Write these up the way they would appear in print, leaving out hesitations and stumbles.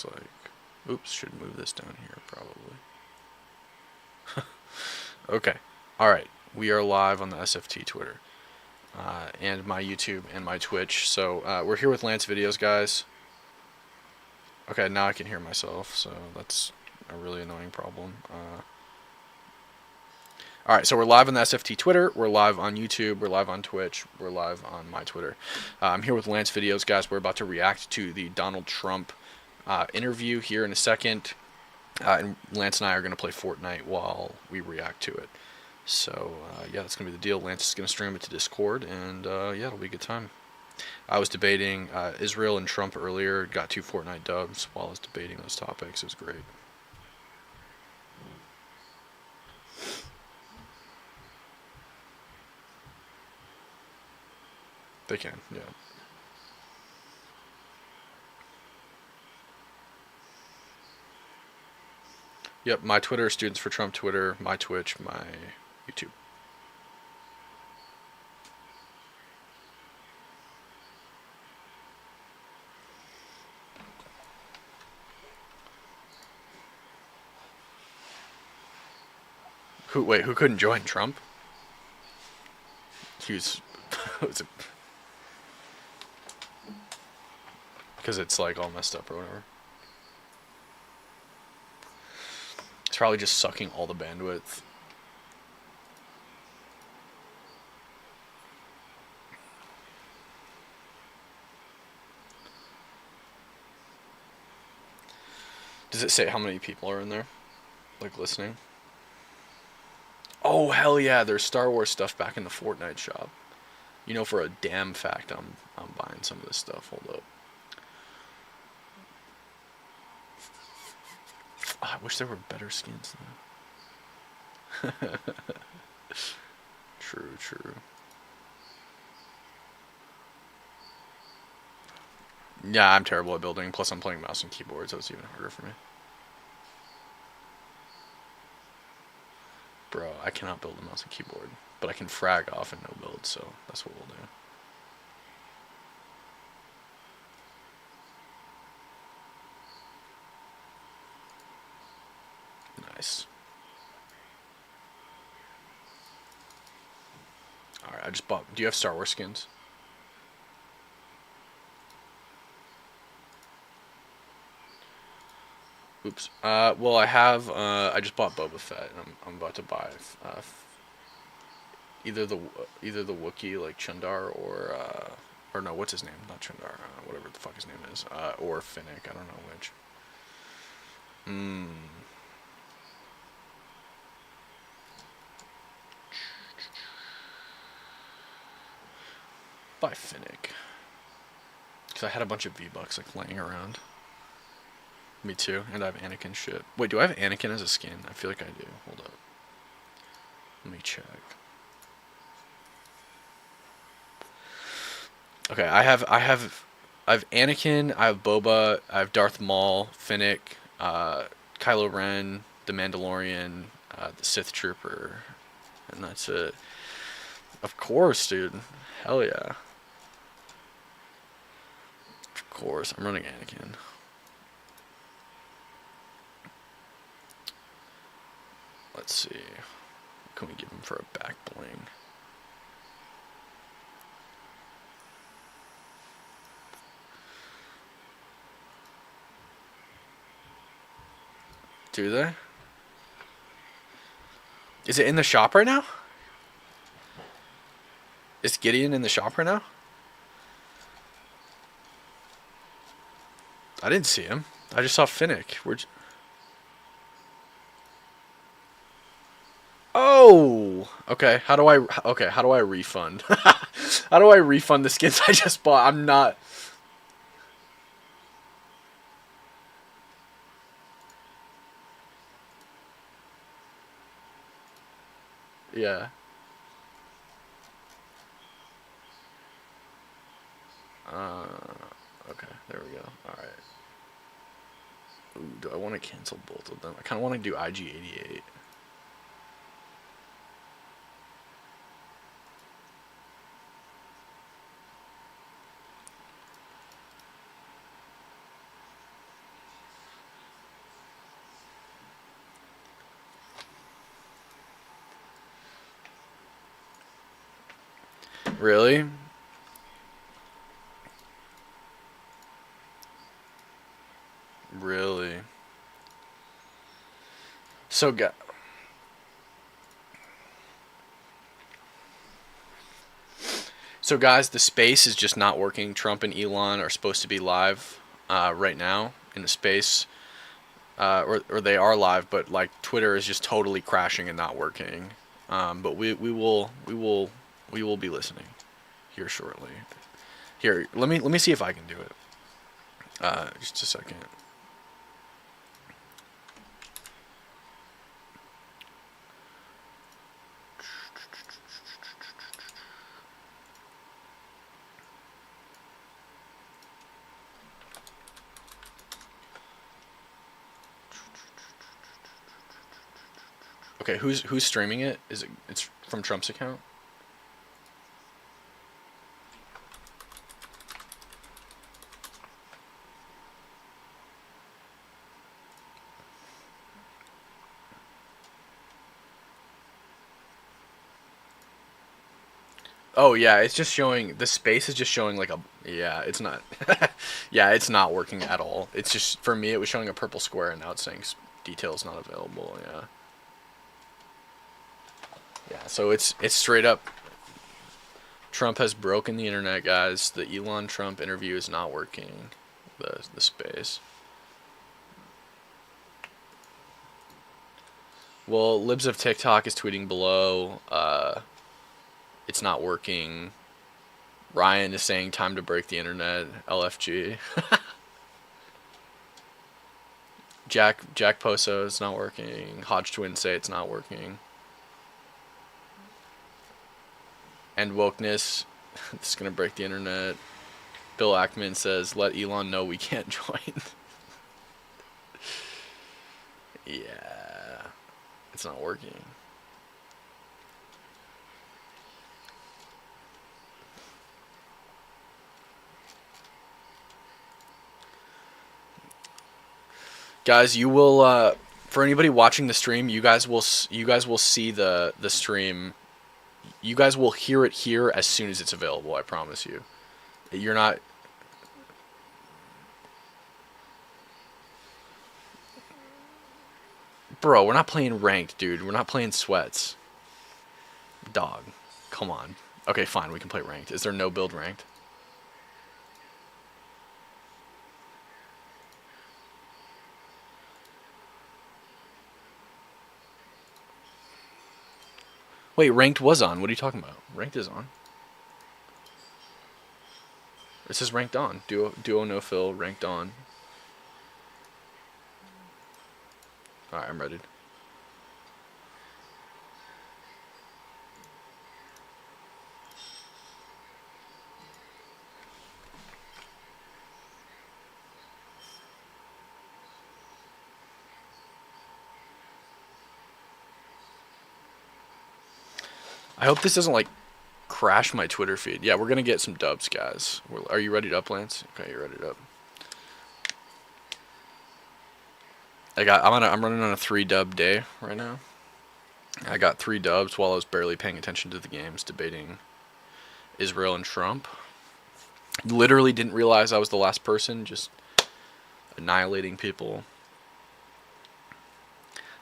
looks like. Oops, should move this down here probably. Okay, alright. We are live on the SFT Twitter. And my YouTube and my Twitch. So we're here with Lance Videos, guys. Okay, now I can hear myself, so that's a really annoying problem. Alright, so we're live on the SFT Twitter, we're live on YouTube, we're live on Twitch, we're live on my Twitter. I'm here with Lance Videos, guys. We're about to react to the Donald Trump interview here in a second. And Lance and I are going to play Fortnite while we react to it. So, yeah, that's going to be the deal. Lance is going to stream it to Discord, and yeah, it'll be a good time. I was debating Israel and Trump earlier, got 2 Fortnite dubs while I was debating those topics. It was great. They can, yeah. Yep, my Twitter, Students for Trump Twitter, my Twitch, my YouTube. Wait, who couldn't join Trump? He was because it's like all messed up or whatever. It's probably just sucking all the bandwidth. Does it say how many people are in there? Like listening? Oh hell yeah, there's Star Wars stuff back in the Fortnite shop. You know for a damn fact I'm buying some of this stuff. Hold up. Oh, I wish there were better skins though. True, true. Yeah, I'm terrible at building. Plus, I'm playing mouse and keyboard, so it's even harder for me. Bro, I cannot build a mouse and keyboard, but I can frag off and no build, so that's what we'll do. Nice. Alright, I just bought... Do you have Star Wars skins? Oops. Well, I have... I just bought Boba Fett, and I'm about to buy... either the Wookiee, like Chundar, or no, what's his name? Not Chundar, whatever the fuck his name is. Or Finnick, I don't know which. Buy Finnick. Because I had a bunch of V-Bucks like laying around. Me too, and I have Anakin shit. Wait, do I have Anakin as a skin? I feel like I do. Hold up. Let me check. Okay, I have Anakin, I have Boba, I have Darth Maul, Finnick, Kylo Ren, the Mandalorian, the Sith Trooper, and that's it. Of course, dude. Hell yeah. Of course, I'm running Anakin. Let's see. What can we give him for a back bling? Do they? Is it in the shop right now? Is Gideon in the shop right now? I didn't see him. I just saw Finnick. Oh! Okay, how do I refund? How do I refund the skins I just bought? I'm not... Yeah. Okay, there we go. Alright. Ooh, do I want to cancel both of them? I kind of want to do IG88. Really? Really? So, guys, the space is just not working. Trump and Elon are supposed to be live right now in the space, or they are live, but like Twitter is just totally crashing and not working. But we will be listening here shortly. Here, let me see if I can do it. Just a second. Okay, who's streaming it? Is it? It's from Trump's account. Oh yeah, it's just showing the space is just showing like a yeah, it's not yeah, it's not working at all. It's just for me it was showing a purple square and now it's saying details not available. Yeah. Yeah, so it's straight up Trump has broken the internet, guys. The Elon Trump interview is not working. The space. Well, Libs of TikTok is tweeting below. It's not working. Ryan is saying time to break the internet. LFG. Jack Poso is not working. Hodge Twins say it's not working. And wokeness. It's gonna break the internet. Bill Ackman says let Elon know we can't join. Yeah, it's not working. Guys, you will for anybody watching the stream, you guys will see the stream. You guys will hear it here as soon as it's available, I promise you. You're not Bro, we're not playing ranked, dude. We're not playing sweats. Dog. Come on. Okay, fine, we can play ranked. Is there no build ranked? Wait, ranked was on. What are you talking about? Ranked is on. It says ranked on. Duo no fill, ranked on. Alright, I'm ready. I hope this doesn't like crash my Twitter feed. Yeah, we're gonna get some dubs, guys. Are you ready to up, Lance? Okay, you're ready to up. I'm running on a 3-dub day right now. I got 3 dubs while I was barely paying attention to the games, debating Israel and Trump. Literally didn't realize I was the last person, just annihilating people.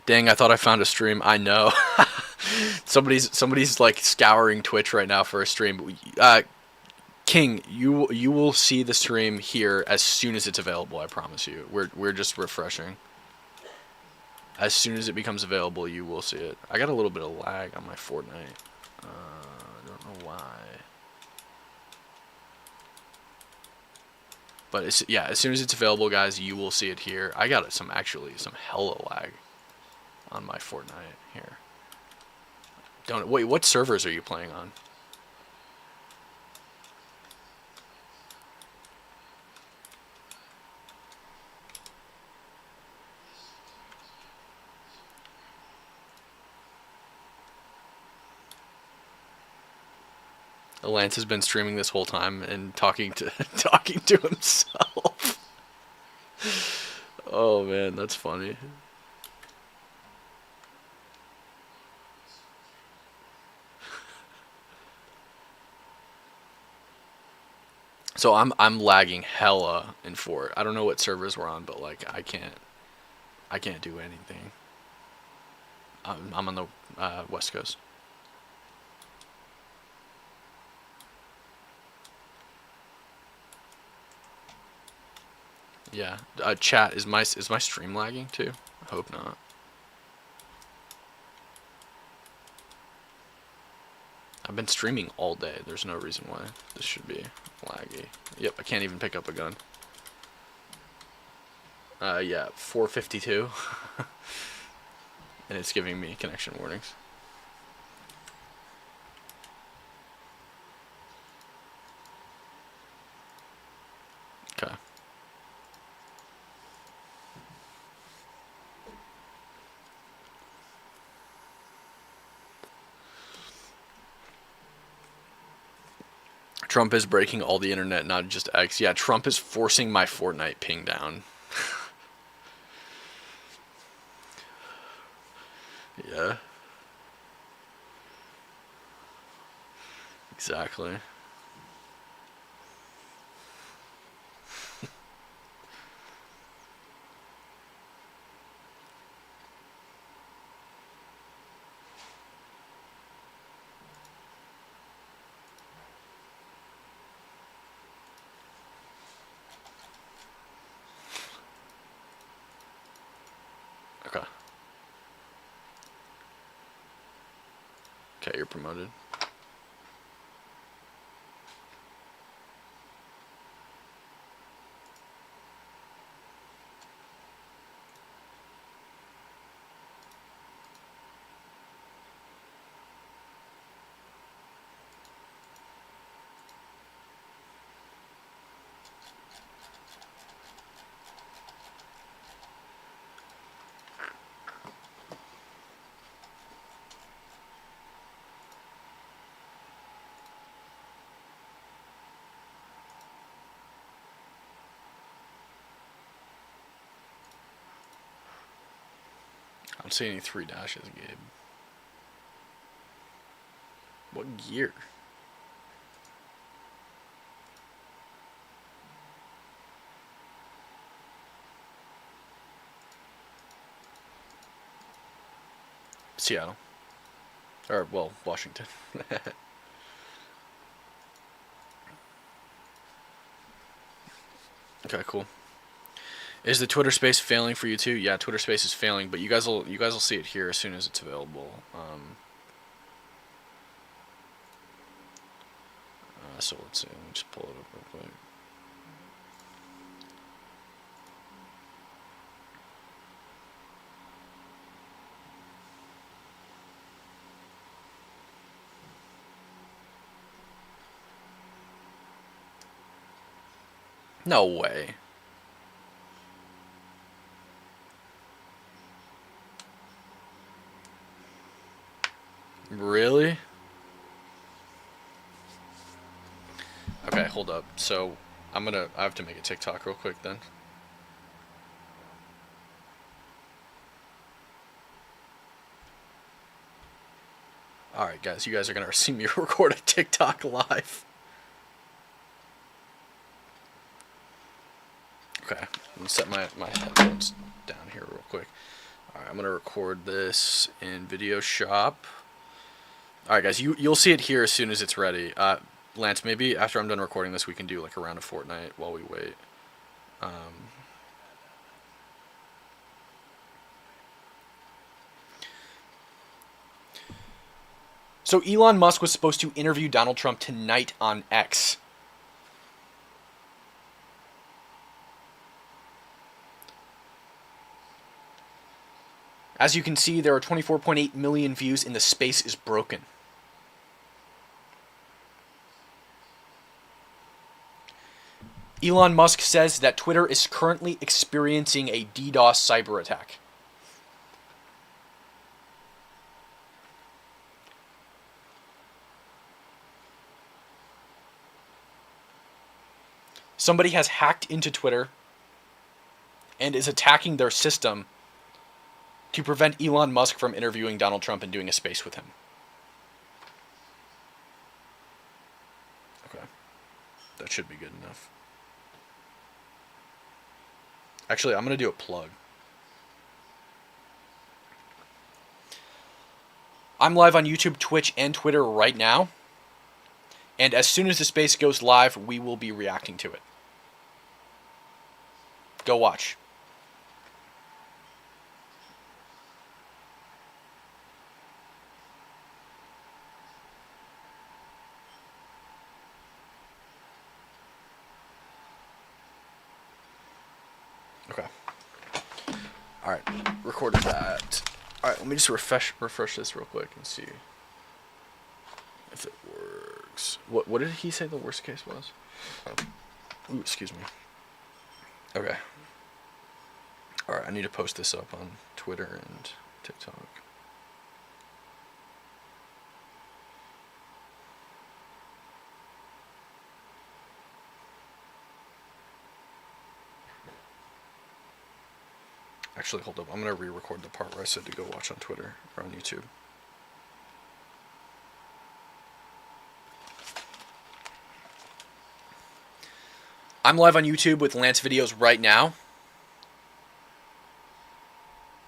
Dang, I thought I found a stream. I know. somebody's like scouring Twitch right now for a stream. King, you will see the stream here as soon as it's available. I promise you. We're just refreshing. As soon as it becomes available, you will see it. I got a little bit of lag on my Fortnite. I don't know why. But it's, yeah, as soon as it's available, guys, you will see it here. I got some hella lag on my Fortnite here. Don't wait. What servers are you playing on? Lance has been streaming this whole time and talking to talking to himself. Oh man, that's funny. So I'm lagging hella in Fort. I don't know what servers we're on, but like I can't do anything. I'm on the West Coast. Yeah. Chat, is my stream lagging too? I hope not. I've been streaming all day. There's no reason why this should be laggy. Yep, I can't even pick up a gun. Yeah, 452. And it's giving me connection warnings. Okay. Trump is breaking all the internet, not just X. Yeah, Trump is forcing my Fortnite ping down. Yeah. Exactly. Okay. Okay, you're promoted. I don't see any 3 dashes, Gabe. What gear? Seattle. Or, well, Washington. Okay, cool. Is the Twitter space failing for you too? Yeah, Twitter space is failing, but you guys will see it here as soon as it's available. So let's see. Let me just pull it up real quick. No way. Really? Okay, hold up. So I have to make a TikTok real quick then. Alright guys, you guys are gonna see me record a TikTok live. Okay, I'm gonna set my headphones down here real quick. Alright, I'm gonna record this in Video Shop. Alright guys, you'll see it here as soon as it's ready. Lance, maybe after I'm done recording this we can do like a round of Fortnite while we wait. So Elon Musk was supposed to interview Donald Trump tonight on X. As you can see, there are 24.8 million views and the space is broken. Elon Musk says that Twitter is currently experiencing a DDoS cyber attack. Somebody has hacked into Twitter and is attacking their system to prevent Elon Musk from interviewing Donald Trump and doing a space with him. Okay. That should be good enough. Actually, I'm going to do a plug. I'm live on YouTube, Twitch, and Twitter right now. And as soon as the space goes live, we will be reacting to it. Go watch. Okay. Alright, recorded that. Alright, let me just refresh this real quick and see if it works. What did he say the worst case was? Ooh, excuse me. Okay. Alright, I need to post this up on Twitter and TikTok. Actually, hold up. I'm going to re-record the part where I said to go watch on Twitter or on YouTube. I'm live on YouTube with Lance videos right now.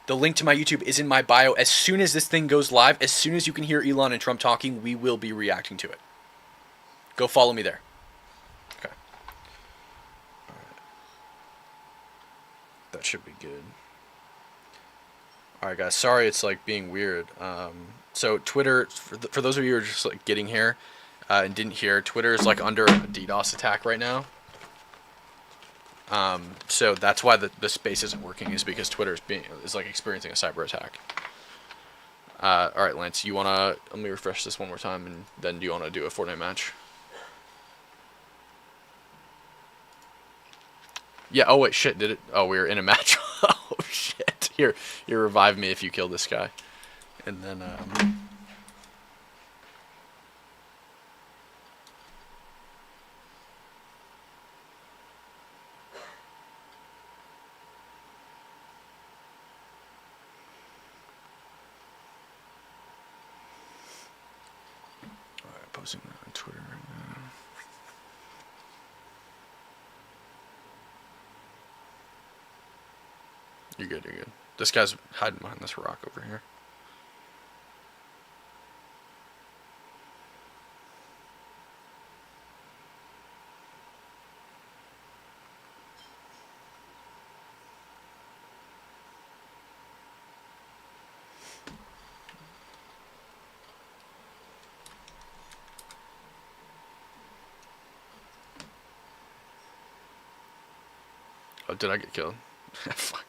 The link to my YouTube is in my bio. As soon as this thing goes live, as soon as you can hear Elon and Trump talking, we will be reacting to it. Go follow me there. Okay. All right. That should be good. Alright guys, sorry it's like being weird. So Twitter, for those of you who are just like getting here and didn't hear, Twitter is like under a DDoS attack right now. So that's why the space isn't working, is because Twitter is like experiencing a cyber attack. Alright Lance, you wanna, let me refresh this one more time, and then do you wanna do a Fortnite match? Yeah, oh wait, shit, did it? Oh, we were in a match. Oh shit. Here, revive me if you kill this guy. And then, Alright, posting that on Twitter right now. You're good, you're good. This guy's hiding behind this rock over here. Oh, did I get killed? Fuck.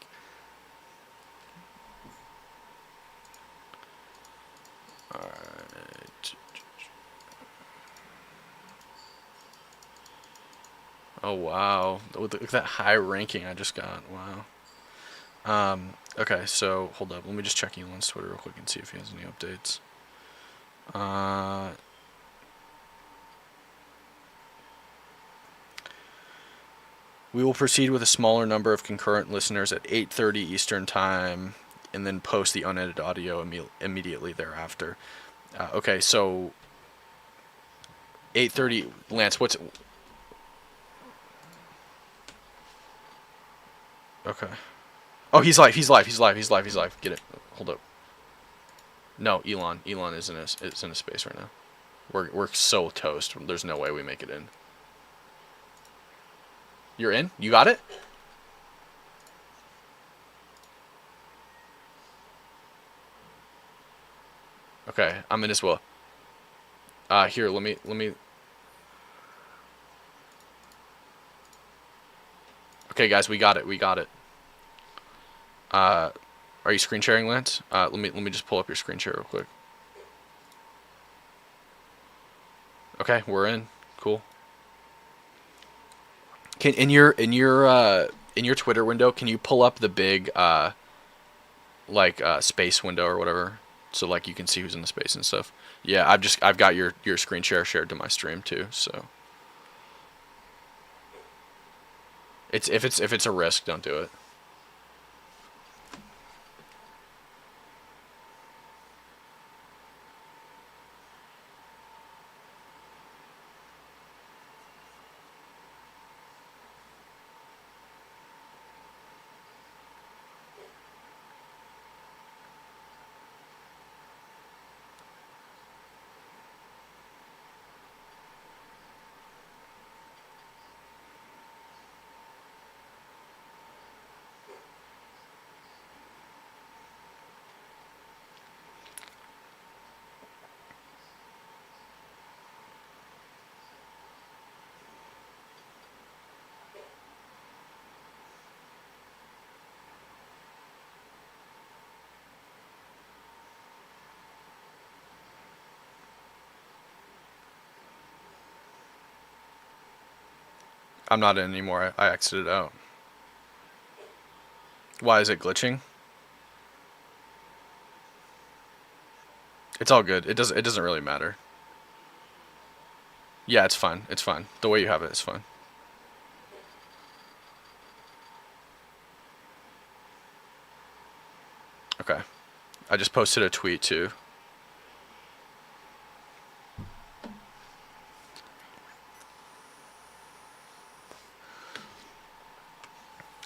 Alright. Oh wow. Look at that high ranking I just got. Wow. Okay, so hold up. Let me just check Elon's Twitter real quick and see if he has any updates. We will proceed with a smaller number of concurrent listeners at 8:30 Eastern Time, and then post the unedited audio immediately thereafter. Okay, so 8:30. Lance, what's? Okay. Oh, he's live. He's live. Get it. Hold up. No, Elon. Elon is in a space right now. We're so toast. There's no way we make it in. You're in? You got it? Okay, I'm in as well. Here, let me. Okay, guys, we got it. Are you screen sharing, Lance? Let me just pull up your screen share real quick. Okay, we're in. Cool. Can in your Twitter window, can you pull up the big space window or whatever, so like you can see who's in the space and stuff? Yeah, I've got your screen share shared to my stream too, so if it's a risk, don't do it. I'm not in anymore. I exited out. Why is it glitching? It's all good. It doesn't really matter. Yeah, it's fine. It's fine. The way you have it is fine. Okay. I just posted a tweet too.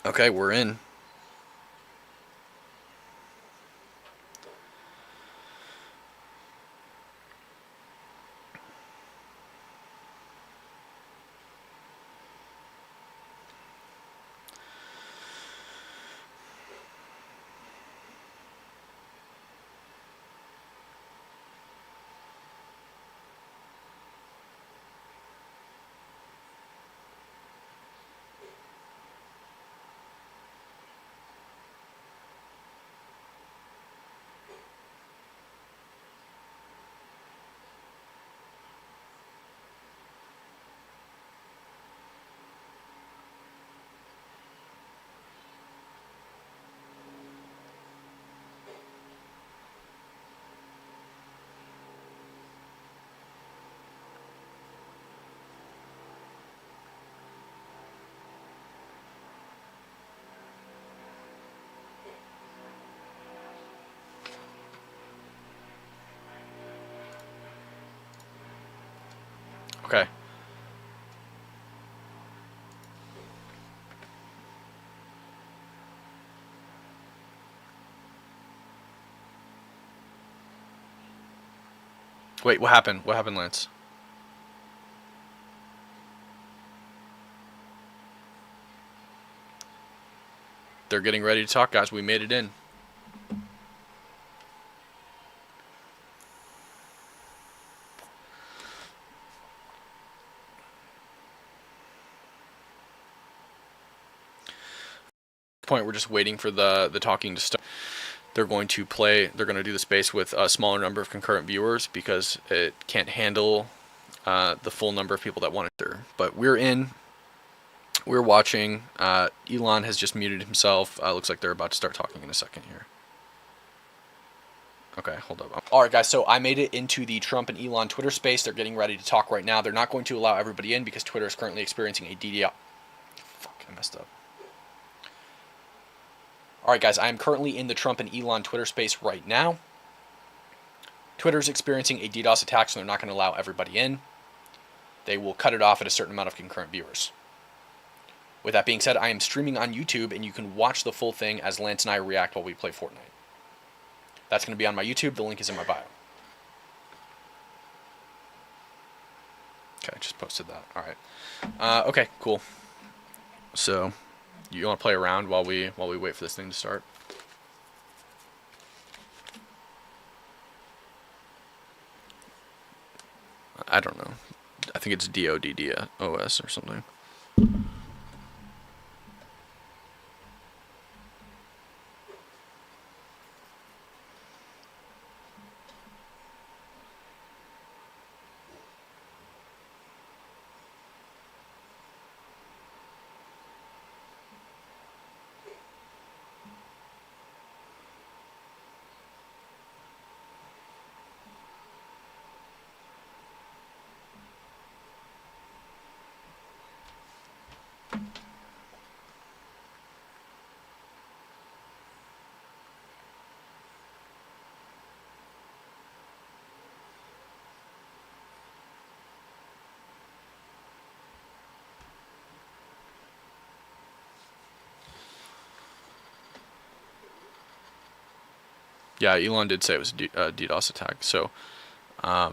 Okay, we're in. Okay. Wait, what happened? What happened, Lance? They're getting ready to talk, guys. We made it in. Point, we're just waiting for the talking to start. They're going to play. They're going to do the space with a smaller number of concurrent viewers because it can't handle the full number of people that want it there. But we're in. We're watching. Elon has just muted himself. Looks like they're about to start talking in a second here. Okay, hold up. All right, guys, so I made it into the Trump and Elon Twitter space. They're getting ready to talk right now. They're not going to allow everybody in because Twitter is currently experiencing a DDoS. Fuck, I messed up. All right, guys, I am currently in the Trump and Elon Twitter space right now. Twitter's experiencing a DDoS attack, so they're not going to allow everybody in. They will cut it off at a certain amount of concurrent viewers. With that being said, I am streaming on YouTube, and you can watch the full thing as Lance and I react while we play Fortnite. That's going to be on my YouTube. The link is in my bio. Okay, I just posted that. All right. Okay, cool. So, you want to play around while we wait for this thing to start? I don't know. I think it's DODDOS or something. Yeah, Elon did say it was a DDoS attack. So now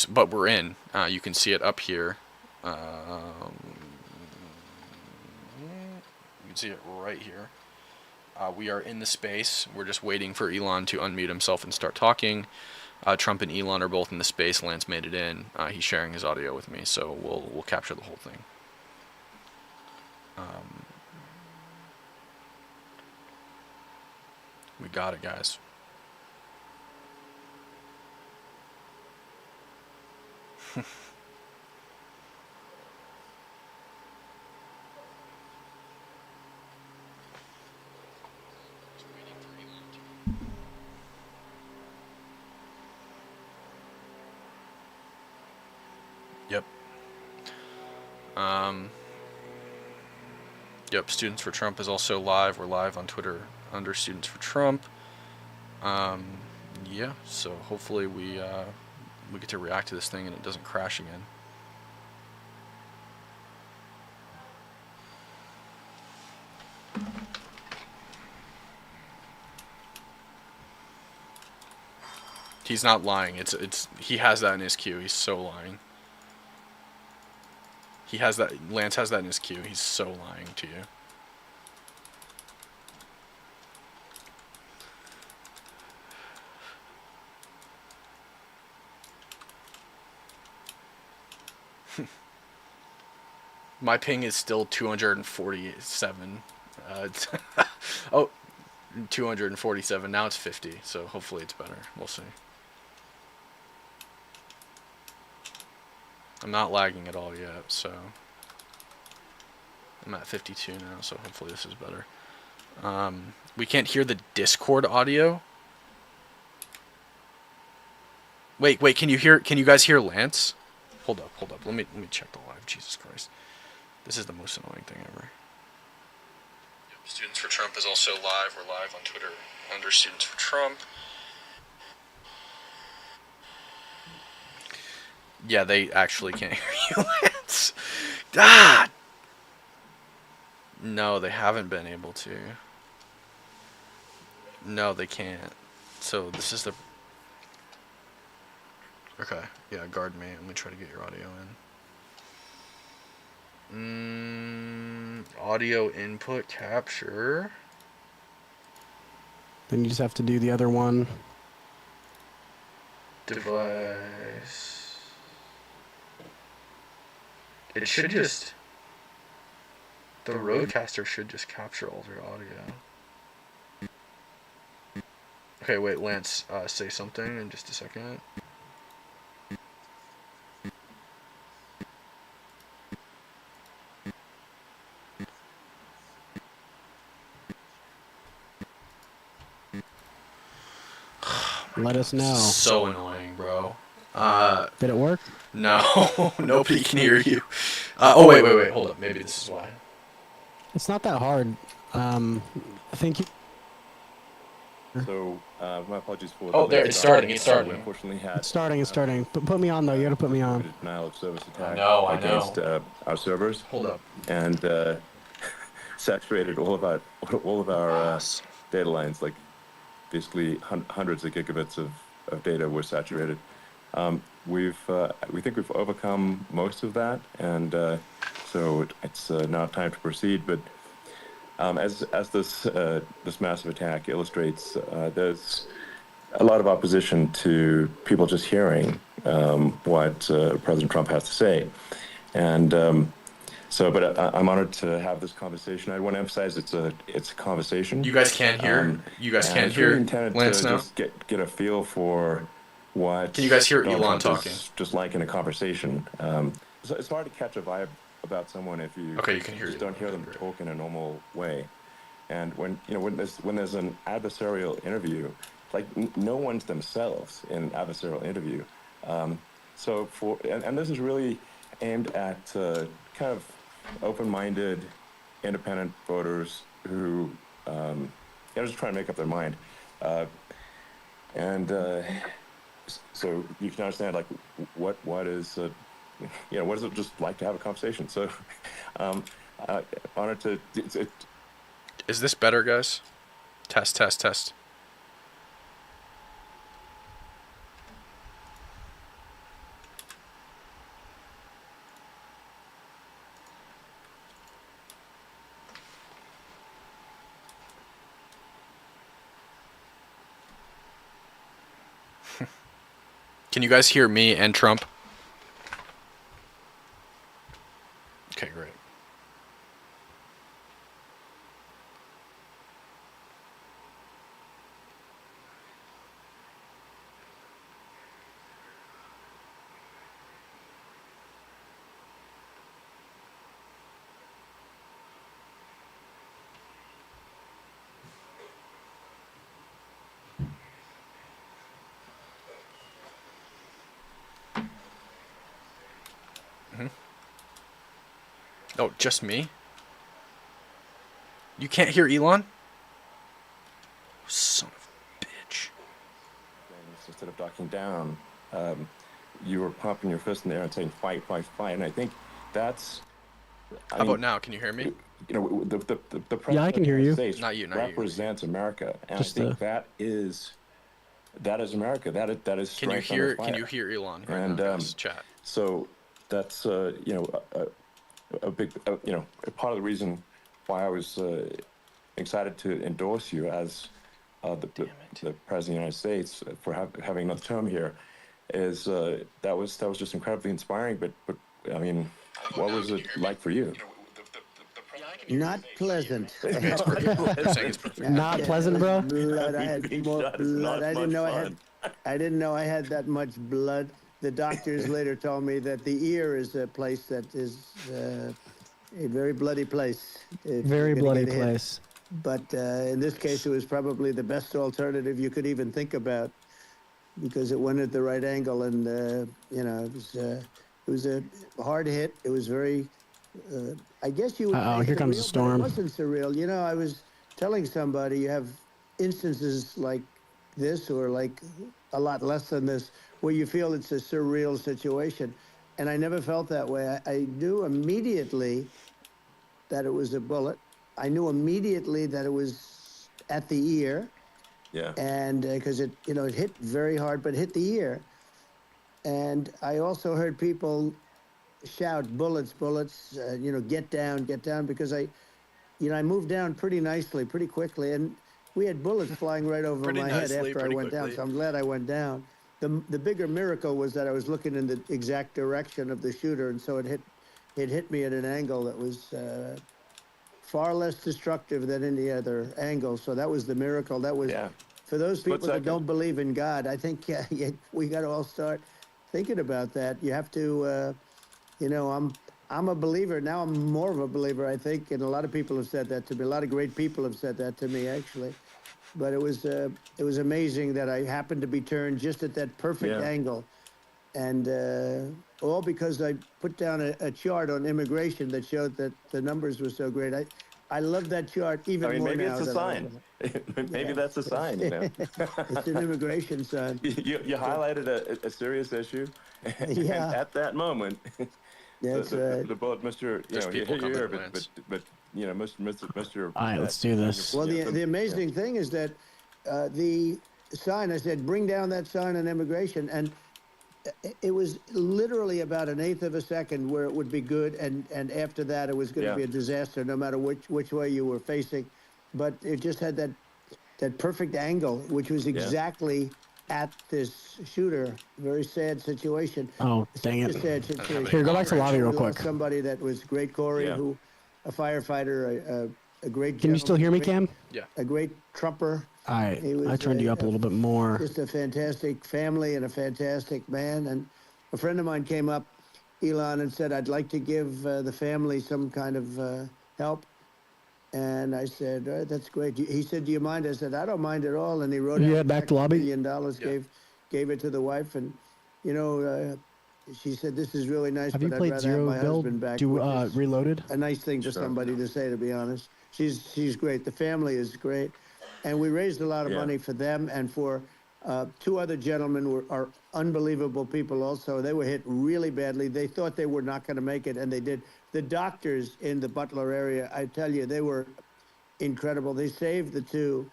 but we're in. You can see it up here. You can see it right here. We are in the space. We're just waiting for Elon to unmute himself and start talking. Trump and Elon are both in the space. Lance made it in. He's sharing his audio with me, so we'll capture the whole thing. We got it, guys. Yep. Yep. Students for Trump is also live. We're live on Twitter under Students for Trump. Yeah. So hopefully we get to react to this thing and it doesn't crash again. He's not lying. It's he has that in his queue. He's so lying. He has that. Lance has that in his queue. He's so lying to you. My ping is still 247. Oh, 247. Now it's 50. So hopefully it's better. We'll see. I'm not lagging at all yet, so I'm at 52 now. So hopefully this is better. We can't hear the Discord audio. Wait. Can you guys hear Lance? Hold up. Let me check the live. Jesus Christ. This is the most annoying thing ever. Yep, Students for Trump is also live. We're live on Twitter under Students for Trump. Yeah, they actually can't hear you, Lance. Ah! No, they haven't been able to. No, they can't. So this is the... Okay, yeah, guard me. Let me try to get your audio in. Audio input capture. Then you just have to do the other one. Device. It should just... The Rodecaster should just capture all of your audio. Okay, wait, Lance, say something in just a second. Let us know. So annoying, bro. Did it work? No, nobody can hear you. Oh, wait, hold up. Maybe this is why. It's not that hard. I think you... So, my apologies for... Oh, there, it's starting. Unfortunately had... It's starting. Put me on, though. You gotta put me on. Denial of service attack I against know. Our servers. Hold up. And saturated all of our data lines, like basically hundreds of gigabits of data were saturated. We think we've overcome most of that, and so it's now time to proceed. But as this massive attack illustrates, there's a lot of opposition to people just hearing what President Trump has to say, and but I'm honored to have this conversation. I want to emphasize it's a conversation. You guys can't hear. You guys can't hear. Really intended Lance to now. just get a feel for what. Can you guys hear Donald Elon Trump talking? is just like in a conversation. So it's hard to catch a vibe about someone if you Okay, you can hear just you. don't hear them talk in a normal way. And when there's an adversarial interview, like no one's themselves in an adversarial interview. And this is really aimed at kind of open-minded, independent voters who just trying to make up their mind. So you can understand like what is what is it just like to have a conversation. So honored to. Is this better, guys? Test. Can you guys hear me and Trump? Okay, great. Oh, just me? You can't hear Elon? Son of a bitch. Instead of ducking down, you were pumping your fist in the air and saying fight, fight, fight. And I think that's. How about now? Can you hear me? You know, the president Yeah, I can of the hear United you. States Not you. represents America, and Just I think that is America. That is Can you strength under hear? fire. Can you hear Elon right And now, guys? Chat. so that's you know a big you know part of the reason why I was excited to endorse you as the president of the United States for having another term here is that was just incredibly inspiring. But I mean, what was it like for you? Not pleasant. You're saying it's perfect. Not pleasant, bro. Blood. I had Being more shot is blood. not I didn't much know fun. I didn't know I had that much blood. The doctors later told me that the ear is a place that is a very bloody place. if Very you're gonna bloody get hit. place. But in this case, it was probably the best alternative you could even think about, because it went at the right angle, and you know, it was a hard hit. It was very. I guess you would Uh-oh, say here comes the surreal, storm. but it wasn't surreal. You know, I was telling somebody you have instances like this, or like a lot less than this, where you feel it's a surreal situation, and I never felt that way. I knew immediately that it was a bullet. I knew immediately that it was at the ear, Yeah. and because it, you know, it hit very hard, but hit the ear. And I also heard people shout, "Bullets, bullets!" You know, get down, because I moved down pretty nicely, pretty quickly, and we had bullets flying right over Pretty my head nicely, after I pretty went down. quickly. So I'm glad I went down. The bigger miracle was that I was looking in the exact direction of the shooter, and so it hit me at an angle that was far less destructive than any other angle. So that was the miracle. That was for those Split people that second. don't believe in God. I think we got to all start thinking about that. You have to, you know, I'm a believer now. I'm more of a believer, I think, and a lot of people have said that to me. A lot of great people have said that to me, actually. But it was amazing that I happened to be turned just at that perfect angle, and all because I put down a chart on immigration that showed that the numbers were so great. I love that chart even I mean, more maybe now it's a than I sign. ever. Maybe that's a sign. You know, It's an immigration sign. you highlighted a serious issue, and Yeah. at that moment, That's right. the bullet, Mr. There's You people hit your coming, ear, Lance. but you know, Mr. All right, let's do this. Well, the amazing thing is that the sign, I said, bring down that sign on immigration, and it was literally about an eighth of a second where it would be good, and after that it was going to be a disaster, no matter which way you were facing. But it just had that perfect angle, which was exactly at this shooter. Very sad situation. Oh, dang it. Such a sad situation. Here, go back to lobby real We lost quick. somebody that was great, Corey, who, a firefighter, a great. Can you still hear me, Cam? Yeah. A great trumper. All right, He was I turned you up a little bit more. Just a fantastic family and a fantastic man. And a friend of mine came up, Elon, and said, "I'd like to give the family some kind of help." And I said, "That's great." He said, "Do you mind?" I said, "I don't mind at all." And he wrote You out head back to $1 lobby? million, gave it to the wife, and you know, she said, "This is really nice." Have but you I'd played rather have Zero my Build? husband back, Do which is Reloaded? a nice thing for somebody to say, to be honest. She's great. The family is great, and we raised a lot of money for them and for two other gentlemen are unbelievable people. Also, they were hit really badly. They thought they were not going to make it, and they did. The doctors in the Butler area, I tell you, they were incredible. They saved the two,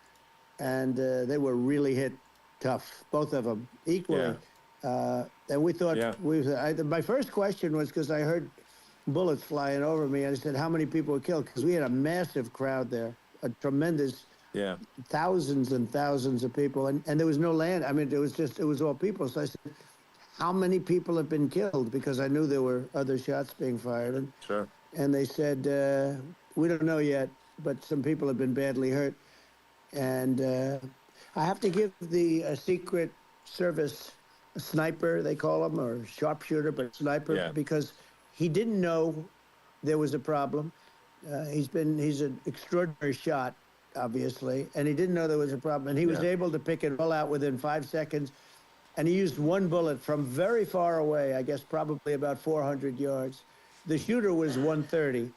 and they were really hit tough, both of them equally. And we thought my first question was, because I heard bullets flying over me, and I said, "How many people were killed?" Because we had a massive crowd there, a tremendous, thousands and thousands of people, and there was no land. I mean, it was all people. So I said, "How many people have been killed?" Because I knew there were other shots being fired, and they said, "We don't know yet, but some people have been badly hurt." And I have to give the Secret Service sniper, they call him, or sharpshooter, but sniper, because he didn't know there was a problem. He's an extraordinary shot, obviously, and he didn't know there was a problem. And he was able to pick it all out within 5 seconds. And he used one bullet from very far away, I guess probably about 400 yards, the shooter was 130,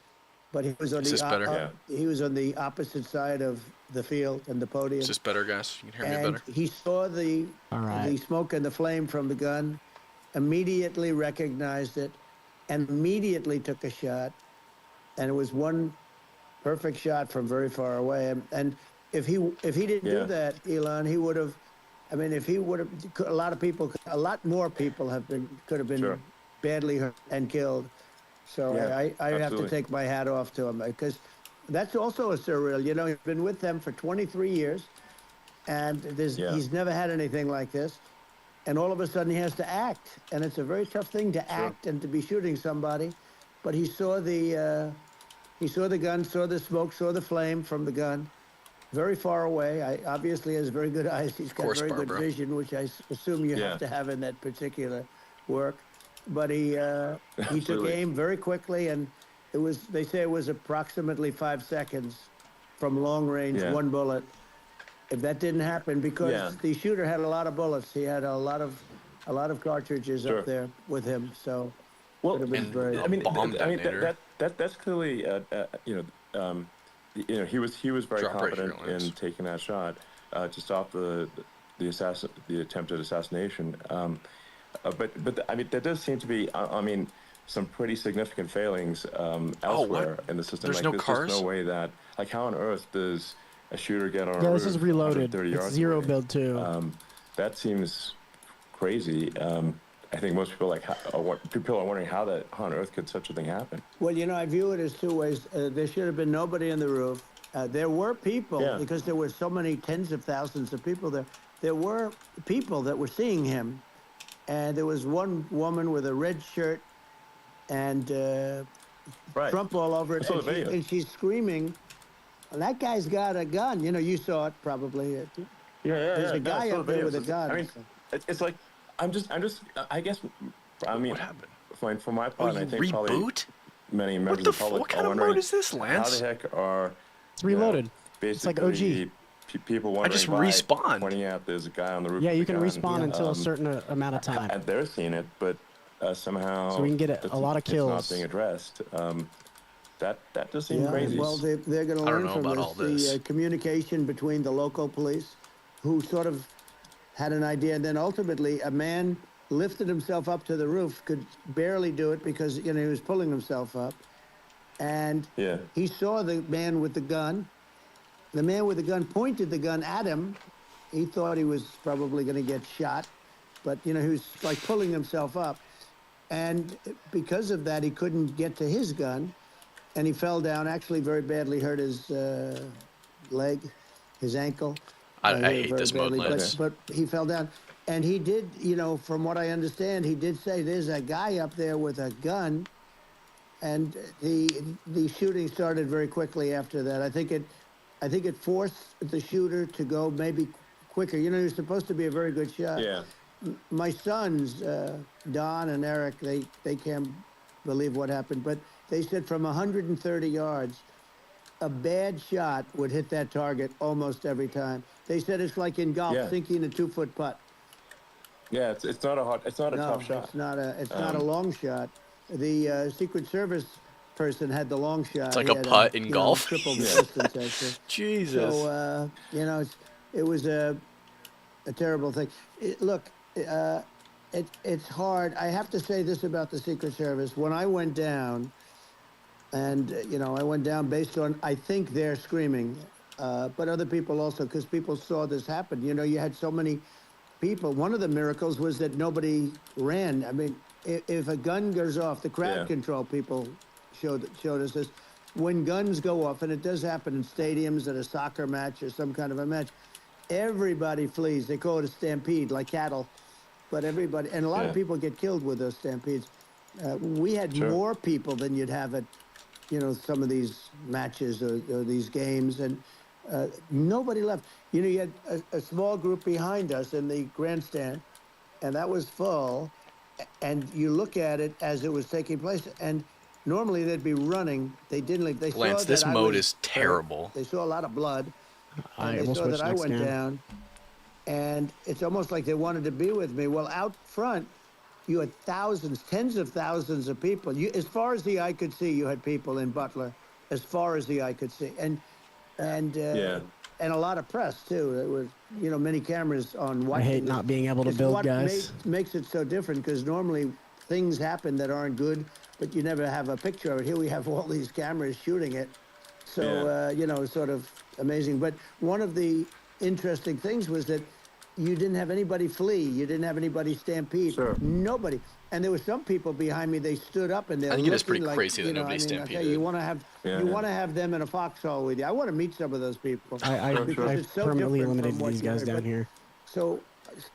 but he was on Is this better? he was on the opposite side of the field and the podium. Is this better, guys? You can hear me And better? he saw the smoke and the flame from the gun, immediately recognized it, and immediately took a shot. And it was one perfect shot from very far away. And if he didn't do that, Elon, he would have. I mean, if he would have, a lot more people could have been badly hurt and killed. So I have to take my hat off to him, because that's also a surreal. You know, he's been with them for 23 years, and he's never had anything like this. And all of a sudden he has to act, and it's a very tough thing to act and to be shooting somebody. But he saw the gun, saw the smoke, saw the flame from the gun, very far away. Obviously has very good eyes. He's got very good vision, which I assume you have to have in that particular work. But he took aim very quickly, and they say it was approximately 5 seconds from long range, one bullet. If that didn't happen, because the shooter had a lot of bullets, he had a lot of cartridges up there with him. So, well, that's clearly, he was very confident in taking that shot to stop the attempted assassination. But I mean, there does seem to be, some pretty significant failings elsewhere in the system. There's no cars? There's no way that, like, how on earth does a shooter get on a roof? Yeah, this is reloaded. 30 It's yards zero away? build too. That seems crazy. I think most people people are wondering how on earth could such a thing happen. Well, you know, I view it as two ways. There should have been nobody on the roof. There were people, because there were so many tens of thousands of people there. There were people that were seeing him, and there was one woman with a red shirt and Trump all over it, and she's screaming, "That guy's got a gun!" You know, you saw it probably. There's a guy up there with a gun. I mean, it's like I guess. I mean, what happened? Fine, for my part, I think reboot? probably many members of the public what kind are of wondering mode is this, Lance? how the heck are it's reloaded. It's like OG. People wondering I just respawn. pointing out there's a guy on the roof. Yeah, you with a can gun. respawn until a certain amount of time. And they're seeing it, but somehow so we can get a lot of kills. It's not being addressed. That does seem crazy. Well, they're going to learn from this. The communication between the local police, who sort of had an idea, and then ultimately a man lifted himself up to the roof, could barely do it because he was pulling himself up, and he saw the man with the gun. The man with the gun pointed the gun at him. He thought he was probably going to get shot, but he was like pulling himself up, and because of that, he couldn't get to his gun, and he fell down. Actually, very badly hurt his leg, his ankle. I hate this mode, Lance. But he fell down, and he did. From what I understand, he did say there's a guy up there with a gun, and the shooting started very quickly after that. I think it forced the shooter to go maybe quicker. He was supposed to be a very good shot. Yeah. My sons, Don and Eric, they can't believe what happened, but they said from 130 yards, a bad shot would hit that target almost every time. They said it's like in golf, sinking a 2-foot putt. Yeah, it's not a tough shot. It's not a long shot. The Secret Service person had the long shot. It's like a putt in golf. Triple the distance, actually. Jesus. So it was a terrible thing. It's hard. I have to say this about the Secret Service. When I went down, and I went down based on, I think, their screaming, but other people also, because people saw this happen. You had so many people. One of the miracles was that nobody ran. I mean, if a gun goes off, the crowd control people showed us this. When guns go off, and it does happen in stadiums at a soccer match or some kind of a match, everybody flees. They call it a stampede, like cattle. But everybody, and a lot of people get killed with those stampedes. We had more people than you'd have at, some of these matches or these games, and nobody left. You had a small group behind us in the grandstand, and that was full. And you look at it as it was taking place, and normally they'd be running. They didn't leave. They Lance, saw this that mode is terrible. They saw a lot of blood. And they saw that I went down, and it's almost like they wanted to be with me. Well, out front, you had thousands, tens of thousands of people. As far as the eye could see, you had people in Butler, as far as the eye could see, and a lot of press too. There was, many cameras on watching. I hate not being able to It's build, what guys. makes it so different, because normally things happen that aren't good, but you never have a picture of it. Here we have all these cameras shooting it. So, sort of amazing. But one of the interesting things was that you didn't have anybody flee. You didn't have anybody stampede. Sure. Nobody. And there were some people behind me, they stood up and they're I think it is looking pretty like, crazy that nobody okay, stampeded. you want to have them in a foxhole with you. I want to meet some of those people. I it's so permanently different eliminated from what these you guys heard. down But- here. So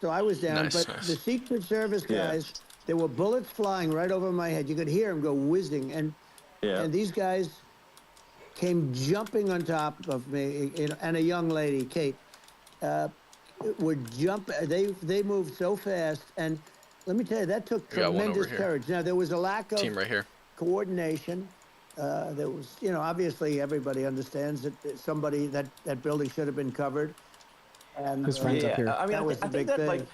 I was down, Nice, but nice. the Secret Service guys, there were bullets flying right over my head. You could hear them go whizzing, and these guys came jumping on top of me, and a young lady, Kate, would jump. They moved so fast, and let me tell you, that took We got one over tremendous here. courage. Now there was a lack of Team right here. coordination. There was, obviously everybody understands that somebody that building should have been covered. And His friends up here. I mean, That was the I think big that, thing.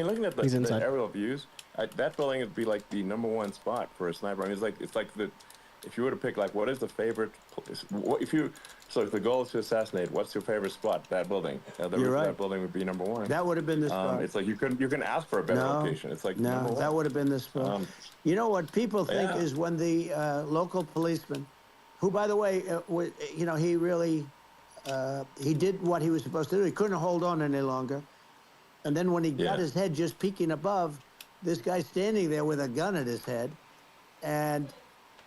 looking at He's the inside. aerial views, that building would be like the #1 spot for a sniper. I mean, it's like if you were to pick like what is the favorite, if the goal is to assassinate, what's your favorite spot? That building. The You're roof of right. that building would be #1. That would have been the spot. It's like you can ask for a better location. It's like No, #1. that would have been the spot. You know what people think Yeah. is when the local policeman, who, by the way, he really, he did what he was supposed to do. He couldn't hold on any longer. And then when he got his head just peeking above, this guy standing there with a gun at his head. And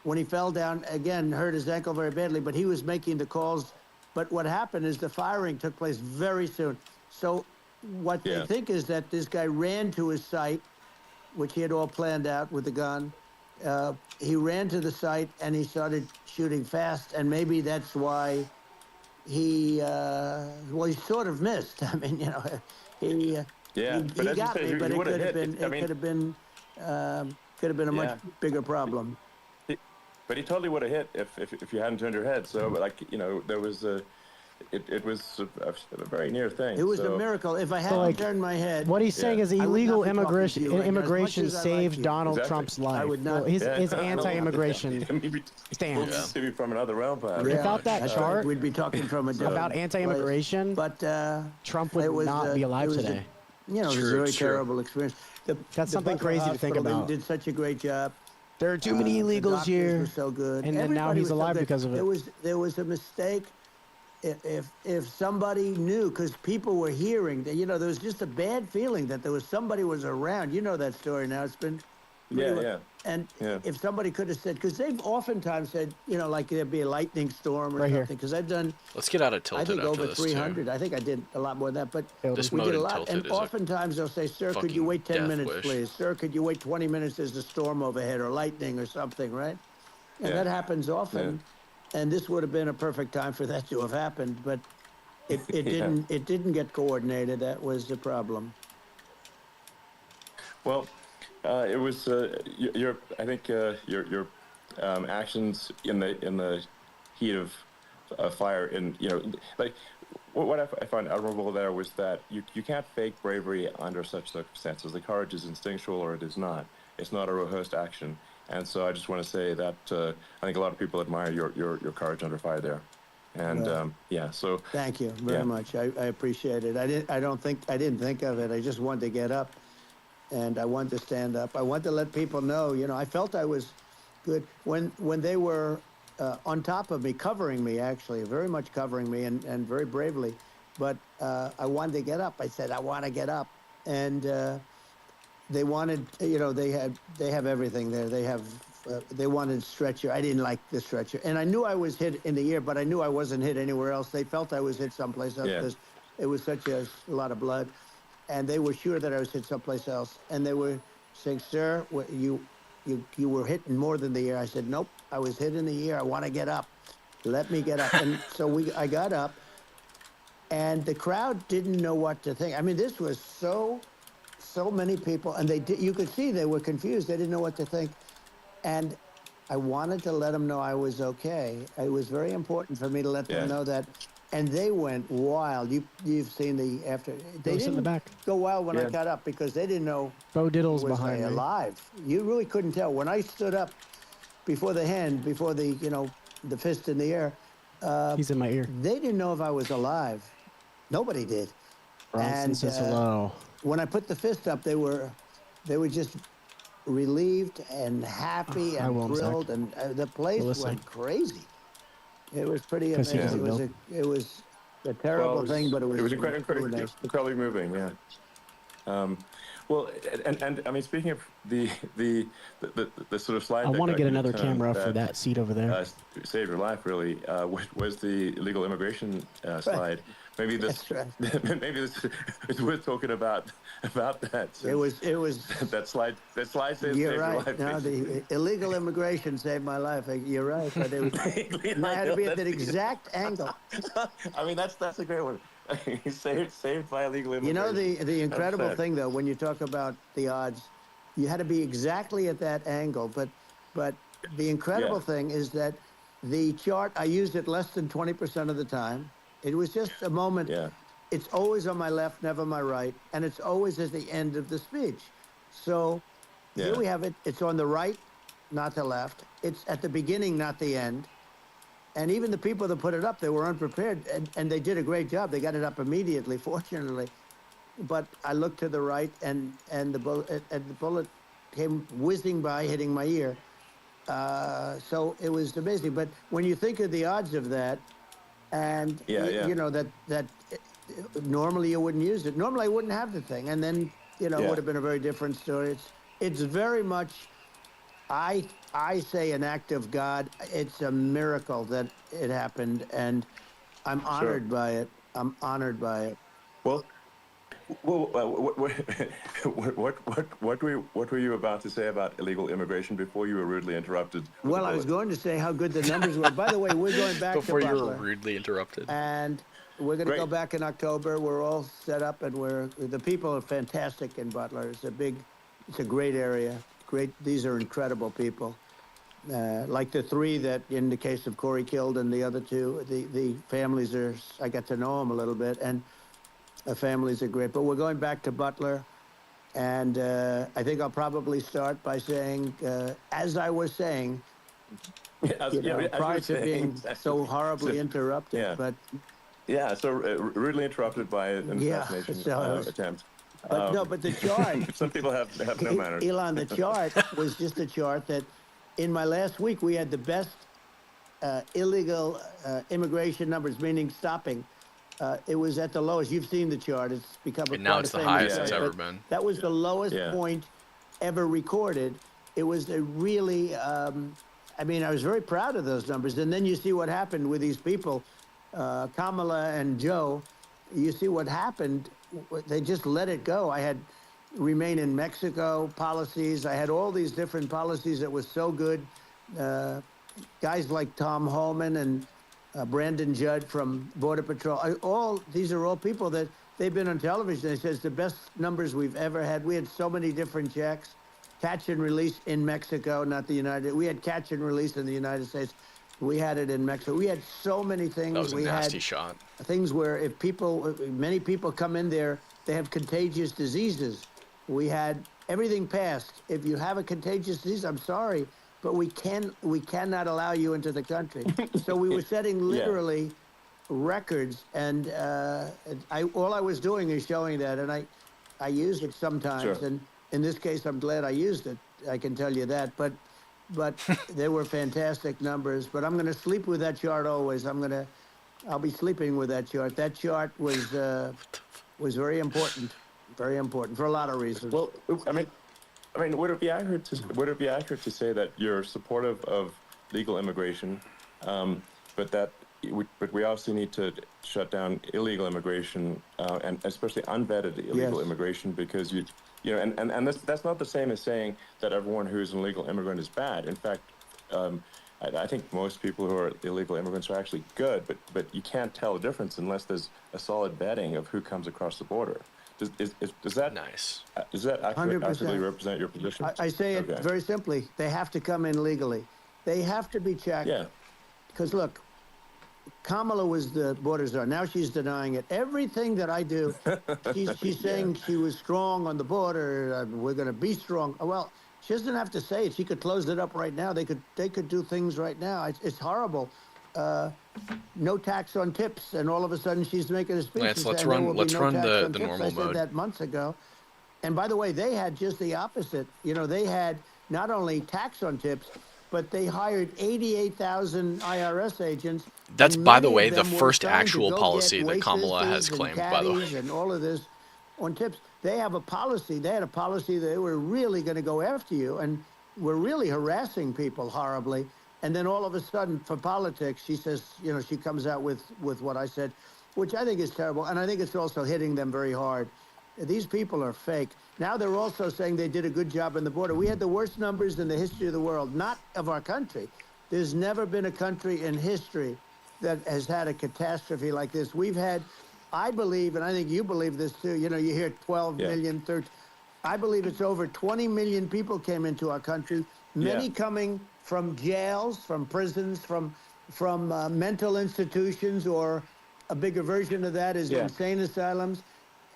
when he fell down, again, hurt his ankle very badly, but he was making the calls. But what happened is the firing took place very soon. So what they think is that this guy ran to his site, which he had all planned out with the gun. He ran to the site and he started shooting fast, and maybe that's why he sort of missed. I mean, he but as you got said, me, he but it would've could have hit. been, I mean- could have been a much bigger problem. But he totally would have hit if you hadn't turned your head. So, there was it was a very near thing. It was so, a miracle. If I hadn't turned my head, What he's saying is I would illegal not be talking to you right now, as much immigration as I like saved you. Donald Exactly. Trump's life. I would not- His Yeah, anti-immigration maybe stance. maybe from another realm, perhaps. Without that that's chart right. We'd be talking from a different about anti-immigration, But Trump would it was, not be alive it was a- today. it was a True, very true. terrible experience. That's something Butler crazy to think Hospital, about. They did such a great job. There are too many The illegals doctors here. were so good, and then now Everybody he's was so alive good. because of it. There was a mistake. If somebody knew, because people were hearing that, there was just a bad feeling that somebody was around. You know that story now. It's been And if somebody could have said, because they've oftentimes said, like there'd be a lightning storm or Right here. something. Because I've done, Let's get out of I tilted think, after over this 300. I think I did a lot more than that. But This we mode did a in lot. tilted And is a oftentimes they'll say, sir, could you fucking wait 10 death minutes, wish. please? Sir, could you wait 20 minutes? There's a storm overhead or lightning or something, right? And Yeah. that happens often. And this would have been a perfect time for that to have happened. But it didn't. It didn't get coordinated. That was the problem. Well, it was your. I think your actions in the heat of fire, and like what I found admirable there was that you can't fake bravery under such circumstances. The courage is instinctual, or it is not. It's not a rehearsed action. And so I just want to say that I think a lot of people admire your courage under fire there. And so Thank you very much. I appreciate it. I didn't think of it. I just wanted to get up, and I wanted to stand up. I wanted to let people know. I felt I was good when they were on top of me, covering me, actually, very much covering me, and very bravely. But I wanted to get up. I said, I want to get up, and they wanted. They have everything there. They wanted stretcher. I didn't like the stretcher. And I knew I was hit in the ear, but I knew I wasn't hit anywhere else. They felt I was hit someplace else because it was such a lot of blood. And they were sure that I was hit someplace else. And they were saying, sir, you were hit more than the ear. I said, nope, I was hit in the ear. I want to get up. Let me get up. And so I got up, and the crowd didn't know what to think. I mean, this was so many people, and you could see they were confused. They didn't know what to think. And I wanted to let them know I was okay. It was very important for me to let them know that and they went wild. You've seen the after. They sit in the didn't back. go wild when I Yeah. got up because they didn't know Bo Diddle's was behind me. alive. You really couldn't tell when I stood up before the hand, before the the fist in the air. He's in my ear. They didn't know if I was alive. Nobody did. Bronson And says hello. when I put the fist up, they were just relieved and happy I and will, Zach. thrilled, and the place Melissa. went crazy. It was pretty Because he amazing. doesn't It was a terrible thing, but it was really nice. incredibly moving. Yeah. Well, and I mean, speaking of the sort of slide, I want to get you another turned camera for that seat over there. Saved your life, really. Was the illegal immigration slide? Maybe this, That's right. maybe this is worth talking about that. It was that slide saved You're your right. life. No, the illegal immigration saved my life. You're right, but it was, I had to be at that exact angle. I mean, that's a great one. saved by illegal immigration. You know, the incredible sad. thing, though, when you talk about the odds, you had to be exactly at that angle. But the incredible thing is that the chart, I used it less than 20% of the time. It was just a moment. Yeah. It's always on my left, never my right, and it's always at the end of the speech. So here we have it. It's on the right, not the left. It's at the beginning, not the end. And even the people that put it up, they were unprepared, and they did a great job. They got it up immediately, fortunately. But I looked to the right, and the bullet came whizzing by, hitting my ear. So it was amazing. But when you think of the odds of that, and you know that normally you wouldn't use it. Normally I wouldn't have the thing, and then it would have been a very different story. It's very much. I say an act of God. It's a miracle that it happened, and I'm honored by it. I'm honored by it. Well, what were you about to say about illegal immigration before you were rudely interrupted? Well, I was going to say how good the numbers were. By the way, we're going back Before to you Butler, were rudely interrupted. and we're going to go back in October. We're all set up, and the people are fantastic in Butler. It's a great area. These are incredible people. Like the three that, in the case of Corey killed, and the other two, the families I got to know them a little bit, and the families are great. But we're going back to Butler, and I think I'll probably start by saying, as I was saying, prior to being so horribly interrupted. But so rudely interrupted by an assassination attempt. But no, but the chart. Some people have no manners. Elon, the chart was just a chart that, in my last week, we had the best illegal immigration numbers, meaning stopping. It was at the lowest. You've seen the chart. It's become And now it's the highest it's ever but been. That was the lowest point ever recorded. It was a really, I mean, I was very proud of those numbers. And then you see what happened with these people, Kamala and Joe. You see what happened. They just let it go. I had remain in Mexico policies. I had all these different policies that was so good. Guys like Tom Holman and Brandon Judd from Border Patrol. These are all people that they've been on television. They says the best numbers we've ever had. We had so many different checks. Catch and release in Mexico, not the United. We had catch and release in the United States. We had it in Mexico. We had so many things. That was a nasty shot. Things where if many people come in there, they have contagious diseases. We had everything passed. If you have a contagious disease, I'm sorry, but we cannot allow you into the country. So we were setting literally records, and all I was doing is showing that, and I use it sometimes, and in this case, I'm glad I used it. I can tell you that, but they were fantastic numbers. But I'm going to sleep with that chart always. I'll be sleeping with that chart. That chart was very important for a lot of reasons. Well, I mean, would it be accurate to say that you're supportive of legal immigration, but we also need to shut down illegal immigration and especially unvetted illegal immigration, because and that's not the same as saying that everyone who's an illegal immigrant is bad. In fact, I think most people who are illegal immigrants are actually good, but you can't tell the difference unless there's a solid vetting of who comes across the border. Does that nice? Does that accurately 100%. represent your position? I say it very simply. They have to come in legally. They have to be checked. Yeah. Because look, Kamala was the border czar. Now she's denying it. Everything that I do, she's saying she was strong on the border. We're going to be strong. Well, she doesn't have to say it. She could close it up right now. They could do things right now. It's horrible. No tax on tips, and all of a sudden she's making a speech. Lance, let's saying there will run be no tax the on tips. normal I said mode. that months ago. And by the way, they had just the opposite. You know, they had not only tax on tips, but they hired 88,000 IRS agents. That's, and by the many way, of the them were first trying to actual go policy get that Kamala has waitresses and claimed, by the way. caddies and all of this on tips. They have a policy. They had a policy that they were really going to go after you and were really harassing people horribly. And then all of a sudden, for politics, she says, you know, she comes out with what I said, which I think is terrible. And I think it's also hitting them very hard. These people are fake. Now they're also saying they did a good job on the border. We had the worst numbers in the history of the world, not of our country. There's never been a country in history that has had a catastrophe like this. We've had, I believe, and I think you believe this too, you know, you hear 12 million, 13. I believe it's over 20 million people came into our country, many coming from jails, from prisons, from mental institutions, or a bigger version of that is insane asylums,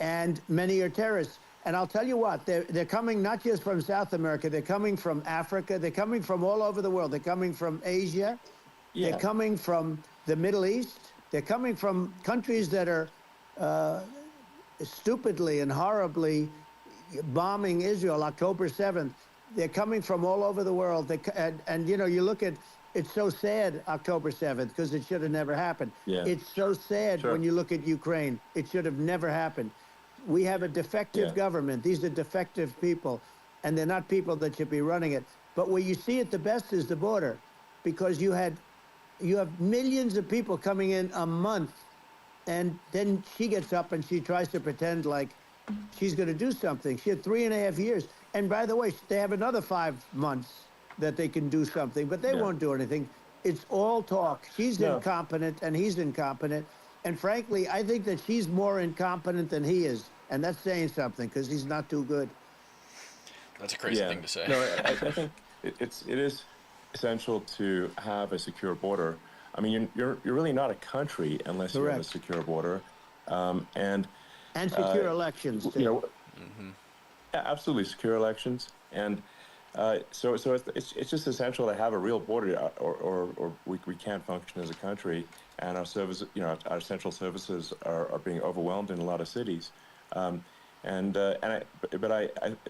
and many are terrorists. And I'll tell you what, they're coming not just from South America, they're coming from Africa, they're coming from all over the world. They're coming from Asia, they're coming from the Middle East, they're coming from countries that are stupidly and horribly bombing Israel October 7th. They're coming from all over the world. And you know, you look at, it's so sad, October 7th, because it should have never happened. It's so sad when you look at Ukraine. It should have never happened. We have a defective government. These are defective people, and they're not people that should be running it. But where you see it the best is the border, because you have millions of people coming in a month, and then she gets up and she tries to pretend like she's going to do something. She had 3.5 years. And by the way, they have another 5 months that they can do something, but they won't do anything. It's all talk. She's incompetent and he's incompetent. And frankly, I think that she's more incompetent than he is. And that's saying something, because he's not too good. That's a crazy thing to say. No, I think it is essential to have a secure border. I mean, you're really not a country unless you have a secure border, and secure elections too. You know, absolutely secure elections, and so it's just essential to have a real border, or we can't function as a country, and our service, you know, our essential services are being overwhelmed in a lot of cities. But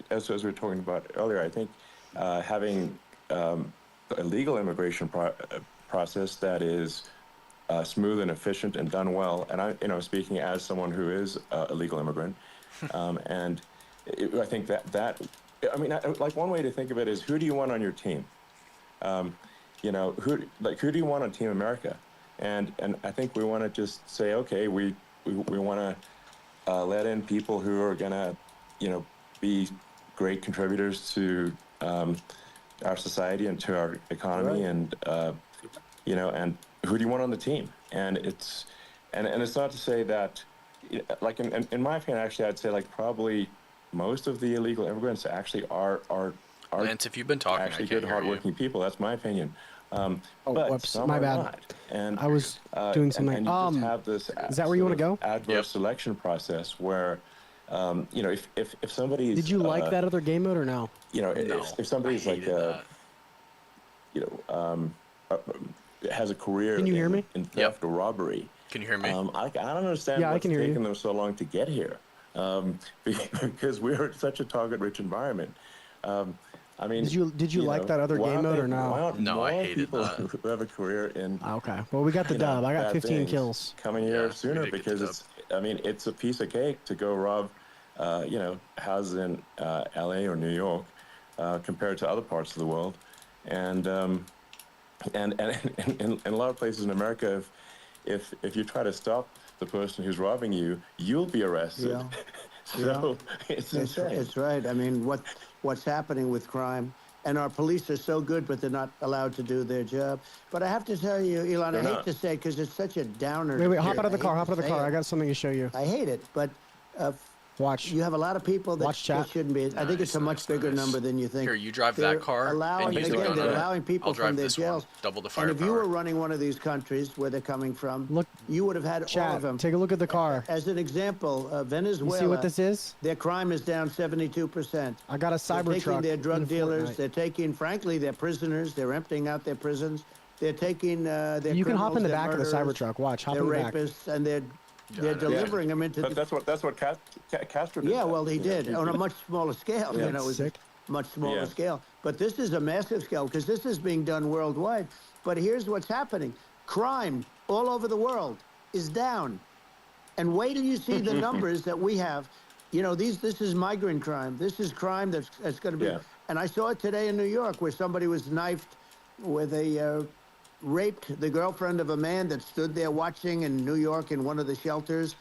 as we were talking about earlier, I think having a legal immigration process that is smooth and efficient and done well, and I, you know, speaking as someone who is a legal immigrant, and I think that I mean, like, one way to think of it is, who do you want on your team? You know, who do you want on Team America? And I think we want to just say, okay, we want to let in people who are gonna, you know, be great contributors to our society and to our economy, and you know, and who do you want on the team? And it's not to say that, like, in my opinion, actually, I'd say, like, probably most of the illegal immigrants actually are Lance, if you've been talking, actually good, hardworking people. That's my opinion. But whoops, some my are bad. not. And I was doing something. And you just have this is that where you want to go? Adverse selection process where, you know, if somebody's. Did you like that other game mode or no? You know, if somebody's like, you know, has a career Can you hear me? in theft or robbery. Can you hear me? I don't understand what's taking them so long to get here, because we're such a target-rich environment. I mean, did you like that other game mode or no? No, I hated people that. who have a career in. Okay, well, we got the dub. I got 15 kills. Coming here sooner, because it's. I mean, it's a piece of cake to go rob, you know, houses in L.A. or New York, compared to other parts of the world, and in a lot of places in America, if you try to stop the person who's robbing you, you'll be arrested. Yeah. So it's insane. It's right. I mean, what's happening with crime, and our police are so good, but they're not allowed to do their job. But I have to tell you, Elon, I hate to say it, because it's such a downer. Wait, hop out of the car. Hop out of the car. I got something to show you. I hate it, but Watch. You have a lot of people that, Watch chat. that shouldn't be. I think it's a much bigger number than you think. Here, you drive They're that car allowing, and use the again, gun they're on it. allowing people I'll drive from their this one. jails. Double the And if you firepower. were running one of these countries where they're coming from, Look, you would have had all chat. of them. Take a look at the car. As an example, Venezuela. You see what this is? Their crime is down 72%. I got a They're Cybertruck. taking their drug in dealers. Fortnite. They're taking, frankly, their prisoners. They're emptying out their prisons. They're taking their You can hop in the criminals, back of the their murderers, Cybertruck. Watch. Hop their in the back. rapists, and they're delivering them into. But that's what Castro did. Yeah, well, he did on a much smaller scale. Yeah. You know, it was Sick. much smaller Yeah. scale. But this is a massive scale because this is being done worldwide. But here's what's happening: crime all over the world is down. And wait till you see the numbers that we have. You know, this is migrant crime. This is crime that's going to be. Yeah. And I saw it today in New York where somebody was knifed with raped the girlfriend of a man that stood there watching in New York in one of the shelters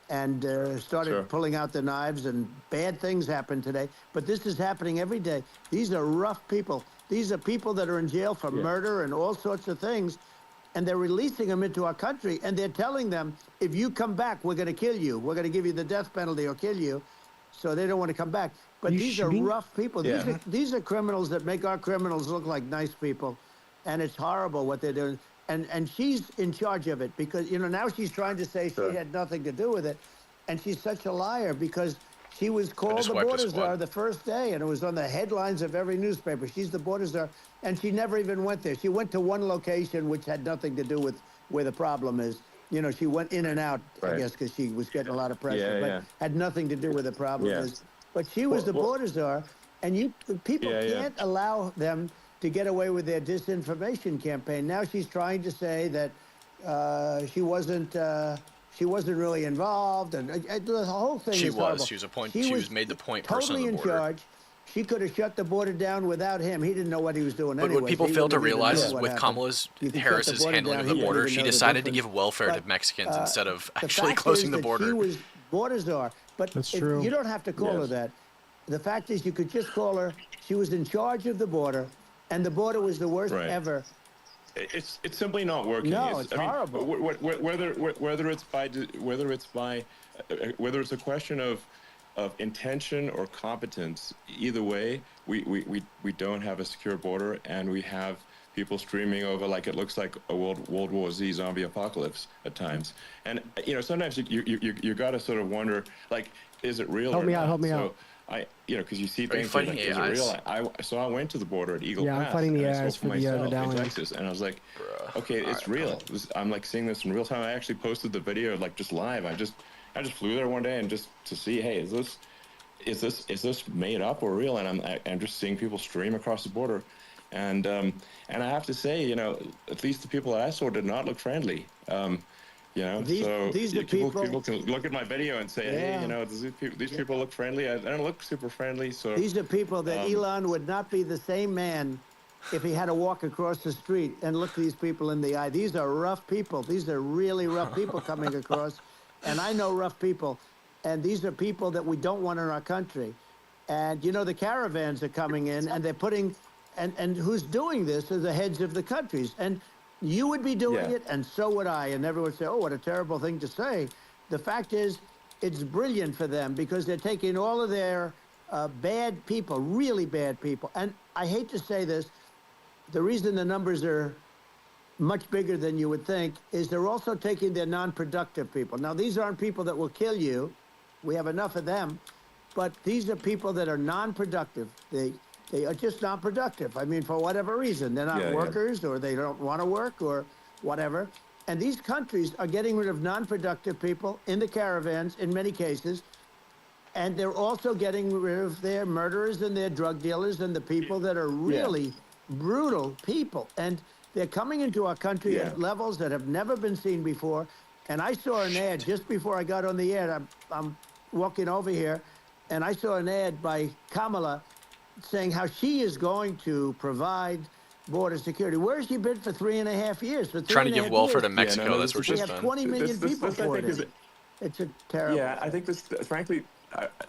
and started Sure. pulling out the knives, and bad things happen today. But this is happening every day. These are rough people. These are people that are in jail for murder and all sorts of things. And they're releasing them into our country, and they're telling them, if you come back, we're going to kill you. We're going to give you the death penalty or kill you. So they don't want to come back. But You these shooting? are rough people. Yeah. These are criminals that make our criminals look like nice people. And it's horrible what they're doing. And she's in charge of it because, you know, now she's trying to say Sure. she had nothing to do with it. And she's such a liar because she was called just the wiped the border squad. czar the first day, and it was on the headlines of every newspaper. She's the border czar, and she never even went there. She went to one location which had nothing to do with where the problem is. You know, she went in and out, I Right. guess, because she was getting a lot of pressure, Yeah, but yeah. had nothing to do with the problem Yeah. is. But she was the Well, border czar, and people Yeah, yeah. can't allow them to get away with their disinformation campaign. Now she's trying to say that she wasn't really involved, and the whole thing She is was. horrible. She was a point. She was made the point person totally of the in border. charge. She could have shut the border down without him. He didn't know what he was doing But anyway. what people He fail to wouldn't even realize know is what with happened. Kamala's You can shut Harris's the border handling down, of he the wouldn't border, even she know the decided to difference. give welfare to But, Mexicans instead of the actually fact closing is the that border. She was border czar, but That's if- true. you don't have to call her Yes. that. The fact is, you could just call her. She was in charge of the border, and the border was the worst Right. ever. It's simply not working. No, it's horrible. Whether it's a question of intention or competence, either way, we don't have a secure border, and we have people streaming over like it looks like a World War Z zombie apocalypse at times. And you know, sometimes you got to sort of wonder, like, is it real? Help or me out, not? help me So out. because you see Are you things fighting like, is it AIs? real? So I went to the border at Eagle Yeah, I'm Pass. fighting the and I saw AIs for the myself in medallion. Texas, and I was like, Bruh. okay, it's real. I'm like seeing this in real time. I actually posted the video like just live. I just flew there one day and just to see, hey, is this made up or real? And I'm just seeing people stream across the border, and I have to say, you know, at least the people that I saw did not look friendly. You know, These are people can look at my video and say, hey, Yeah. you know, these people look friendly. I don't look super friendly. So These are people that Elon would not be the same man if he had to walk across the street and look these people in the eye. These are rough people. These are really rough people coming across. And I know rough people. And these are people that we don't want in our country. And, you know, the caravans are coming in, and they're putting, and who's doing this are the heads of the countries. And you would be doing Yeah. it, and so would I. And everyone would say, oh, what a terrible thing to say. The fact is, it's brilliant for them because they're taking all of their bad people, really bad people. And I hate to say this, the reason the numbers are much bigger than you would think is they're also taking their non-productive people. Now, these aren't people that will kill you. We have enough of them. But these are people that are non-productive. They are just not productive. I mean, for whatever reason. They're not Yeah, yeah. workers, or they don't want to work, or whatever. And these countries are getting rid of non-productive people in the caravans in many cases. And they're also getting rid of their murderers and their drug dealers and the people that are really brutal people. And they're coming into our country Yeah. at levels that have never been seen before. And I saw an ad just before I got on the air. I'm walking over here, and I saw an ad by Kamala saying how she is going to provide border security. Where has she been for 3.5 years? For Trying to give 3.5 welfare to years? Mexico. no, That's where this- We she's have been. 20 million This, people I for think, it. is it. It's a terrible. Yeah, I think this, frankly,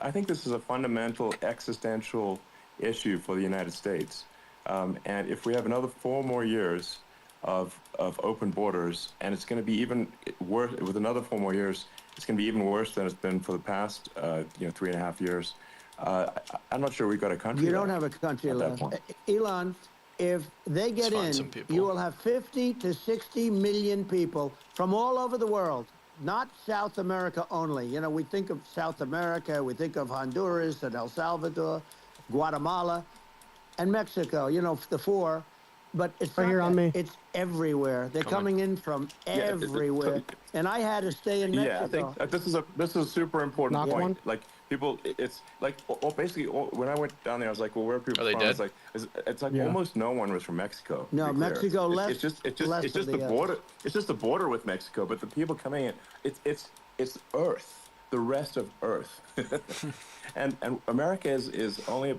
I think this is a fundamental existential issue for the United States. And if we have another 4 more years of open borders, and it's going to be even worse with another 4 more years, it's going to be even worse than it's been for the past, 3.5 years. I'm not sure we've got a country. You don't have a country left. Elon, if they get in, you will have 50 to 60 million people from all over the world, not South America only. You know, we think of South America, we think of Honduras and El Salvador, Guatemala, and Mexico, you know, the four. But it's right here on me. It's everywhere. They're coming in from everywhere. And I had to stay in Mexico. I think this is a super important point. Like people, it's like basically when I went down there, I was like, well, where are people from? Dead? It's like almost no one was from Mexico. No, Mexico left. It's just the border. It's just the border with Mexico. But the people coming in, it's Earth, the rest of Earth, and America is only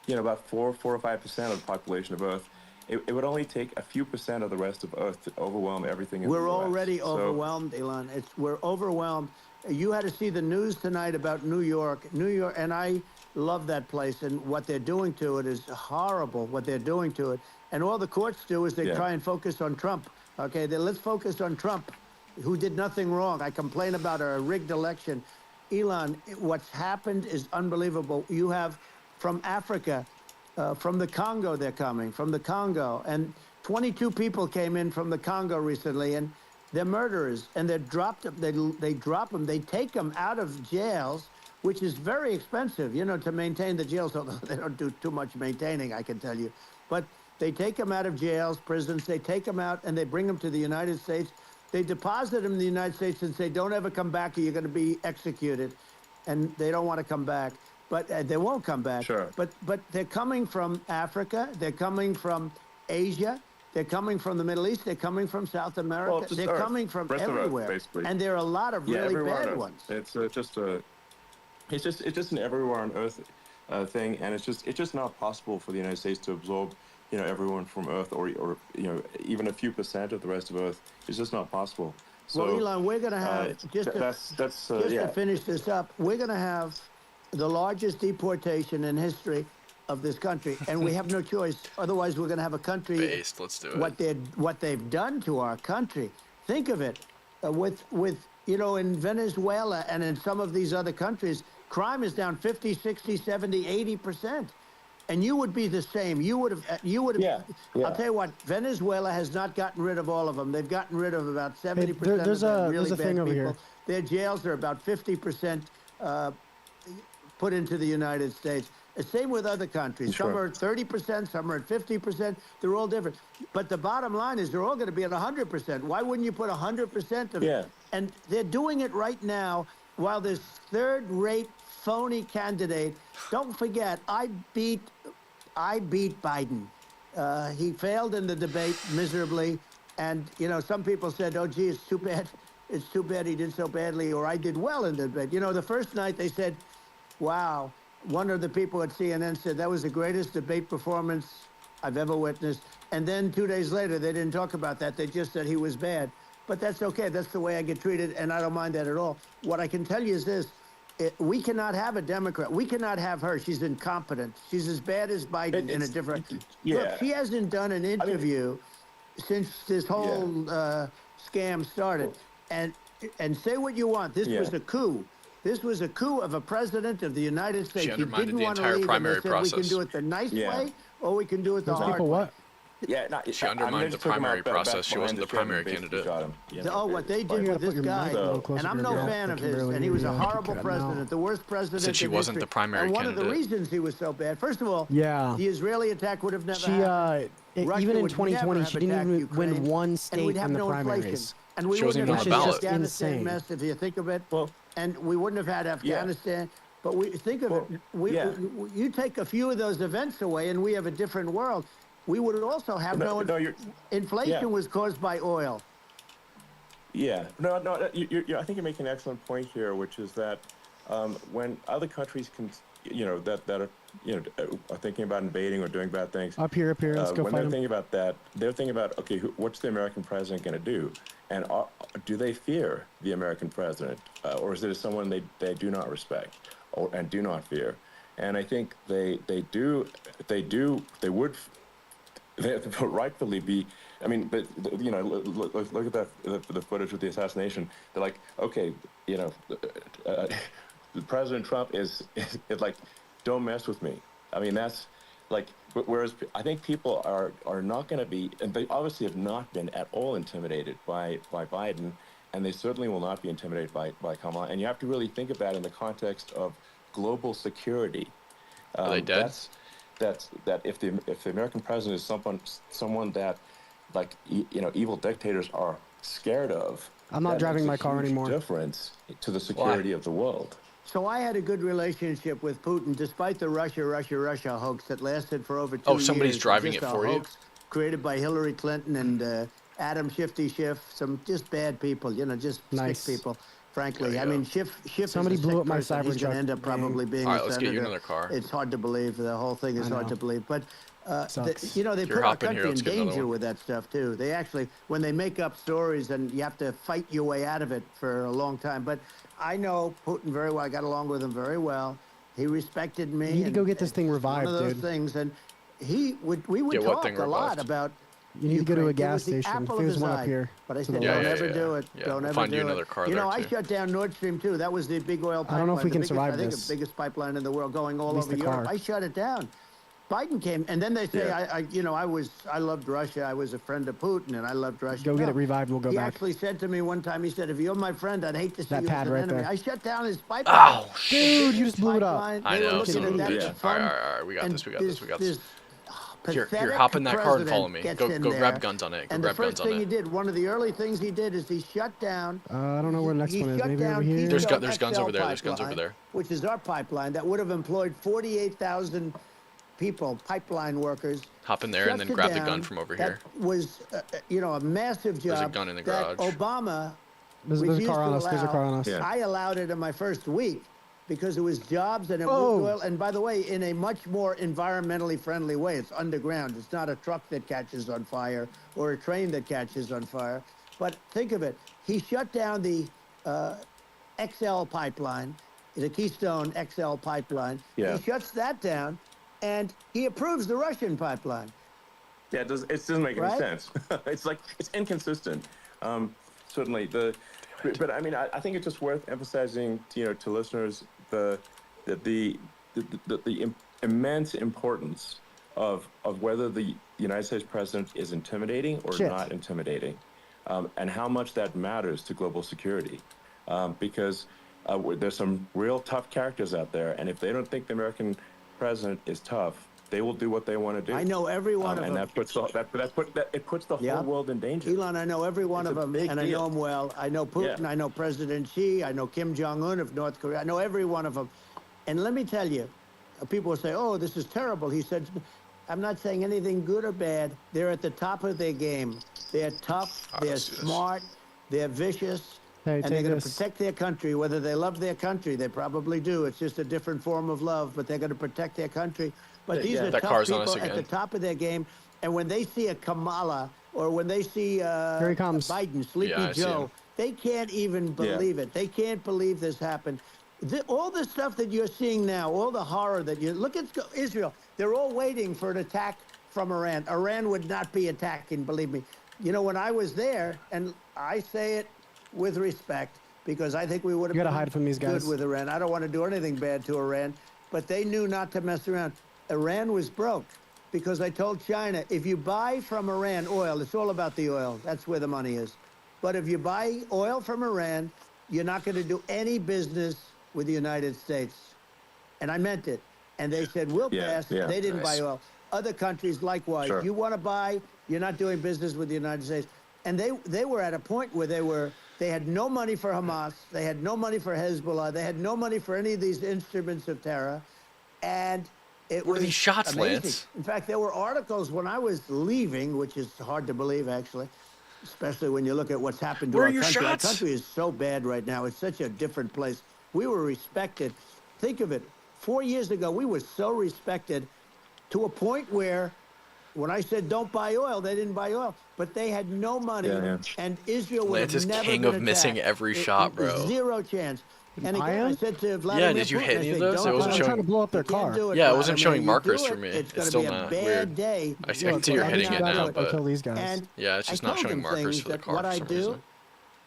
about 4 or 5% of the population of Earth. It would only take a few percent of the rest of Earth to overwhelm everything in the US. We're already overwhelmed, Elon. We're overwhelmed. You had to see the news tonight about New York, and I love that place. And what they're doing to it is horrible. What they're doing to it, and all the courts do is they try and focus on Trump. Okay, let's focus on Trump, who did nothing wrong. I complain about a rigged election. Elon, what's happened is unbelievable. You have from Africa. From the Congo, they're coming, from the Congo. And 22 people came in from the Congo recently, and they're murderers. And they drop them, they take them out of jails, which is very expensive, to maintain the jails, although they don't do too much maintaining, I can tell you. But they take them out of jails, prisons, they take them out, and they bring them to the United States. They deposit them in the United States and say, don't ever come back or you're going to be executed. And they don't want to come back. But they won't come back. Sure. But they're coming from Africa. They're coming from Asia. They're coming from the Middle East. They're coming from South America. Well, they're coming from everywhere. Earth, and there are a lot of really bad ones. It's just an everywhere on Earth thing, and it's just not possible for the United States to absorb everyone from Earth or even a few percent of the rest of Earth. It's just not possible. So, well, Elon, we're going to have to finish this up. We're going to have the largest deportation in history of this country, and we have no choice. Otherwise, we're going to have a country. Let's do it. What they've done to our country. Think of it, with in Venezuela and in some of these other countries, crime is down 50, 60, 70, 80%. And you would be the same. You would have. Yeah. I'll tell you what. Venezuela has not gotten rid of all of them. They've gotten rid of about 70% of the really bad people. Over here. Their jails are about 50%. Put into the United States. Same with other countries. Some are at 30%, some are at 50%. They're all different. But the bottom line is they're all going to be at 100%. Why wouldn't you put 100% of it? And they're doing it right now while this third-rate phony candidate. Don't forget, I beat Biden. He failed in the debate miserably. And, some people said, oh, gee, it's too bad. It's too bad he did so badly, or I did well in the debate. The first night they said, wow. One of the people at CNN said that was the greatest debate performance I've ever witnessed. And then 2 days later, they didn't talk about that. They just said he was bad. But that's okay. That's the way I get treated, and I don't mind that at all. What I can tell you is this. We cannot have a Democrat. We cannot have her. She's incompetent. She's as bad as Biden in a different... Look, she hasn't done an interview since this whole scam started. And say what you want. This was a coup. This was a coup of a president of the United States. She undermined the entire primary process. We can do it the nice way, or we can do it the hard way. She undermined the primary process. She wasn't the primary candidate. Oh, what they did with this guy, and I'm no fan of his, and he was a horrible president, the worst president in history. She wasn't the primary candidate. And one of the reasons he was so bad, first of all, the Israeli attack would have never happened. Even in 2020, she didn't even win one state in the primaries. And we wouldn't have had an Afghanistan mess, if you think of it. And we wouldn't have had Afghanistan. But we think of it. You take a few of those events away, and we have a different world. We would also have inflation was caused by oil. Yeah. No. I think you're making an excellent point here, which is that when other countries can, that are thinking about invading or doing bad things. Up here. Let's go when fight they're thinking about that, they're thinking about, okay, what's the American president going to do? And do they fear the American president, or is it someone they do not respect and do not fear? And I think they would rightfully be I mean, but you know, look at the footage with the assassination. They're like, okay, you know, President Trump is like, don't mess with me. I mean, that's like, whereas I think people are not going to be, and they obviously have not been at all intimidated by Biden, and they certainly will not be intimidated by Kamala. And you have to really think of that in the context of global security. Are they dead? That if the American president is someone that, like, you know, evil dictators are scared of, I'm not driving my car anymore. Difference to the security of the world. So I had a good relationship with Putin, despite the Russia hoax that lasted for over 2 years. Oh, somebody's driving it for you? Created by Hillary Clinton and Adam Shifty Schiff, some just bad people, you know, just sick people. Frankly, I mean, Schiff Somebody blew up my Cybertruck. He's going to end up probably being all right, a let's senator. get you another car. It's hard to believe. The whole thing is hard to believe. But, you know, they You're put our hopping here, country in let's get another danger one. with that stuff, too. They actually, when they make up stories, and you have to fight your way out of it for a long time. But I know Putin very well. I got along with him very well. He respected me. You need to go get this thing revived, one of those dude. things. And we would Get what talk thing a lot revived? about You need to go to a Ukraine. It gas was the station. apple of There's his one eye. up here. But I to said, the Yeah, don't yeah, ever yeah, do it. yeah. Don't We'll ever find do you it. another car You know, there, I too. shut down Nord Stream too. That was the big oil pipeline. I don't know if we can survive I think this. the biggest pipeline in the world going all At least over the Europe. car. I shut it down. Biden came, and then they say, Yeah. I loved Russia. I was a friend of Putin, and I loved Russia. Go get it revived. We'll go He back. actually said to me one time, he said, if you're my friend, I'd hate to see That you pad as an right enemy. there. I shut down his pipeline. Oh, Dude, you just blew it up. Pipeline. I They were know. looking Son at of a that bitch. as All fun. right. We got And this. We got this. Here, pathetic hop in that car and follow me. president Go gets in grab there, guns on it. Go and grab the guns first on thing he it. did, one of the early things he did is he shut down. I don't know where the next one is. shut Maybe over down here. There's Keystone guns XL over there. There's guns over pipeline, there. Which is our pipeline that would have employed 48,000 people, pipeline workers. Hop in there and then Shut it grab the down. gun from over That here. was, a massive job. There's a gun in the that garage. Obama There's a refused car on to us. There's a allow. car on us. Yeah. I allowed it in my first week because it was jobs and it Oh. moved oil. And by the way, in a much more environmentally friendly way. It's underground. It's not a truck that catches on fire or a train that catches on fire. But think of it. He shut down the XL pipeline, the Keystone XL pipeline. Yeah. He shuts that down, and he approves the Russian pipeline. Yeah, it doesn't make any Right? sense. It's like, it's inconsistent. Certainly but I mean, I think it's just worth emphasizing, to listeners, the immense importance of whether the United States president is intimidating or not intimidating, and how much that matters to global security, because there's some real tough characters out there, and if they don't think the American president is tough, they will do what they want to do. I know every one of and them. that puts the Yeah. whole world in danger. Elon, I know every one It's of a them, big and I know deal. them well. I know Putin, Yeah. I know President Xi, I know Kim Jong-un of North Korea. I know every one of them. And let me tell you, people will say, oh, this is terrible. He said, I'm not saying anything good or bad. They're at the top of their game. They're tough, right, they're let's do this. smart, they're vicious, Hey, and they're take going to this. protect their country, whether they love their country. They probably do. It's just a different form of love, but they're going to protect their country. But these Yeah. are That tough car's on people us at the again. top of their game. And when they see a Kamala or when they see Here he comes. Biden, Sleepy Yeah, I see Joe, him. they can't even believe it. They can't believe this happened. All the stuff that you're seeing now, all the horror that you look at Israel, they're all waiting for an attack from Iran. Iran would not be attacking, believe me. When I was there, and I say it with respect, because I think we would have You gotta been hide from these guys. good with Iran. I don't want to do anything bad to Iran, but they knew not to mess around. Iran was broke because I told China, if you buy from Iran oil, it's all about the oil. That's where the money is. But if you buy oil from Iran, you're not going to do any business with the United States. And I meant it. And they said, we'll pass. yeah, They didn't nice. buy oil. Other countries, likewise. Sure. You want to buy, you're not doing business with the United States. And they were at a point where they had no money for Hamas. They had no money for Hezbollah. They had no money for any of these instruments of terror. And it What are was these shots, amazing. Lance? In fact, there were articles when I was leaving, which is hard to believe, actually, especially when you look at what's happened to Where are our your country. shots? Our country is so bad right now. It's such a different place. We were respected. Think of it. 4 years ago, we were so respected to a point where when I said don't buy oil, they didn't buy oil. But they had no money, Yeah. and Israel would Lance have is never king been of missing attacked. every shot, bro. Zero chance. And I again, I am? said to Vladimir did you Putin, hit I any of said, those? It "Don't wasn't do I'm trying to showing. blow up their You can't car. do it, Yeah, it wasn't Vladimir. showing You markers do for it, me. it's It's going to still be a not bad weird. day. I can Look, see you're I hitting just it got now, it. I but kill these guys. And yeah, it's I just not told showing him markers things for the that car what for I some do, reason.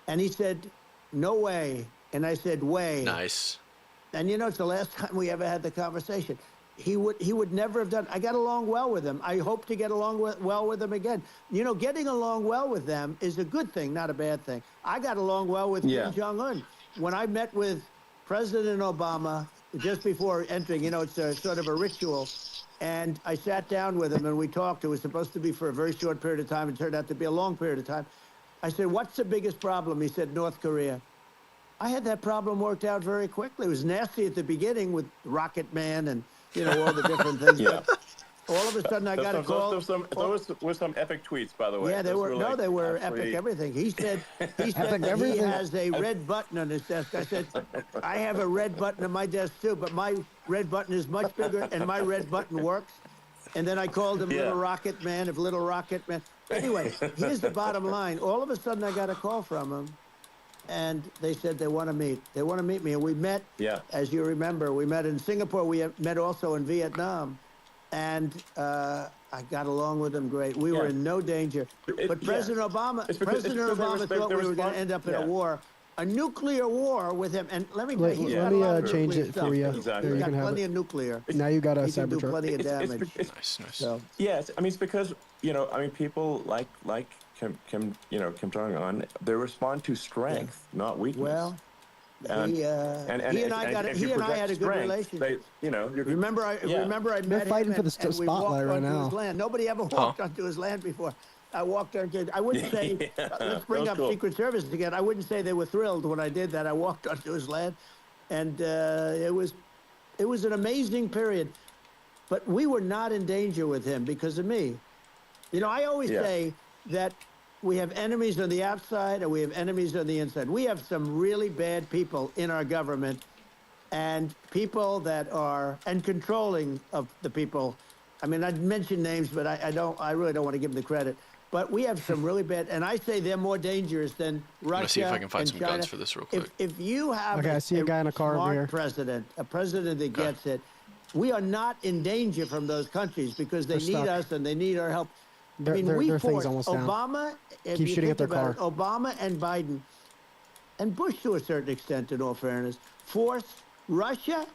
and he said, "No way." And I said, "Way." Nice. And you know, it's the last time we ever had the conversation. He would never have done. I got along well with him. I hope to get along well with him again. You know, getting along well with them is a good thing, not a bad thing. I got along well with Kim Jong-un. When I met with President Obama just before entering, you know, it's a sort of a ritual. And I sat down with him and we talked. It was supposed to be for a very short period of time. It turned out to be a long period of time. I said, "What's the biggest problem?" He said, "North Korea." I had that problem worked out very quickly. It was nasty at the beginning with Rocket Man and, you know, all the different things. Yeah. But all of a sudden, I got a call. Those were some epic tweets, by the way. Yeah, they Those were. No, like they were absolutely... epic everything. He said he everything. has a red button on his desk. I said, "I have a red button on my desk too, but my red button is much bigger, and my red button works." And then I called him Little Rocket Man of Little Rocket Man. Anyway, here's the bottom line. All of a sudden, I got a call from him. And they said they want to meet. They want to meet me. And we met, as you remember, we met in Singapore. We met also in Vietnam. And I got along with them great. We were in no danger. But President Obama thought we were going to end up in a war, a nuclear war with him. And let me tell you, he's got a lot of change nuclear it stuff. for you. Exactly. He's You got can have plenty it. of nuclear. Now you got a He can do Cybertruck. plenty of damage. Nice. So, Yes, I mean it's because people like Kim Jong-un, they respond to strength, not weakness. well, And he and I had a good relationship. Remember I met him fighting for the and we walked spotlight right onto now. his land. Nobody ever walked onto his land before. I walked onto. I wouldn't say. Let's bring up Secret Service again. I wouldn't say they were thrilled when I did that. I walked onto his land, and it was an amazing period. But we were not in danger with him because of me. You know, I always say that we have enemies on the outside and we have enemies on the inside. We have some really bad people in our government and people that are, and controlling of the people. I mean, I'd mention names, but I really don't want to give them the credit. But we have some really bad, and I say they're more dangerous than Russia. I'm gonna see if I can find and some China. guns for this real quick. If you have Okay, I see a guy in a car over smart here. president, a president that gets it, we are not in danger from those countries because they They're need stuck. us and they need our help. Their we thing's forced almost down. Obama, if Keep you shooting think at their about car. it, Obama and Biden, and Bush to a certain extent, in all fairness, forced Russia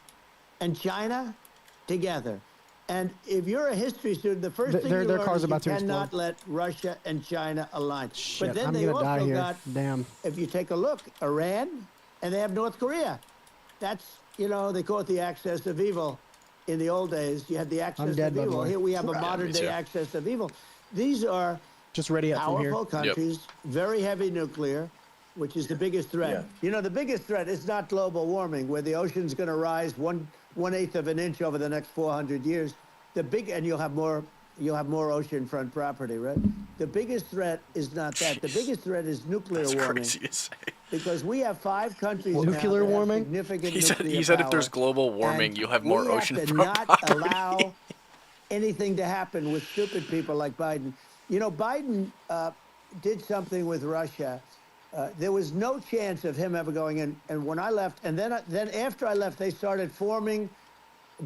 and China together. And if you're a history student, the first thing you their learn car's is you about to cannot explode. let Russia and China align. Shit, but then I'm they gonna die also here. got, Damn. if you take a look, Iran, and they have North Korea. That's, you know, they call it the axis of evil. In the old days, you had the axis dead, of by the evil. way. Here we have a me modern day too. axis of evil. These are Just ready up from here. powerful countries, very heavy nuclear, which is the biggest threat. Yeah. You know, the biggest threat is not global warming, where the ocean's going to rise 1/8 of an inch over the next 400 years. And you'll have more oceanfront property, right? The biggest threat is not that. The biggest threat is nuclear That's warming. crazy to say. Because we have 5 countries now Nuclear that have warming? significant He said nuclear if there's power. global warming, And you'll have more we have ocean to front not property. allow anything to happen with stupid people like Biden. You know, Biden did something with Russia. There was no chance of him ever going in. And when I left, and then after I left, they started forming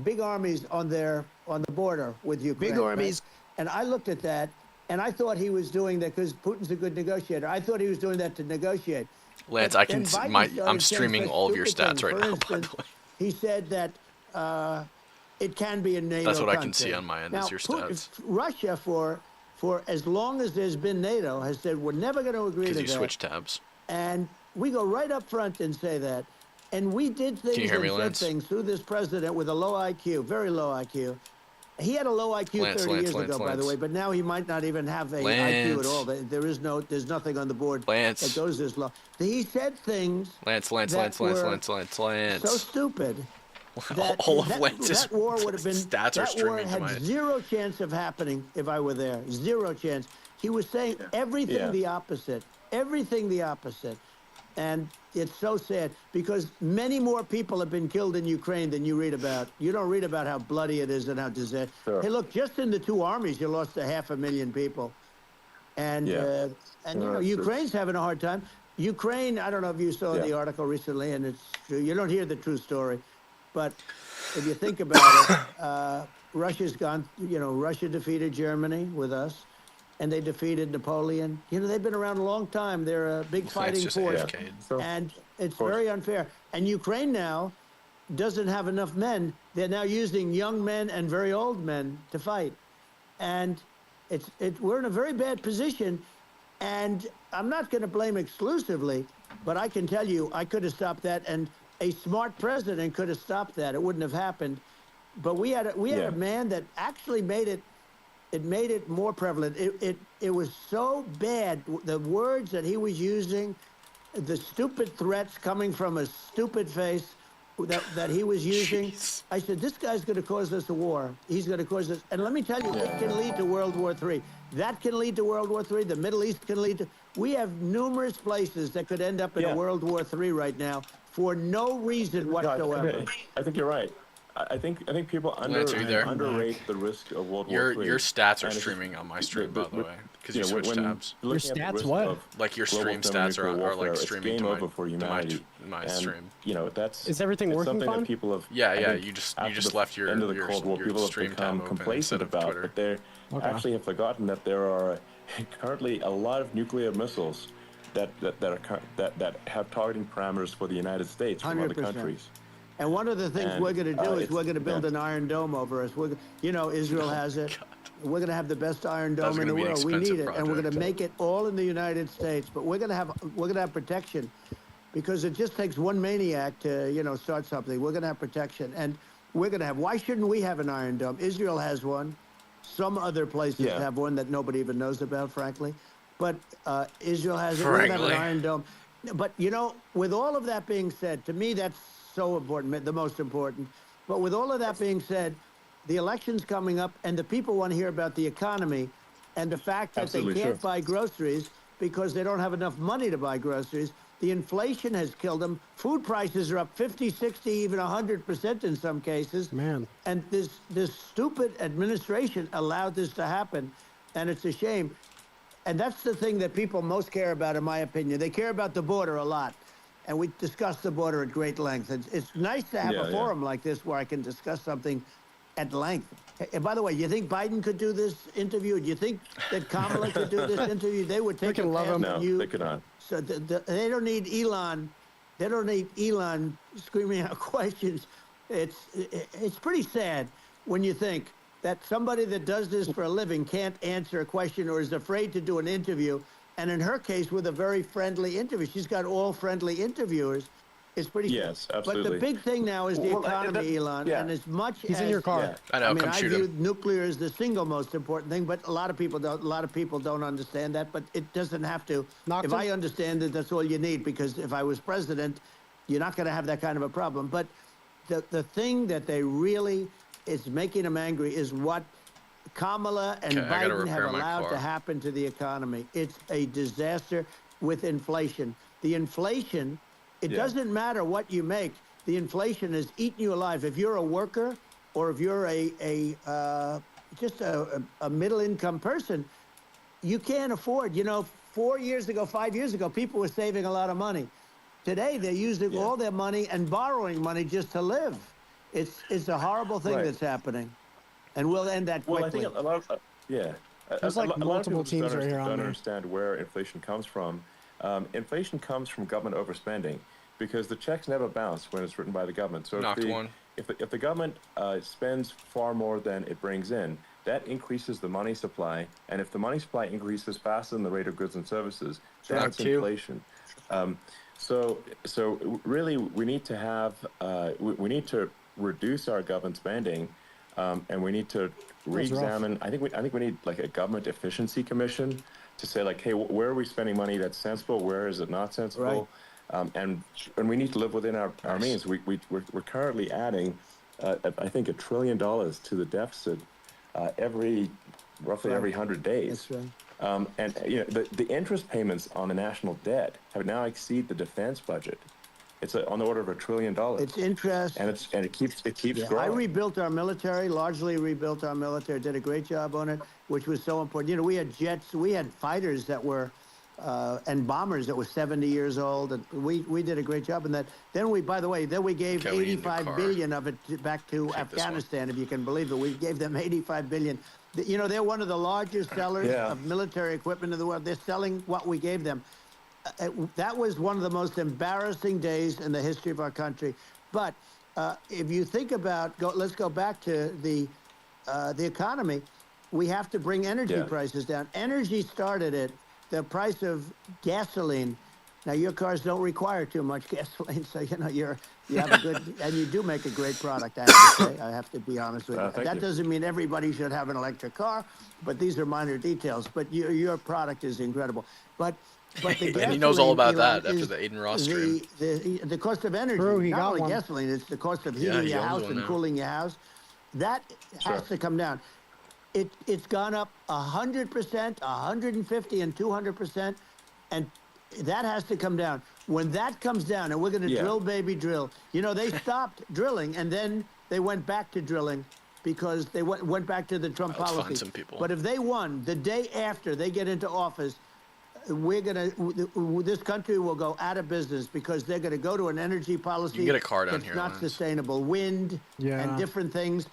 big armies on the border with Ukraine. Big armies. Right? And I looked at that, and I thought he was doing that because Putin's a good negotiator. I thought he was doing that to negotiate. Lance, But I can then see Biden started I'm saying streaming such all of your stupid stats things. right For now, by instance, the way. he said that it can be a NATO That's what I can country. see on my end Now, is your stats. Russia, for as long as there's been NATO, has said we're never going to agree to Because that. you switch tabs. And we go right up front and say that. And we did things you hear me, and said Lance? things through this president with a low IQ, very low IQ. He had a low IQ Lance, 30 years ago, by the Lance. way, but now he might not even have a IQ Lance. at all. There's nothing on the board Lance. that goes this low. He said things Lance. that were so stupid that All of Lance's that war would have been stats are that war streaming to had my... zero chance of happening if I were there. Zero chance. He was saying everything the opposite. Everything the opposite. And it's so sad because many more people have been killed in Ukraine than you read about. You don't read about how bloody it is and how disaster. Sure. Hey, look, just in the 2 armies, you lost 500,000 people. And, you know, Ukraine's having a hard time. Ukraine, I don't know if you saw the article recently, and it's true. You don't hear the true story. But if you think about it, Russia's gone, Russia defeated Germany with us, and they defeated Napoleon. They've been around a long time. They're a big fighting force. And it's very unfair. And Ukraine now doesn't have enough men. They're now using young men and very old men to fight. And we're in a very bad position. And I'm not going to blame exclusively, but I can tell you I could have stopped that, and a smart president could have stopped that. It wouldn't have happened. But we had a man that actually made it more prevalent. It was so bad. The words that he was using, the stupid threats coming from a stupid face that he was using. Jeez. I said, this guy's going to cause us a war. He's going to cause us. And let me tell you, it can lead to World War III. That can lead to World War III. The Middle East can lead to. We have numerous places that could end up in a World War III right now for no reason whatsoever. I think you're right. I think people underrate the risk of World War III. Your stats are streaming on my stream, by the way, because you switch tabs. Your stats what? Like your stream stats are like streaming to my stream. Is everything working fine? That people have. Yeah. You just left your end of the Cold War, people stream have become tab open complacent instead of about, Twitter. but they actually have forgotten that there are currently a lot of nuclear missiles that have targeting parameters for the United States from 100%. other countries. And one of the things we're going to do is we're going to build an Iron Dome over us. Israel has it. We're going to have the best Iron Dome in the world. We need it, and we're going to make it all in the United States. But we're going to have protection, because it just takes one maniac to start something. We're going to have protection, and we're going to have. Why shouldn't we have an Iron Dome? Israel has one. Some other places have one that nobody even knows about, frankly. But Israel has it. We're going to have an Iron Dome. But with all of that being said, to me that's so important, the most important. But with all of that being said, the election's coming up, and the people want to hear about the economy and the fact that they can't buy groceries because they don't have enough money to buy groceries. The inflation has killed them. Food prices are up 50, 60, even 100% in some cases. Man. And this stupid administration allowed this to happen, and it's a shame. And that's the thing that people most care about, in my opinion. They care about the border a lot. And we discussed the border at great length. It's nice to have a forum like this where I can discuss something at length. And by the way, you think Biden could do this interview? Do you think that Kamala could do this interview? They would take a pass on you. No, they could not. So they don't need Elon. They don't need Elon screaming out questions. It's pretty sad when you think that somebody that does this for a living can't answer a question or is afraid to do an interview. And in her case, with a very friendly interview, she's got all friendly interviewers. It's pretty. Yes, absolutely. But the big thing now is the economy, Elon. And as much He's in your car. I know. I view nuclear as the single most important thing, but a lot of people don't understand that. But it doesn't have to. If I understand it, that's all you need. Because if I was president, you're not going to have that kind of a problem. But the thing that they really is making them angry is what Kamala and Biden have allowed to happen to the economy. It's a disaster with inflation. The inflation, it doesn't matter what you make. The inflation has eaten you alive. If you're a worker or if you're just a middle-income person, you can't afford. 4 years ago, 5 years ago, people were saving a lot of money. Today, they're using all their money and borrowing money just to live. It's a horrible thing that's happening. And we'll end that quickly. Well, I think a lot of, There's like multiple teams right here on don't there. understand where inflation comes from. Inflation comes from government overspending, because the checks never bounce when it's written by the government. So if the government spends far more than it brings in, that increases the money supply. And if the money supply increases faster than the rate of goods and services, that's inflation. So really, we need to have we need to reduce our government spending. And we need to re-examine. I think we need like a government efficiency commission to say like, hey, where are we spending money that's sensible? Where is it not sensible? Right. And we need to live within our means. We're currently adding, I think, $1 trillion to the deficit roughly every 100 days. That's right. And the interest payments on the national debt have now exceeded the defense budget. It's on the order of $1 trillion. It's interest, and it keeps growing. I rebuilt our military, largely rebuilt our military. Did a great job on it, which was so important. We had jets, we had fighters that were and bombers that were 70 years old. And we did a great job in that. Then we, by the way, then we gave Okay, we need a 85 car. billion of it back to Take this one. Afghanistan, if you can believe it. We gave them 85 billion. You know, they're one of the largest sellers Yeah. of military equipment in the world. They're selling what we gave them. That was one of the most embarrassing days in the history of our country. But if you think about, let's go back to the economy. We have to bring energy prices down. Energy started it. The price of gasoline. Now your cars don't require too much gasoline, so you know you have a good, and you do make a great product. I have to say, I have to be honest with you. That doesn't mean everybody should have an electric car, but these are minor details. But your product is incredible. But the And he knows all about Elon, that after the Aiden Ross stream. The cost of energy, True, he not got only one. gasoline, it's the cost of Yeah, heating he your owns house one and now. cooling your house. That has to come down. It's gone up 100%, 150, and 200%, and that has to come down. When that comes down, and we're going to drill, baby, drill. You know, they stopped drilling, and then they went back to drilling because they went back to the Trump Let's find policy. some people. But if they won the day after they get into office, this country will go out of business because they're going to go to an energy policy You can get a car down that's here, not Lance. sustainable. Wind and different things.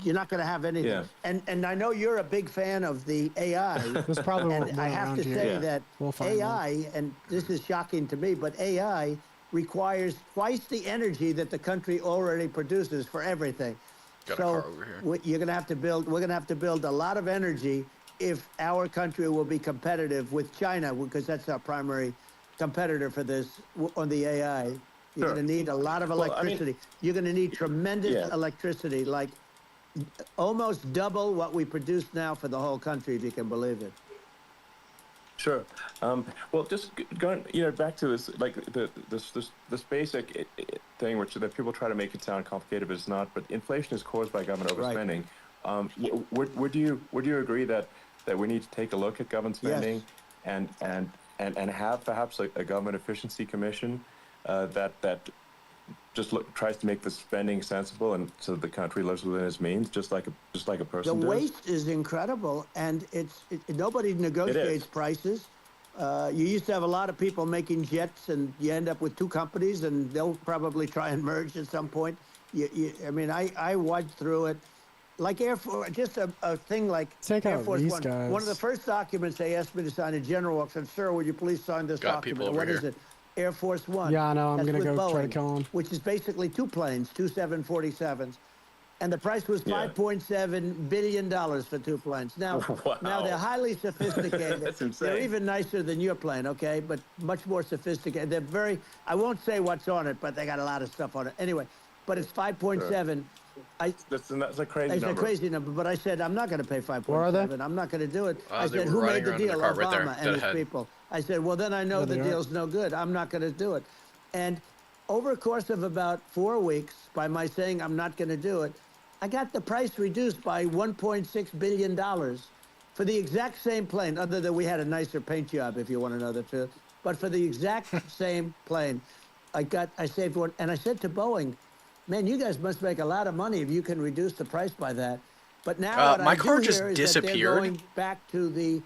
You're not going to have anything. Yeah. And I know you're a big fan of the AI. There's probably one And I have around to here. say that We'll find AI, and this is shocking to me, but AI requires twice the energy that the country already produces for everything. Got a car over here. You're going to have to build. We're going to have to build a lot of energy if our country will be competitive with China, because that's our primary competitor for this on the AI. You're going to need a lot of electricity. You're going to need tremendous electricity, like almost double what we produce now for the whole country, if you can believe it. Sure. Well, just going, back to this, like this basic thing, which that people try to make it sound complicated, but it's not. But inflation is caused by government overspending. Would you agree that we need to take a look at government spending and have perhaps a government efficiency commission that just tries to make the spending sensible and so the country lives within its means, just like a person does? The waste is incredible, and nobody negotiates prices. You used to have a lot of people making jets, and you end up with two companies, and they'll probably try and merge at some point. I mean, I watched through it. Like Air Force, just a thing like Air Force One. Guys. One of the first documents they asked me to sign, a general walks said, "Sir, would you please sign this document?" What is it? Air Force One. Yeah, I know. I'm going to go Boeing, try to kill him. which is basically two planes, two 747s. And the price was $5.7 billion for two planes. Now, now they're highly sophisticated. That's insane. They're even nicer than your plane, okay? But much more sophisticated. They're very, I won't say what's on it, but they got a lot of stuff on it. Anyway, but it's 5.7. That's a crazy It's number. a crazy number, but I said, I'm not going to pay 5.7. Where are they? I'm not going to do it. I they said, were who riding made the around in deal? the car right there, Obama and dead his ahead. people. I said, well, then I know the deal's no good. I'm not going to do it. And over a course of about 4 weeks, by my saying I'm not going to do it, I got the price reduced by $1.6 billion for the exact same plane, other than we had a nicer paint job, if you want to know the truth. But for the exact same plane, I saved one. And I said to Boeing, man, you guys must make a lot of money if you can reduce the price by that. But now what my I car do just hear is that they're disappeared. going back to the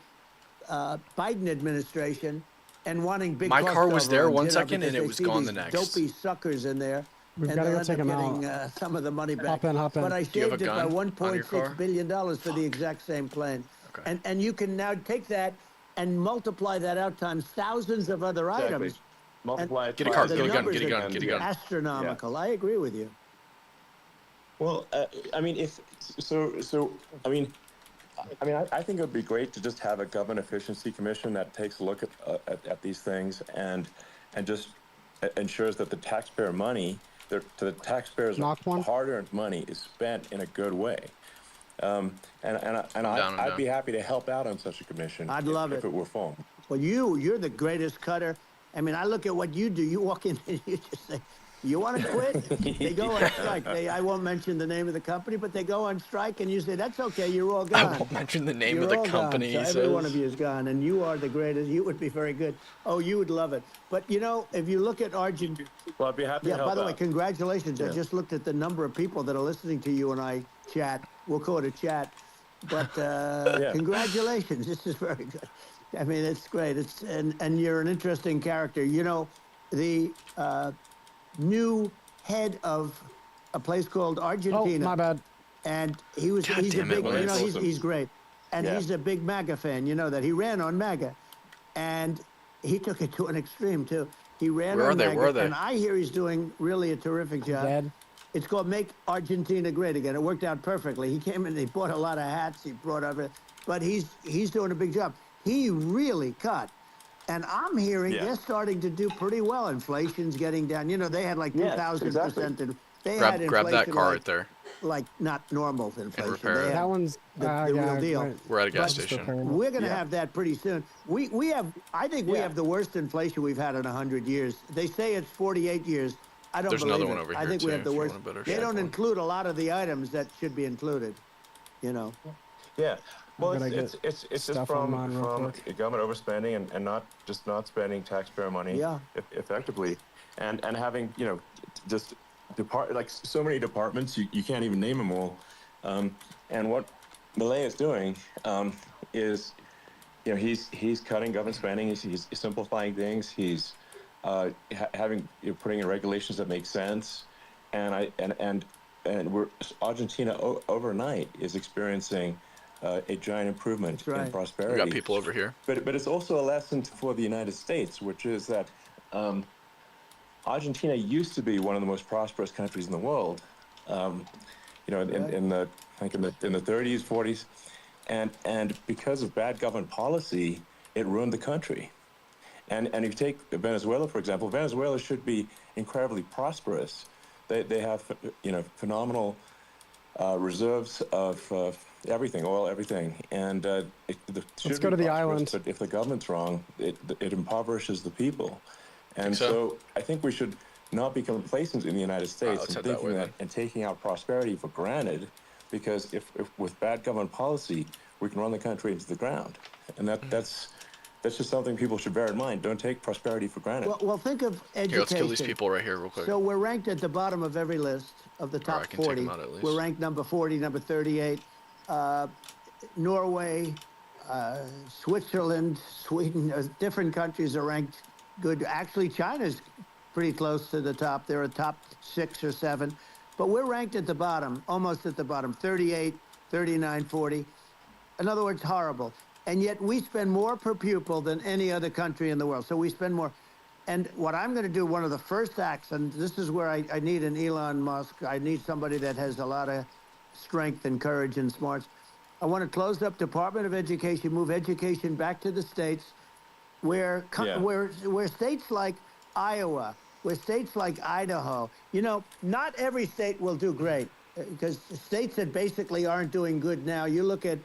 Biden administration and wanting big My cost car was there overruns, one you know, second and because it they was see gone these the next. dopey suckers in there. We've And got to they'll go end take up them getting out. some of the money back. Hop in. But I Do you have saved a it by gun on your car? $1.6 billion for the exact same plane. Okay. And you can now take that and multiply that out times thousands of other items. Multiply it Get a by car, the get a gun, numbers get a gun, again. get a gun. Astronomical. I agree with you. Well, I mean, I think it would be great to just have a government efficiency commission that takes a look at these things and just ensures that the taxpayer money, the taxpayers' hard-earned money, is spent in a good way. I'd be happy to help out on such a commission. I'd love if it were formed. Well, you're the greatest cutter. I mean, I look at what you do. You walk in and you just say, you want to quit? They go on strike. I won't mention the name of the company, but they go on strike, and you say, that's okay, you're all gone. I won't mention the name You're of the all company. gone. So every one of you is gone, and you are the greatest. You would be very good. Oh, you would love it. But, you know, if you look at Argentina. Well, I'd be happy to help by the way, out. congratulations. I just looked at the number of people that are listening to you and I chat. We'll call it a chat. But congratulations. This is very good. I mean, it's great. And you're an interesting character. You know, the new head of a place called Argentina. Oh, my bad. And he's a damn it, big, you know, Lance. he's great. And Yeah. he's a big MAGA fan, you know that. He ran on MAGA. And he took it to an extreme, too. He ran Where on are they? MAGA. Where are they? And I hear he's doing really a terrific job. Dead. It's called Make Argentina Great Again. It worked out perfectly. He came in, he bought a lot of hats, he brought everything. But he's doing a big job. He really cut. And I'm hearing they're starting to do pretty well. Inflation's getting down. You know, they had like 2,000%. Exactly. They had Grab that inflation car like, right there. like not normal inflation. repair it. They had That one's the real deal. We're at a gas But station. we're going to have that pretty soon. We have, I think we have the worst inflation we've had in 100 years. They say it's 48 years. I don't There's believe another it. one over I here, think we too, have the if you worst. want a better They shape don't one. include a lot of the items that should be included, you know. Yeah. Well, gotta it's just stuff from online real quick. government overspending and not spending taxpayer money effectively, and having just like so many departments you can't even name them all, and what Milei is doing is he's cutting government spending, he's simplifying things, he's putting in regulations that make sense, and we're Argentina overnight is experiencing a giant improvement in prosperity. We got people over here. But it's also a lesson for the United States, which is that Argentina used to be one of the most prosperous countries in the world. In the 30s, 40s, and because of bad government policy, it ruined the country. And if you take Venezuela, for example, Venezuela should be incredibly prosperous. They have phenomenal reserves of everything, oil, everything, and let's go to the island. But if the government's wrong, it impoverishes the people, and so I think we should not be complacent in the United States and thinking that and taking out prosperity for granted, because if with bad government policy we can run the country into the ground, and that's just something people should bear in mind. Don't take prosperity for granted. Well, think of education. Here, let's kill these people right here real quick. So we're ranked at the bottom of every list of the top 40. We're ranked number 40, number 38. Norway, Switzerland, Sweden, different countries are ranked good. Actually, China's pretty close to the top. They're a top 6 or 7. But we're ranked at the bottom, almost at the bottom, 38, 39, 40. In other words, horrible. And yet we spend more per pupil than any other country in the world. So we spend more. And what I'm going to do, one of the first acts, and this is where I need an Elon Musk. I need somebody that has a lot of strength and courage and smarts. I want to close up Department of Education, move education back to the states, where states like Iowa, where states like Idaho, not every state will do great, because states that basically aren't doing good now. You look at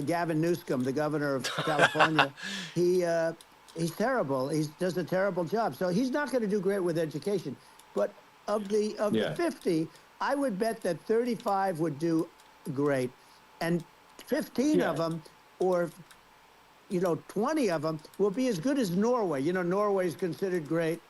Gavin Newsom, the governor of California. He's terrible. He does a terrible job. So he's not going to do great with education. But of the 50, I would bet that 35 would do great, and 15 of them, or 20 of them, will be as good as Norway. Norway is considered great.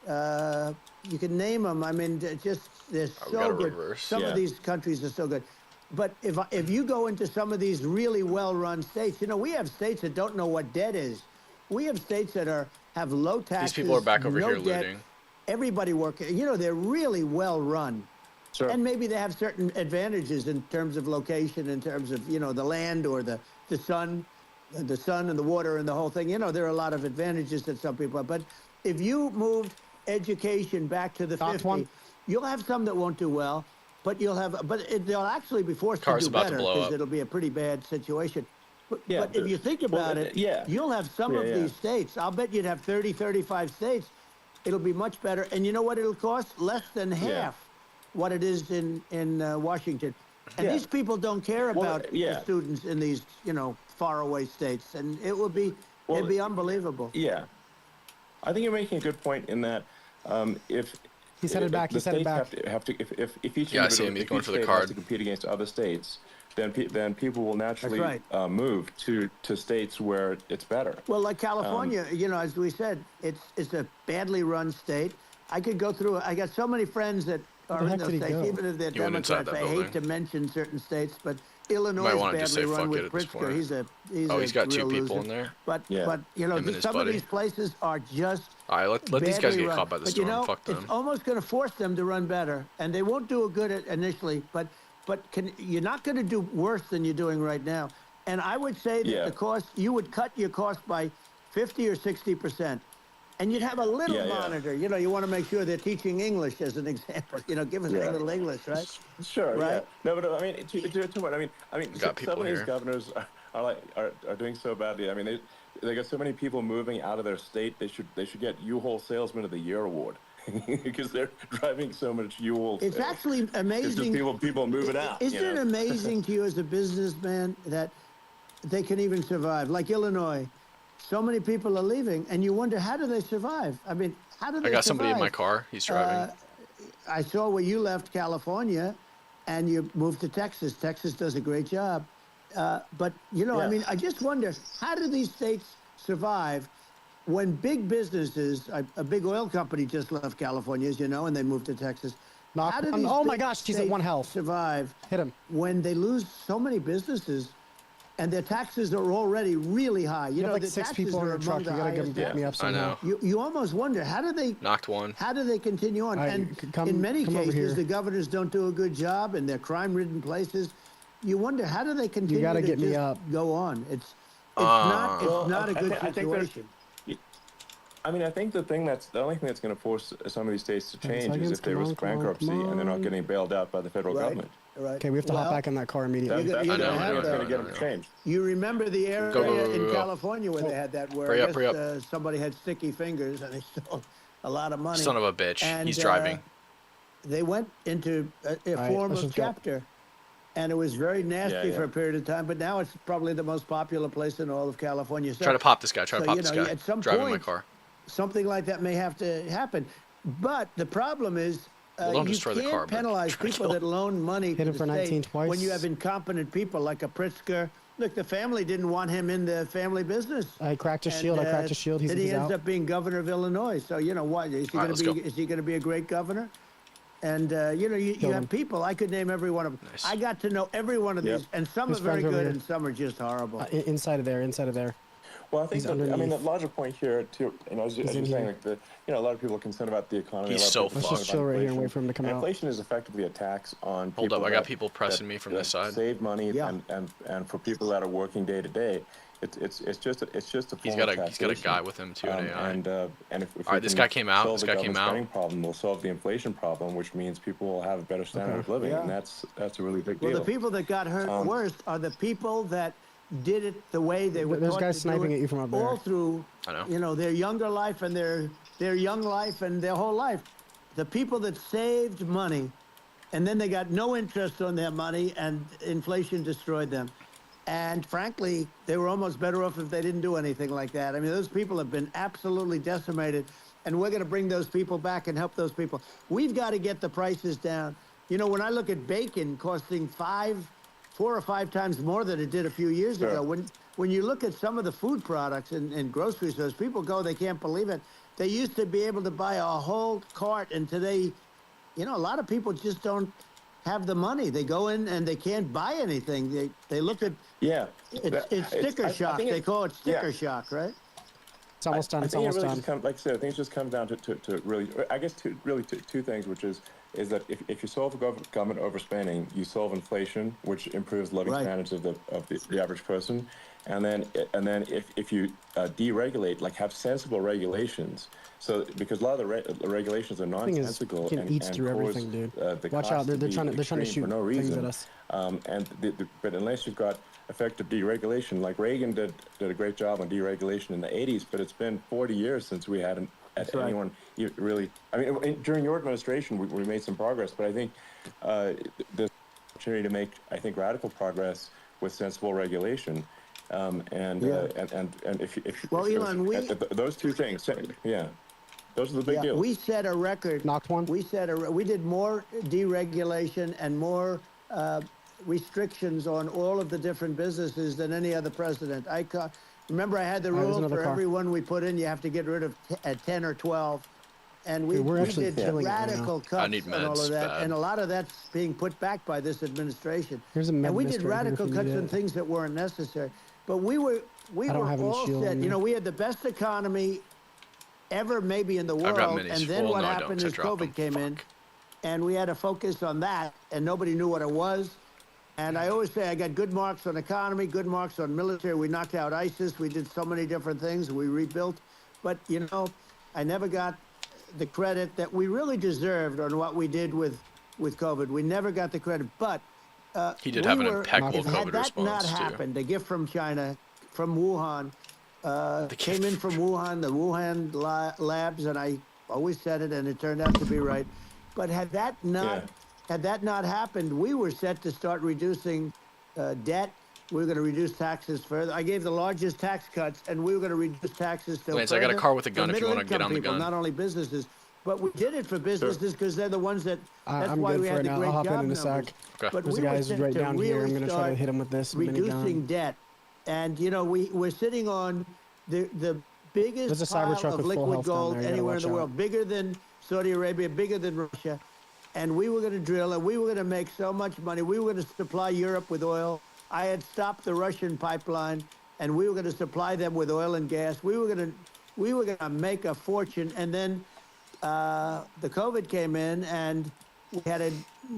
You can name them. I mean, they're so good. Some of these countries are so good. But if you go into some of these really well-run states, we have states that don't know what debt is. We have states that have low taxes. These people are back over here debt, looting. Everybody working. They're really well-run. Sure. And maybe they have certain advantages in terms of location, in terms of, the land or the sun and the water and the whole thing. there are a lot of advantages that some people have. But if you moved education back to the 50, you'll have some that won't do well. But they'll actually be forced to do better, because it'll be a pretty bad situation. But if you think about it, you'll have some of these states. I'll bet you'd have 30, 35 states. It'll be much better. And you know what it'll cost? Less than half what it is in Washington. And these people don't care about the students in these, faraway states. And it'd be unbelievable. Yeah. I think you're making a good point in that if he's headed back. He's headed back. Have to if each I see him. He's going for the card. has to compete against other states, then people will naturally move to states where it's better. Well, like California, as we said, it's a badly run state. I could go through. I got so many friends that are in those states, go? even if they're He went inside Democrats. that I hate building. to mention certain states, but Illinois might is wanna just badly say run fuck it with at this Pritzker. point. He's Oh, he's got two real people loser. in there. But Yeah. you know, Him and his some of buddy. these places are just All right, let these guys badly get run. caught by the But storm. you know, Fuck them. it's almost going to force them to run better, and they won't do good at initially. But you're not going to do worse than you're doing right now. And I would say that the cost, you would cut your cost by 50 or 60%. And you'd have a little monitor. You know, you want to make sure they're teaching English as an example. You know, give us a little English, right? Sure. Right? Yeah. No, but I mean, to what? I mean, Got people some of these here. governors are doing so badly. I mean, they got so many people moving out of their state. They should get U-Haul Salesman of the Year award because they're driving so much U-Haul. It's actually amazing. It's just people moving out. Isn't it amazing to you as a businessman that they can even survive? Like Illinois, so many people are leaving, and you wonder, how do they survive? I mean, how do they survive? I got somebody in my car. He's driving. I saw where you left California, and you moved to Texas. Texas does a great job. But, you know, I mean, I just wonder, how do these states survive when big businesses, a big oil company just left California, as you know, and they moved to Texas. How do these oh my big gosh, he's at 1 health. survive Hit him. when they lose so many businesses and their taxes are already really high? You know, like the 6 taxes people in are your truck. among You the gotta highest. get me up I somehow. know. You almost wonder, how do they Knocked one. how do they continue on? All right, And in many come over here. cases, the governors don't do a good job, and they're crime-ridden places. You wonder, how do they continue gotta to get me just up. go on? It's not a good I think situation. I mean, I think the only thing that's going to force some of these states to 10 change is seconds, if they come on, risk come on, bankruptcy come and they're not on. getting bailed out by the federal government. Right. Okay, we have to hop back in that car immediately. That's you're the gonna only thing have that's going to that. get them to change. You remember the area go, in go. California where they had that, where Hurry I up, hurry guess, somebody had sticky fingers and they stole a lot of money. Son of a bitch. And, He's driving. They went into a right, form let's of just go. chapter. And it was very nasty Yeah. for a period of time, but now it's probably the most popular place in all of California. So, Try to pop this guy. Try to so, pop you this know, guy. at some Driving my point, car. something like that may have to happen. But the problem is, Well, don't you destroy the can't car, but penalize try to people kill that loan money Hit to him the for state 19 twice. when you have incompetent people like a Pritzker. Look, the family didn't want him in the family business. I cracked his shield. I cracked his shield. And he He's ends out. up being governor of Illinois. So you know what? Is he All right, going let's to be? go. Is he going to be a great governor? And you know, you Killed have him. people. I could name every one of them. Nice. I got to know every one of Yep. these, and some His are very friends over good, here. and some are just horrible. Inside of there. Inside of there. Well, I think He's I mean, the underneath. larger point here, too, you know, as you're in saying, here. like a lot of people are concerned about the economy. He's a lot so of people are fucked. concerned Let's just chill about right here and inflation. wait for him to come And out. inflation is effectively a tax on people. Hold up, I got that- people pressing me from this side. Save money, Yeah. and for people that are working day to day, it's just a He's form got of a guy taxation. with him too. An AI. And if All right, we this can guy came out, solve this the guy came government out. spending problem, we'll solve the inflation problem, which means people will have a better standard of living, Yeah. and that's a really big Well, deal. the people that got hurt worst are the people that did it the way they were There's taught guys to do sniping it at you from up there. all through, I know. you know, their younger life and their young life and their whole life. The people that saved money, and then they got no interest on their money, and inflation destroyed them. And frankly, they were almost better off if they didn't do anything like that. I mean, those people have been absolutely decimated, and we're going to bring those people back and help those people. We've got to get the prices down. You know, when I look at bacon costing 4 or 5 times more than it did a few years Sure. ago, when you look at some of the food products in grocery stores, people go, they can't believe it. They used to be able to buy a whole cart, and today, you know, a lot of people just don't have the money. They go in and they can't buy anything. They look at Yeah, it's sticker shock. They call it sticker shock, right? It's almost done. I It's think almost it really done. just comes, like I said, I think it just comes down to really, I guess, two things, which is that if you solve government overspending, you solve inflation, which improves living Right. standards of the average person, and then if you deregulate, like have sensible regulations, so because a lot of the regulations are Thing is, nonsensical fucking and eats and through cause, everything, dude. the Watch cost out! They're to be trying to extreme shoot for no things reason. at us. But unless you've got effective deregulation, like Reagan did a great job on deregulation in the 80s, but it's been 40 years since we had That's right. anyone really. I mean, during your administration, we made some progress, but I think there's opportunity to make, I think, radical progress with sensible regulation. And if Well, Elon, those two things, yeah, those are the big deals. We set a record. Knocked one. We did more deregulation and more restrictions on all of the different businesses than any other president. Remember, I had the All right, there's rule another for car. every one we put in, you have to get rid of 10 or 12. And we did radical cuts I need and all meds of that, bad. and a lot of that's being put back by this administration. Here's a med and we mist did right here radical if you cuts need and it. things that weren't necessary. But we were have any all shield set. on You me. know, we had the best economy ever maybe in the I've got world. minis. And then Well, what no, I happened don't, 'cause I is dropped COVID them. came in, and we had to focus on that, and nobody knew what it was. And I always say I got good marks on economy, good marks on military. We knocked out ISIS. We did so many different things. We rebuilt. But, you know, I never got the credit that we really deserved on what we did with COVID. We never got the credit. But He did have an impeccable had COVID that not response, too. happened, a gift from China, from Wuhan, came in from Wuhan, the Wuhan labs, and I always said it, and it turned out to be right. But had that not happened, we were set to start reducing debt. We were going to reduce taxes further. I gave the largest tax cuts, and we were going to reduce taxes still Lance, further. I got a car with a gun for if you want to get on the middle-income gun. people, not only businesses. But we did it for businesses because they're the ones that. That's I'm why good we for had it the now. great I'll hop job in a numbers. sec. Okay. But There's we a were guy's set right to down here. really I'm going to try to start hit him with this reducing minigun. debt, and you know we're sitting on the There's biggest a Cybertruck pile of with full liquid health down gold there. You gotta anywhere in the watch world, out. bigger than Saudi Arabia, bigger than Russia, and we were going to drill, and we were going to make so much money. We were going to supply Europe with oil. I had stopped the Russian pipeline, and we were going to supply them with oil and gas. We were going to make a fortune, and then the COVID came in, and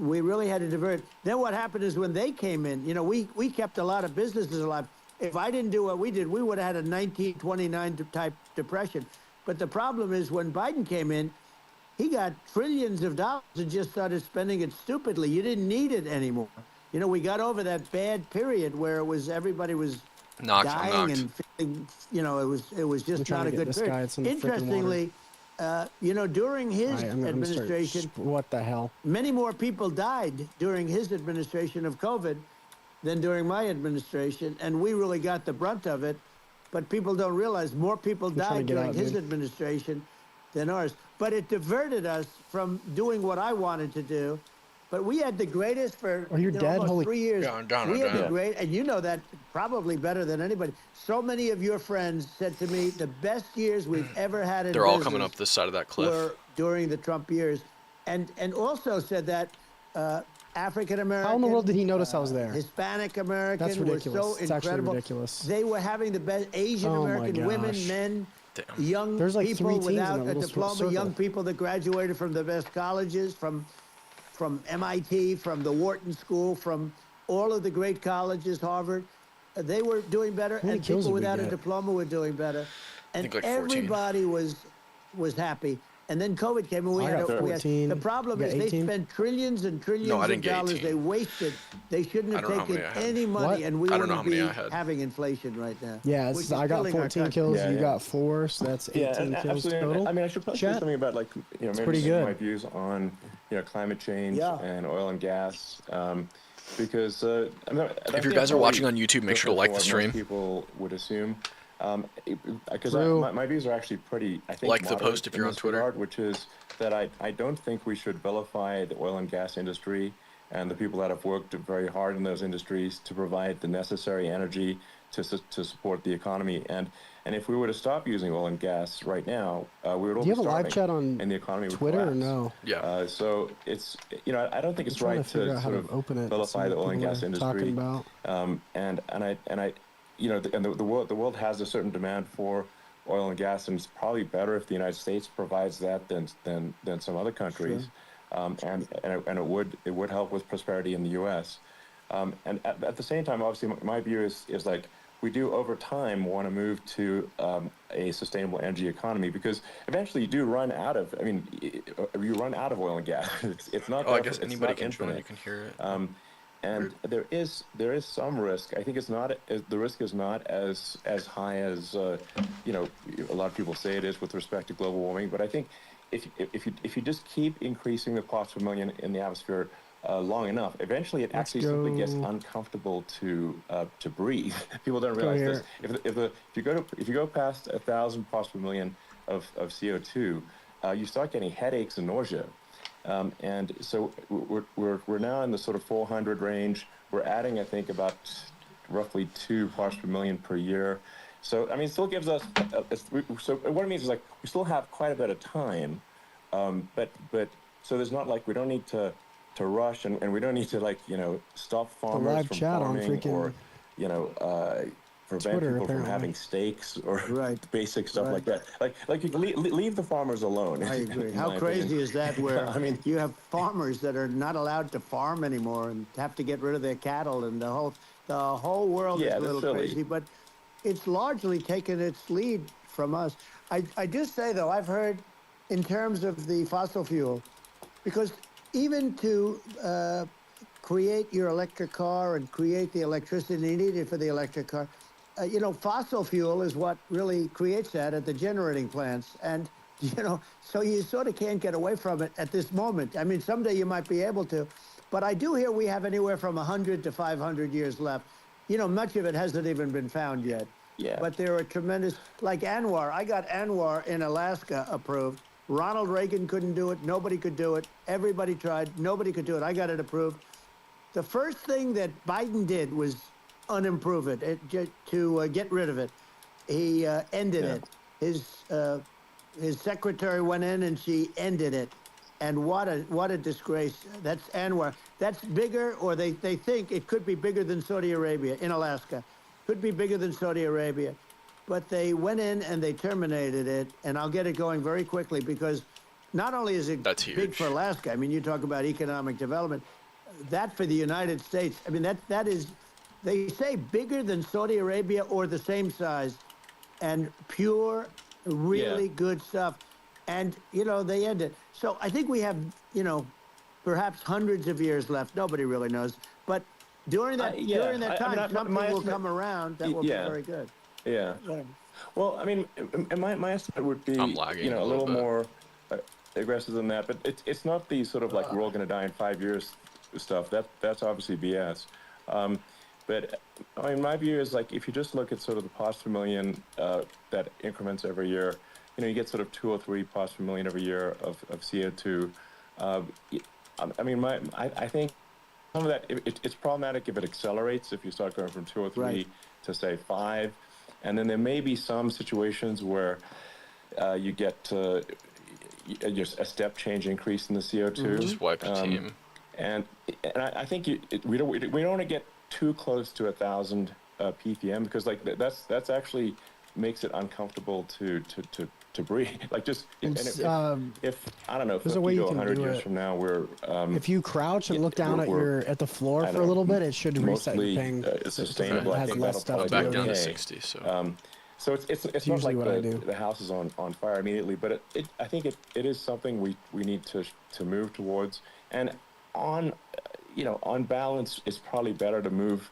we really had to divert. Then what happened is when they came in, you know, we kept a lot of businesses alive. If I didn't do what we did, we would have had a 1929 type depression. But the problem is when Biden came in, he got trillions of dollars and just started spending it stupidly. You didn't need it anymore. You know, we got over that bad period where everybody was dying and feeling, you know, it was just not a good period. Interestingly, you know, during his administration, what the hell? many more people died during his administration of COVID than during my administration, and we really got the brunt of it. But people don't realize more people died during his administration than ours. But it diverted us from doing what I wanted to do. But we had the greatest for almost 3 years. We had the great, and you know that probably better than anybody. So many of your friends said to me, the best years we've ever had in They're all coming up this side of that cliff. were during the Trump years, and also said that African American. How in the world did he notice I was there? Hispanic American. That's ridiculous. Were so it's incredible. Actually ridiculous. They were having the best Asian American women, men, young people without a diploma, young people that graduated from the best colleges, from MIT, from the Wharton School, from all of the great colleges, Harvard. They were doing better, and people without a diploma were doing better, and like everybody was happy. And then COVID came, and we had the problem is they spent trillions and trillions of dollars. They wasted. They shouldn't have taken any money, and we wouldn't be having inflation right now. Yeah, I got 14 kills. You got 4, so that's 18 kills total. I mean, I should probably say something about maybe some of my views on climate change and oil and gas. Because if you guys are watching on YouTube, make sure to like the stream. People would assume. Because my views are actually pretty, I think, like the post if you're on Twitter, regard, which is that I don't think we should vilify the oil and gas industry and the people that have worked very hard in those industries to provide the necessary energy to support the economy. And if we were to stop using oil and gas right now, we would all be starving. Do you have a live chat on and the economy would Twitter collapse. Or no? Yeah. So it's I don't think it's right to sort of vilify the oil and gas industry. And I the world has a certain demand for oil and gas, and it's probably better if the United States provides that than some other countries. Sure. And it would help with prosperity in the U.S. And at the same time, obviously, my view is like we do over time want to move to a sustainable energy economy, because eventually you do run out of. I mean, you run out of oil and gas. It's not. Oh, I guess anybody can join. You can hear it. And there is some risk. I think the risk is not as high as a lot of people say it is with respect to global warming. But I think if you just keep increasing the parts per million in the atmosphere long enough, eventually it actually simply gets uncomfortable to breathe. People don't realize this. If you go past 1,000 parts per million of CO2, you start getting headaches and nausea. And so we're now in the sort of 400 range. We're adding, I think, about roughly 2 parts per million per year. So I mean, it still gives us. So what it means is like we still have quite a bit of time But so there's not like we don't need to rush, and we don't need to like stop farmers live from chat on farming, or freaking prevent Twitter, people from apparently. having steaks or Right. basic stuff like Right. that. Like you can leave the farmers alone. I agree. in How my crazy opinion. is that? Where I mean, you have farmers that are not allowed to farm anymore and have to get rid of their cattle, and the whole world is yeah, a that's little silly. crazy. But it's largely taken its lead from us. I just say though, I've heard in terms of the fossil fuel, because even to create your electric car and create the electricity needed for the electric car, fossil fuel is what really creates that at the generating plants. And, so you sort of can't get away from it at this moment. I mean, someday you might be able to. But I do hear we have anywhere from 100 to 500 years left. Much of it hasn't even been found yet. Yeah. But there are tremendous, like Anwar. I got Anwar in Alaska approved. Ronald Reagan couldn't do it. Nobody could do it. Everybody tried. Nobody could do it. I got it approved. The first thing that Biden did was unimprove it, to get rid of it. He ended it. His secretary went in and she ended it. And what a disgrace. That's Anwar. That's bigger, or they think it could be bigger than Saudi Arabia in Alaska. Could be bigger than Saudi Arabia. But they went in and they terminated it. And I'll get it going very quickly, because not only is it That's big huge. for Alaska, I mean, you talk about economic development, that for the United States, I mean, that is, they say bigger than Saudi Arabia or the same size, and pure, really good stuff. And, they end it. So I think we have, perhaps hundreds of years left. Nobody really knows. But during that time, something will come around that will be very good. Yeah. Well, I mean, my estimate would be, I'm lagging a a little little bit. more aggressive than that. But it's not the sort of like we're all going to die in 5 years stuff. That's obviously BS. But I mean, my view is like, if you just look at sort of the parts per million that increments every year, you get sort of 2 or 3 parts per million every year of CO2. I mean, I think some of that, it's problematic if it accelerates, if you start going from 2 or 3 to say 5. And then there may be some situations where you get just a step change increase in the CO2. Just wipe the team. And I think we don't want to get too close to 1,000 ppm, because like that's actually makes it uncomfortable to breathe. Like just if I don't know, 50 to 100 years from now, we're if you crouch and look down at the floor for a little bit, it should reset your ping. Sustainable. It I has think less that'll stuff probably Back be down to okay. 60. So it's not like the house is on fire immediately, but I think it is something we need to move towards. And on balance, it's probably better to move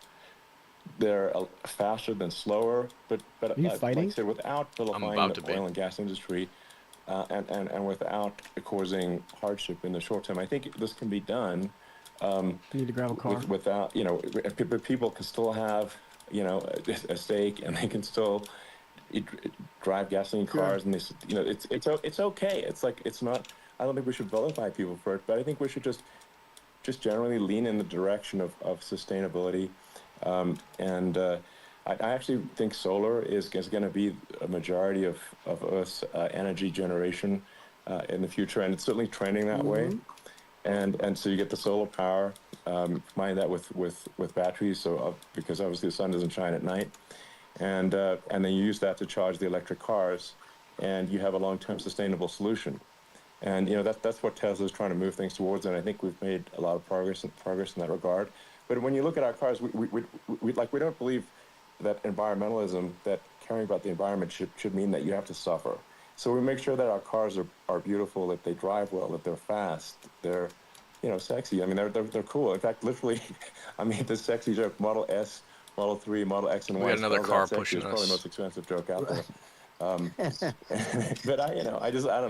there faster than slower. But Are you fighting? like I said, without vilifying the oil and gas industry, and without causing hardship in the short term, I think this can be done. You need to grab a car. Without people can still have a steak, and they can still drive gasoline cars, and it's okay. It's like, it's not. I don't think we should vilify people for it, but I think we should just generally lean in the direction of sustainability. I actually think solar is going to be a majority of Earth's energy generation in the future, and it's certainly trending that way. And so you get the solar power, combine that with batteries, so because obviously the sun doesn't shine at night, and then you use that to charge the electric cars, and you have a long-term sustainable solution. And that's what Tesla's trying to move things towards, and I think we've made a lot of progress in that regard. But when you look at our cars, we don't believe that environmentalism, that caring about the environment should mean that you have to suffer. So we make sure that our cars are beautiful, that they drive well, that they're fast, they're sexy. I mean, they're cool. In fact, literally, I mean, this sexy joke, Model S, Model 3, Model X, and Y. We got another car pushing us. It's probably the most expensive joke out there. But I don't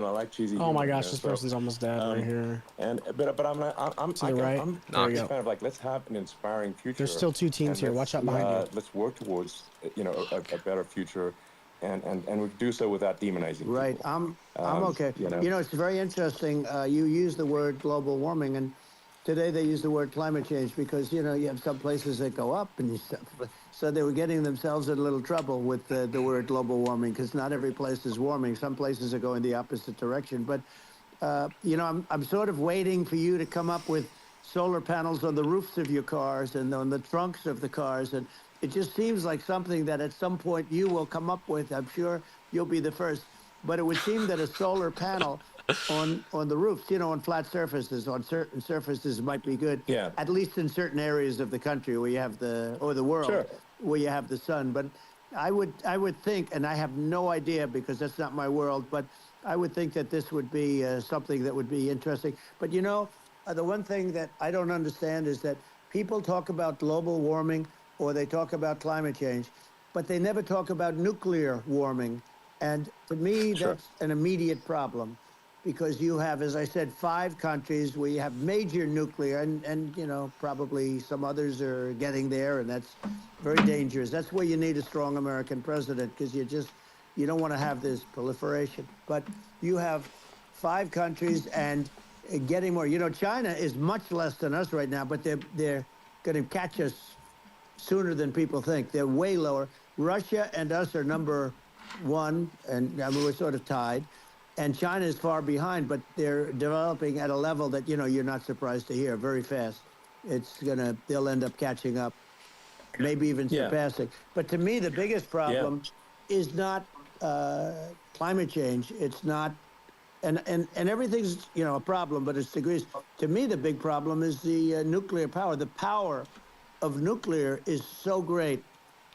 know, I like cheesy humor. Oh my gosh, this person's almost dead right here. But I'm to the right. I'm just kind of like, let's have an inspiring future. There's still 2 teams here. Watch out behind you. Let's work towards a better future, and we do so without demonizing people. Right. I'm okay. It's very interesting. You use the word global warming, and today they use the word climate change, because you have some places that go up and stuff. So they were getting themselves in a little trouble with the word global warming, because not every place is warming. Some places are going the opposite direction. But I'm sort of waiting for you to come up with solar panels on the roofs of your cars and on the trunks of the cars. And it just seems like something that at some point you will come up with. I'm sure you'll be the first. But it would seem that a solar panel on the roofs, on flat surfaces, on certain surfaces might be good. Yeah. At least in certain areas of the country where you have the world, Sure. where you have the sun. But I would think, and I have no idea because that's not my world, but I would think that this would be something that would be interesting. But the one thing that I don't understand is that people talk about global warming or they talk about climate change, but they never talk about nuclear warming. And to me, that's an immediate problem because you have, as I said, 5 countries where you have major nuclear and probably some others are getting there, and that's very dangerous. That's where you need a strong American president because you don't want to have this proliferation. But you have 5 countries and getting more. China is much less than us right now, but they're going to catch us sooner than people think. They're way lower. Russia and us are number 1, and we're sort of tied. And China is far behind, but they're developing at a level that, you're not surprised to hear very fast. They'll end up catching up, maybe even surpassing. But to me, the biggest problem is not climate change. It's not, and everything's, a problem, but it's degrees. To me, the big problem is the nuclear power. The power of nuclear is so great.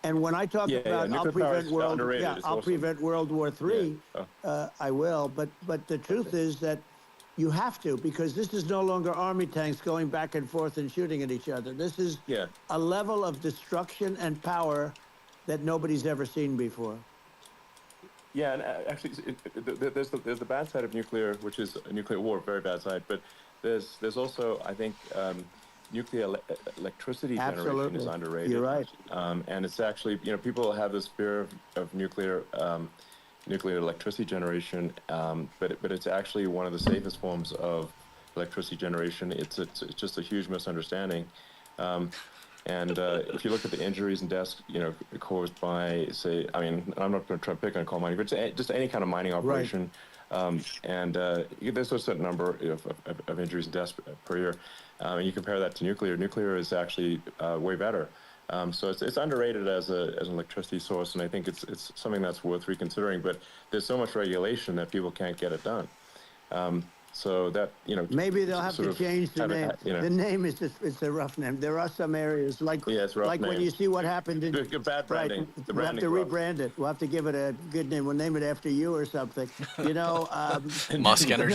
And when I talk about I'll prevent World War III, I will. But the truth is that you have to, because this is no longer army tanks going back and forth and shooting at each other. This is a level of destruction and that nobody's ever seen before. Yeah, and actually, there's the bad side of nuclear, which is a nuclear war, very bad side. But there's also, I think, nuclear electricity generation is underrated. You're right. And it's actually, people have this fear of nuclear electricity generation, but it's actually one of the safest forms of electricity generation. It's just a huge misunderstanding. And if you look at the injuries and deaths, caused by, say, I'm not going to try to pick on coal mining, but just any kind of mining operation. And there's a certain number of injuries and deaths per year. And you compare that to nuclear. Nuclear is actually way better. So it's underrated as an electricity source, and I think it's something that's worth reconsidering. But there's so much regulation that people can't get it done. So that, maybe they'll have to change the name. The name is it's a rough name. There are some areas like when you see what happened in bad branding. Right, we'll have to rebrand it. We'll have to give it a good name. We'll name it after you or something. Musk Energy.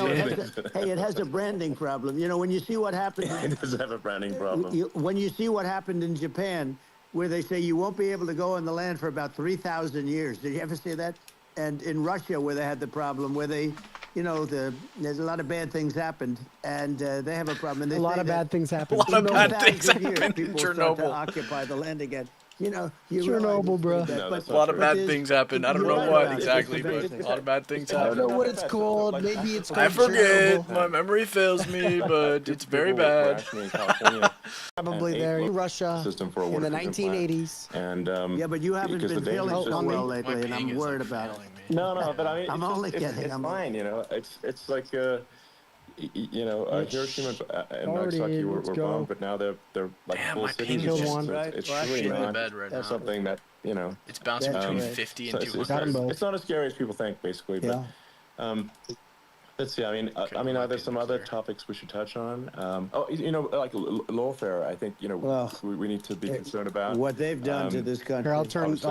It has a branding problem. When you see what happened, it does have a branding problem. When you see what happened in Japan, where they say you won't be able to go on the land for about 3,000 years. Did you ever see that? And in Russia, where they had the problem, where they, there's a lot of bad things happened, and they have a problem. And they a lot of bad things happened. A lot of bad things happened in people start to occupy the land again. Chernobyl, bro. A lot of bad things happened. I don't know what exactly, but a lot of bad things I happened. don't know what it's called. Maybe it's called I forget. Chernobyl. My memory fails me, but it's very bad. Probably there in Russia System for a in the water treatment plant. 1980s. And Yeah, but you haven't because been the feeling danger so system- well lately, and I'm worried about it. No, but I mean, I'm only kidding. It's I'm fine, It's like, Hiroshima and already Nagasaki in, were let's go. bombed, but now they're like Damn, full my cities. ping is It's just- it's Right. really Shit in the not bed right now. something that, It's bouncing between 50 and so 200. Got 'em both. it's not as scary as people think, basically. But let's see. I mean, are there some other topics we should touch on? Like lawfare. I think we need to be concerned about What they've done to this country. Here, I'll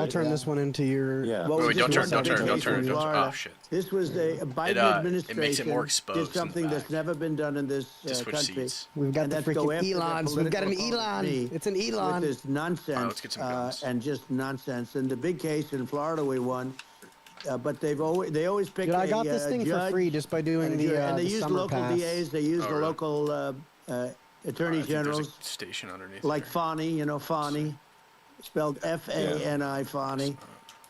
turn this one into your. Yeah. What Wait, was don't this turn, one don't turn, big don't case turn, in don't turn. Florida? Oh, shit. This was the Biden it administration makes it more exposed in did the something that's back. never been done in this Just switch country. seats. We've got And the that's go freaking after the Elons. We've got an political Elon. economy It's an with Elon. this nonsense let's get some guns. and just nonsense. And the big case in Florida we won, but they always pick Dude, I got a, this thing for judge free just by doing and a jury. And they the use summer local pass. DAs. They use Oh, the really? local attorney I think there's generals, a station underneath. like there. Fani. Fani, spelled Fani, Fani.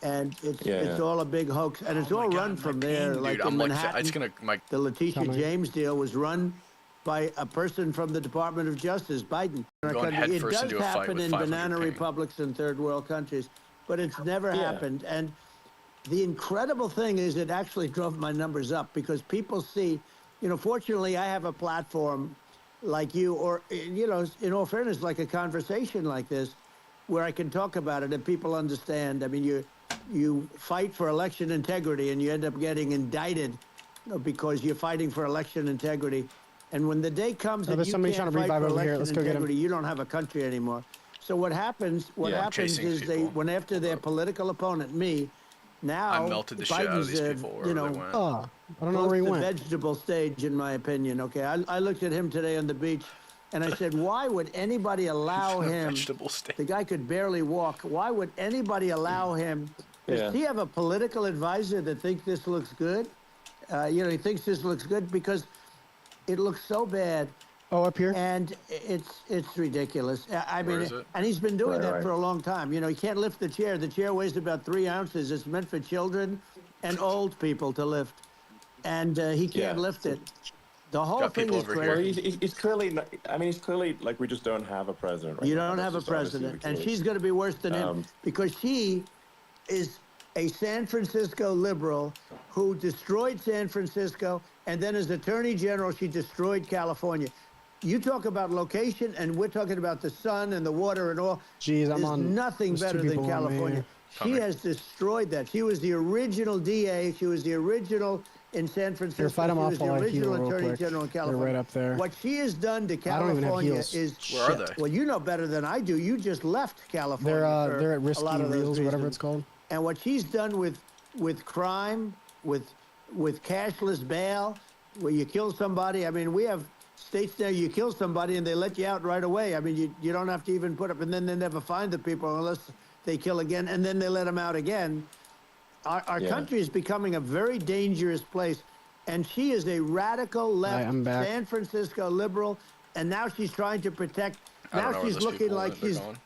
And it's all a big hoax, and it's all run from there, like Dude, in Manhattan. it's gonna, The Letitia Coming. James deal was run by a person from the Department of Justice, Biden. Going head It first does into a fight happen with in 500 banana ping. republics and third world countries, but it's never happened. And the incredible thing is it actually drove my numbers up because people see fortunately, I have a platform like you, or, in all fairness, like a conversation like this, where I can talk about it and people understand. I mean, you fight for election integrity and you end up getting indicted because you're fighting for election integrity. And when the day comes that you can't fight for election integrity, you don't have a country anymore. So what happens is when after their political opponent, me, now I melted the shit out of these people wherever they went. I don't know where he went. Vegetable stage, in my opinion. Okay, I looked at him today on the beach, and I said, why would anybody allow him? Vegetable stage. The guy could barely walk. Why would anybody allow him? Does he have a political advisor that thinks this looks good? He thinks this looks good because it looks so bad. Oh, up here? And it's ridiculous. I mean, and he's been doing that for a long time. He can't lift the chair. The chair weighs about 3 ounces. It's meant for children and old people to lift. And he can't lift it. The whole thing is crazy. He's clearly not, he's clearly like, we just don't have a president right You now. don't have a president. And she's going to be worse than him because she is a San Francisco liberal who destroyed San Francisco, and then as Attorney General, she destroyed California. You talk about location, and we're talking about the sun and the water and all. Jeez, There's nothing better than California. She has destroyed that. She was the original DA. She was the original in San Francisco. Here, fight him off the original Attorney General in California. They're right up there. What she has done to California is... Where are they? Well, you know better than I do. You just left California. They're at Risky Reels, or whatever it's called. And what she's done with crime, with cashless bail, where you kill somebody. I mean, we have states there you kill somebody and they let you out right away. I mean, you don't have to even put up, and then they never find the people unless they kill again, and then they let them out again. Our country is becoming a very dangerous place, and she is a radical left San Francisco liberal, and now she's trying to protect. Now she's looking like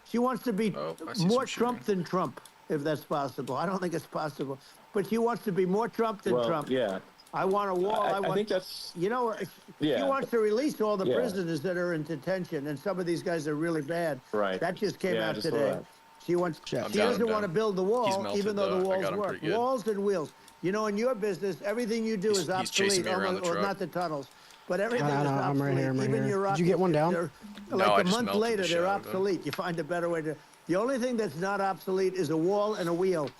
she wants to be more Trump than Trump, if that's possible. I don't think it's possible, but she wants to be more Trump than Trump. Yeah. I want a wall. I think that's... She wants to release all the prisoners that are in detention, and some of these guys are really bad. Right. That just came out today. She wants. She doesn't want to build the wall, even though the walls work. Walls and wheels. In your business, everything you do is obsolete, or not the tunnels, but everything is obsolete. I'm right here. Even your rockets. Did you get one down? Like a month later, they're obsolete. You find a better way to. The only thing that's not obsolete is a wall and a wheel,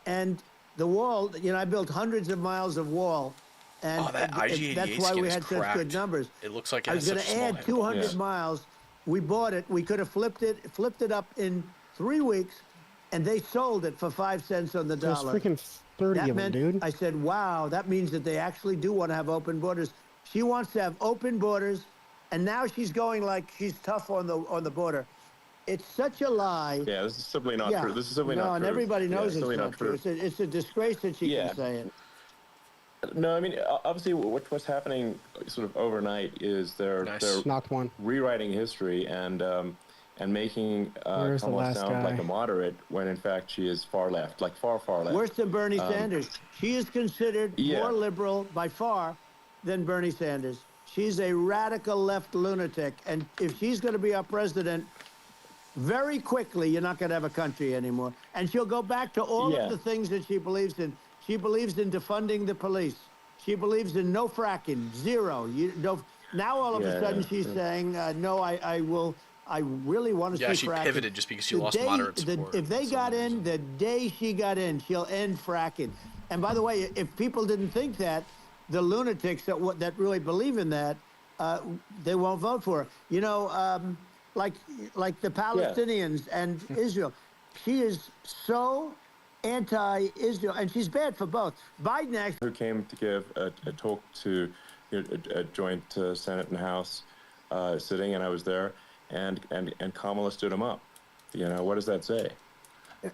and the wall. I built hundreds of miles of wall. And that's why we had such good numbers. It looks like I was going to add 200 miles. We bought it. We could have flipped it up in 3 weeks, and they sold it for 5 cents on the dollar. There's freaking 30 of them, dude. I said, wow, that means that they actually do want to have open borders. She wants to have open borders, and now she's going like she's tough on the border. It's such a lie. Yeah, this is simply not true. This is simply not true. No, and everybody knows it's not true. It's a disgrace that she can say it. No, obviously, what's happening sort of overnight is they're rewriting history and making Kamala sound like a moderate when in fact she is far left, like far left. Worse than Bernie Sanders. She is considered more liberal by far than Bernie Sanders. She's a radical left lunatic, and if she's going to be our president, very quickly you're not going to have a country anymore, and she'll go back to all of the things that she believes in. She believes in defunding the police. She believes in no fracking, zero. Now all of a sudden she's saying, no, I really want to see fracking. Yeah, she pivoted just because she lost moderate support. If they got in, the day she got in, she'll end fracking. And by the way, if people didn't think that, the lunatics that really believe in that, they won't vote for her. Like the Palestinians and Israel. She is so anti-Israel, and she's bad for both. Biden actually... Who came to give a talk to a joint Senate and House sitting, and I was there, and Kamala stood him up. What does that say?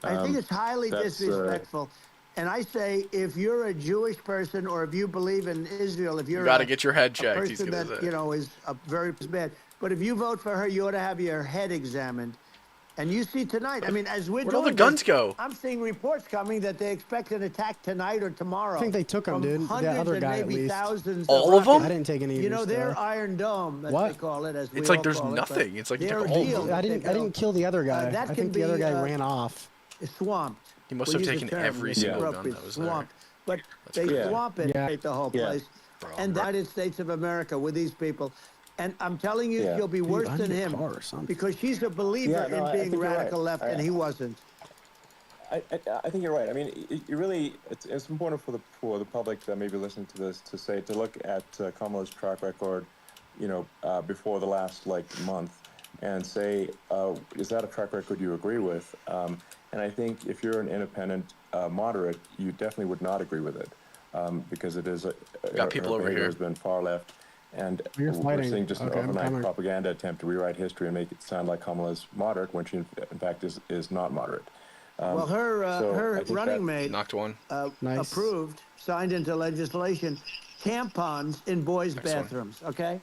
I think it's highly disrespectful. And I say, if you're a Jewish person or if you believe in Israel, if you're got to get your head checked. A person that is very bad. But if you vote for her, you ought to have your head examined. And you see tonight, as we're doing where'd all the guns go? I'm seeing reports coming that they expect an attack tonight or tomorrow. I think they took them, dude. The other guy, at least. All of them? I didn't take any. Their Iron Dome, as they call it. It's like there's nothing. It's like they took all of them. I didn't kill the other guy. I think the other guy ran off. Swamped. He must have taken every single gun that was there. But they swamp it, the whole place. and the United States of America with these people. And I'm telling you, she'll be worse than him because she's a believer in being radical left, and he wasn't. I think you're right. I mean, you really, it's important for the public that may be listening to this to look at Kamala's track record, before the last month, and say, is that a track record you agree with? And I think if you're an independent moderate, you definitely would not agree with it, because it is got people over here has been far left, and we're seeing just an overnight propaganda attempt to rewrite history and make it sound like Kamala's moderate when she in fact is not moderate. Well, her running mate knocked one. Approved, signed into legislation, tampons in boys' bathrooms. Okay,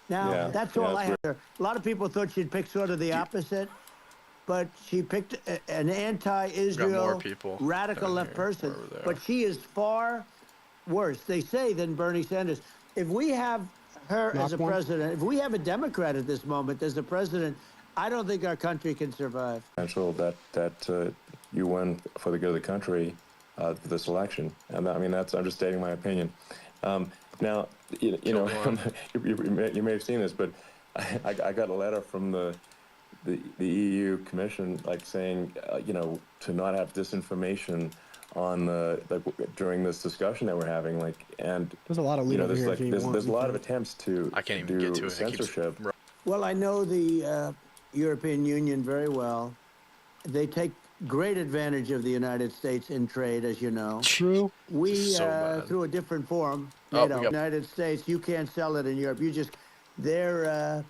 now that's all I had. A lot of people thought she'd pick sort of the opposite, but she picked an anti-Israel, radical left person. But she is far worse, they say, than Bernie Sanders. If we have her as a president, if we have a Democrat at this moment as a president, I don't think our country can survive. Potential that you win for the good of the country this election, and I mean I'm just stating my opinion. Now, you may have seen this, but I got a letter from the EU Commission saying to not have disinformation on during this discussion that we're having, and there's a lot of there's a lot of attempts to I can't even get to it. censorship. Well, I know the European Union very well. They take great advantage of the United States in trade, as you know. True. We, through a different forum, United States, you can't sell it in Europe. They're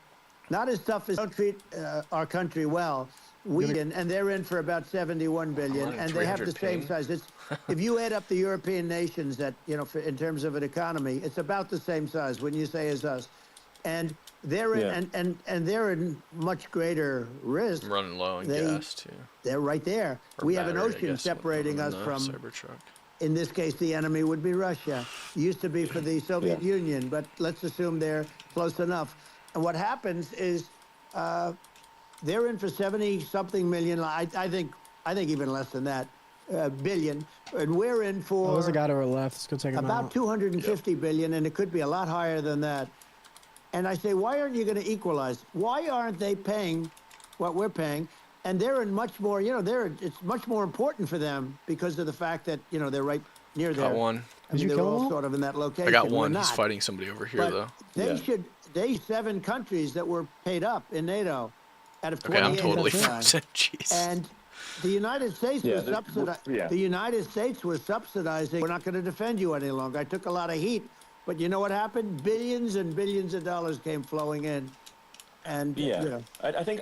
not as tough as don't treat our country well. And they're in for about 71 billion, and they have the same size. If you add up the European nations that, in terms of an economy, it's about the same size, wouldn't you say, as us? And they're in, and they're in much greater risk. I'm running low on gas too. They're right there. We have an ocean separating us from, in this case, the enemy would be Russia. Used to be for the Soviet Union, but let's assume they're close enough. And what happens is they're in for 70-something million. I think even less than that, billion. And we're in for there's a guy to our left. Let's go take him about 250 billion, and it could be a lot higher than that. And I say, why aren't you going to equalize? Why aren't they paying what we're paying? And they're in much more, it's much more important for them because of the fact that, they're right near there. Got one. I mean, they're all sort of in that location. I got one. He's fighting somebody over here, though. They 7 countries that were paid up in NATO out of 28. Okay, I'm totally frozen. Jeez. And the United States was subsidizing. The United States was subsidizing. We're not going to defend you any longer. I took a lot of heat. But you know what happened? Billions and billions of dollars came flowing in, and I think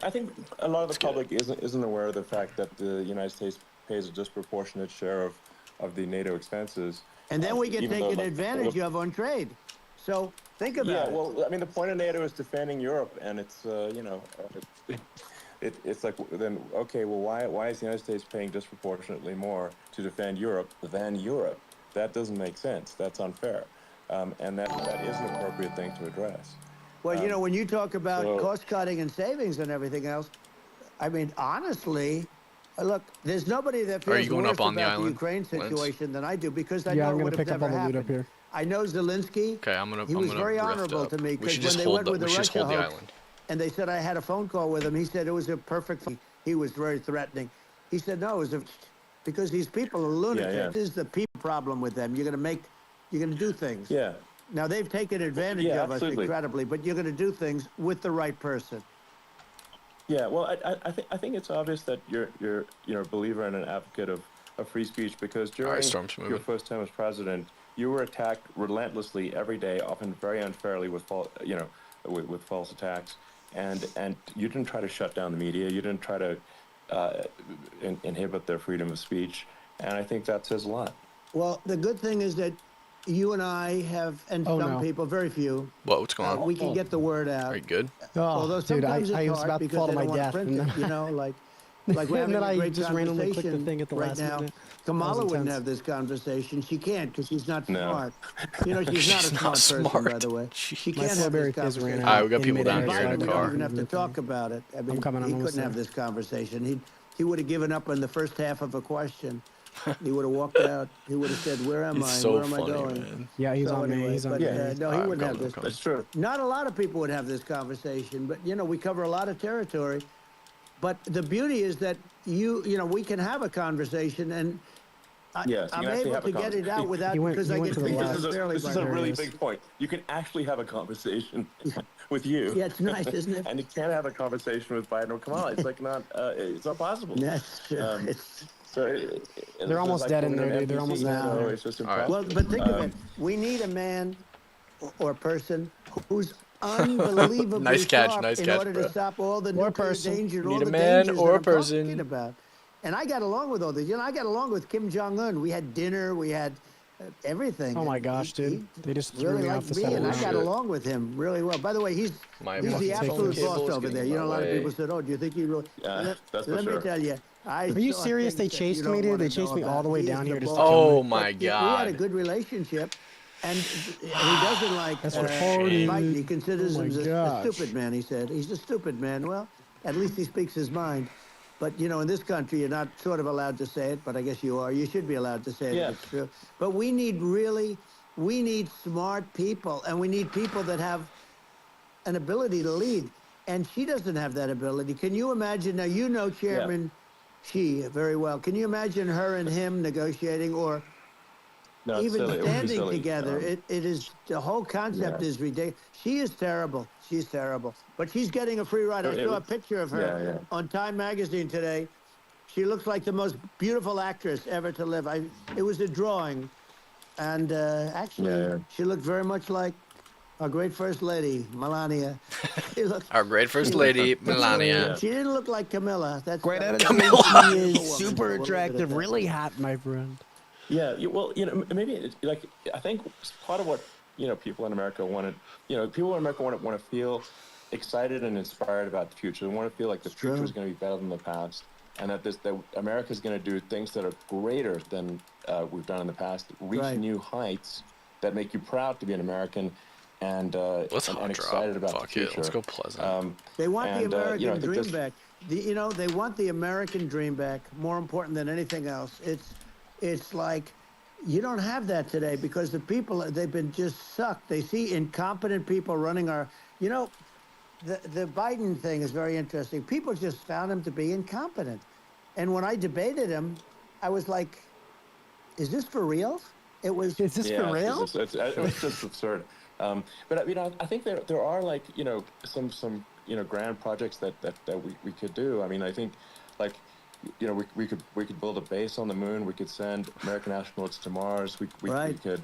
a lot of the public isn't aware of the fact that the United States pays a disproportionate share of the NATO expenses. And then we get taken advantage of on trade. So think about it. Yeah, well, I mean, the point of NATO is defending Europe, and it's it's like, then okay, well, why is the United States paying disproportionately more to defend Europe than Europe? That doesn't make sense. That's unfair. And that is an appropriate thing to address. Well, when you talk about cost cutting and savings and everything else, I mean, honestly, look, there's nobody that feels worse about the Ukraine situation than I do, because I know it would have never happened. I know Zelensky. Okay, he was very honorable to me, because when they went with the Russia hoax, and they said I had a phone call with him, he said it was a perfect. He was very threatening. He said no, it was because these people are lunatics. This is the people problem with them. You're going to do things. Yeah. Now, they've taken advantage of us incredibly, but you're going to do things with the right person. Yeah, well, I think it's obvious that you're a believer and an advocate of free speech, because during your first time as president, you were attacked relentlessly every day, often very unfairly with false attacks, and you didn't try to shut down the media. You didn't try to inhibit their freedom of speech, and I think that says a lot. Well, the good thing is that you and I have, and some people, very few. What's going on? We can get the word out. Are you good? Although sometimes dude, I was about to fall to my death. Like we're having a great just randomly clicked the thing at the right last now. minute. Kamala wouldn't have this conversation. She can't, because she's not smart. She's not a smart person, by the way. She can't have this conversation. All right, we got people down here in the car. We don't even have to talk about it. I mean, he couldn't have this conversation. He would have given up on the first half of a question. He would have walked out. He would have said, "Where am He's I? so Where am funny, I going?" man. Yeah, he's So on me. anyway, He's on but, me. no, he I'm wouldn't have coming, this. I'm That's true. Not a lot of people would have this conversation, but we cover a lot of territory. But the beauty is that we can have a conversation, and Yes, you I'm can actually able have a to get it out conversation. without He went because I to get the I think treated left. unfairly this by is a really Hilarious. big point. You can actually have a conversation with you. Yeah, it's nice, isn't it? And you can't have a conversation with Biden or Kamala. It's like it's not possible. That's true. So They're almost dead in there, dude. They're almost dead. dead in So there. it's just All right. impossible. Well, but think of it. We need a man or person who's unbelievably Nice catch, sharp nice in catch, order bro. to stop all the Or a nuclear person. danger and Need all a the man dangers or that a I'm person. talking about. And I got along with all this. I got along with Kim Jong-un. We had dinner. We had everything. Oh my And gosh, he dude. They just threw really me off liked the me, side of and the I Holy got shit. along with him really well. By the way, he's My the fucking absolute cable boss is over getting there. in A my lot of way. people said, "Oh, do you think he really?" Yeah, that's for Let me sure. tell you, Are you saw serious? They things that chased you don't me, dude. wanna They chased know me all about. the way He is down the here just to boss. kill me. Oh my But, yeah, we had a god. good relationship, and he doesn't like That's retarded. Biden. He considers Oh my him a gosh. stupid man. He said he's a stupid man. Well, at least he speaks his mind. But in this country, you're not sort of allowed to say it, but I guess you are. You should be allowed to say it Yeah. if it's true. But we need smart people, and we need people that have an ability to lead. And she doesn't have that ability. Can you imagine? Now, Chairman Xi very well. Can you imagine her and him negotiating or No, it's even silly. It would be standing silly. together? It is, the whole concept Yeah. is ridiculous. She is terrible. She's terrible. But she's getting a free ride. I It saw a would- picture of her Yeah, yeah. on Time Magazine today. She looks like the most beautiful actress ever to live. It was a drawing. And actually, Yeah, yeah. she looked very much like our great First Lady, Melania. She looked, Our great first she lady, looked- Melania. She didn't look like Camilla. That's Great that's- attitude. Camilla. She is Woman, so super we'll leave it at attractive, that. really hot, my friend. Yeah, well, maybe like I think part of what people in America want to, people in America want to feel excited and inspired about the future. They want to feel like the future true. is going to be better than the past, and that America is going to do things that are greater than we've done in the past, reach Right. new heights that make you proud to be an American, and Let's and hot excited drop. about Fuck the it. future. Let's go Pleasant. They want the And, American I think dream this- back. They want the American dream back. More important than anything else. It's like you don't have that today because the people, they've been just sucked. They see incompetent people running our. The Biden thing is very interesting. People just found him to be incompetent, and when I debated him, I was like, "Is this for real?" It was. Is this for real? It's just absurd. But I think there are like some grand projects that we could do. I mean, I think like we could build a base on the moon. We could send American astronauts to Mars. We Right. could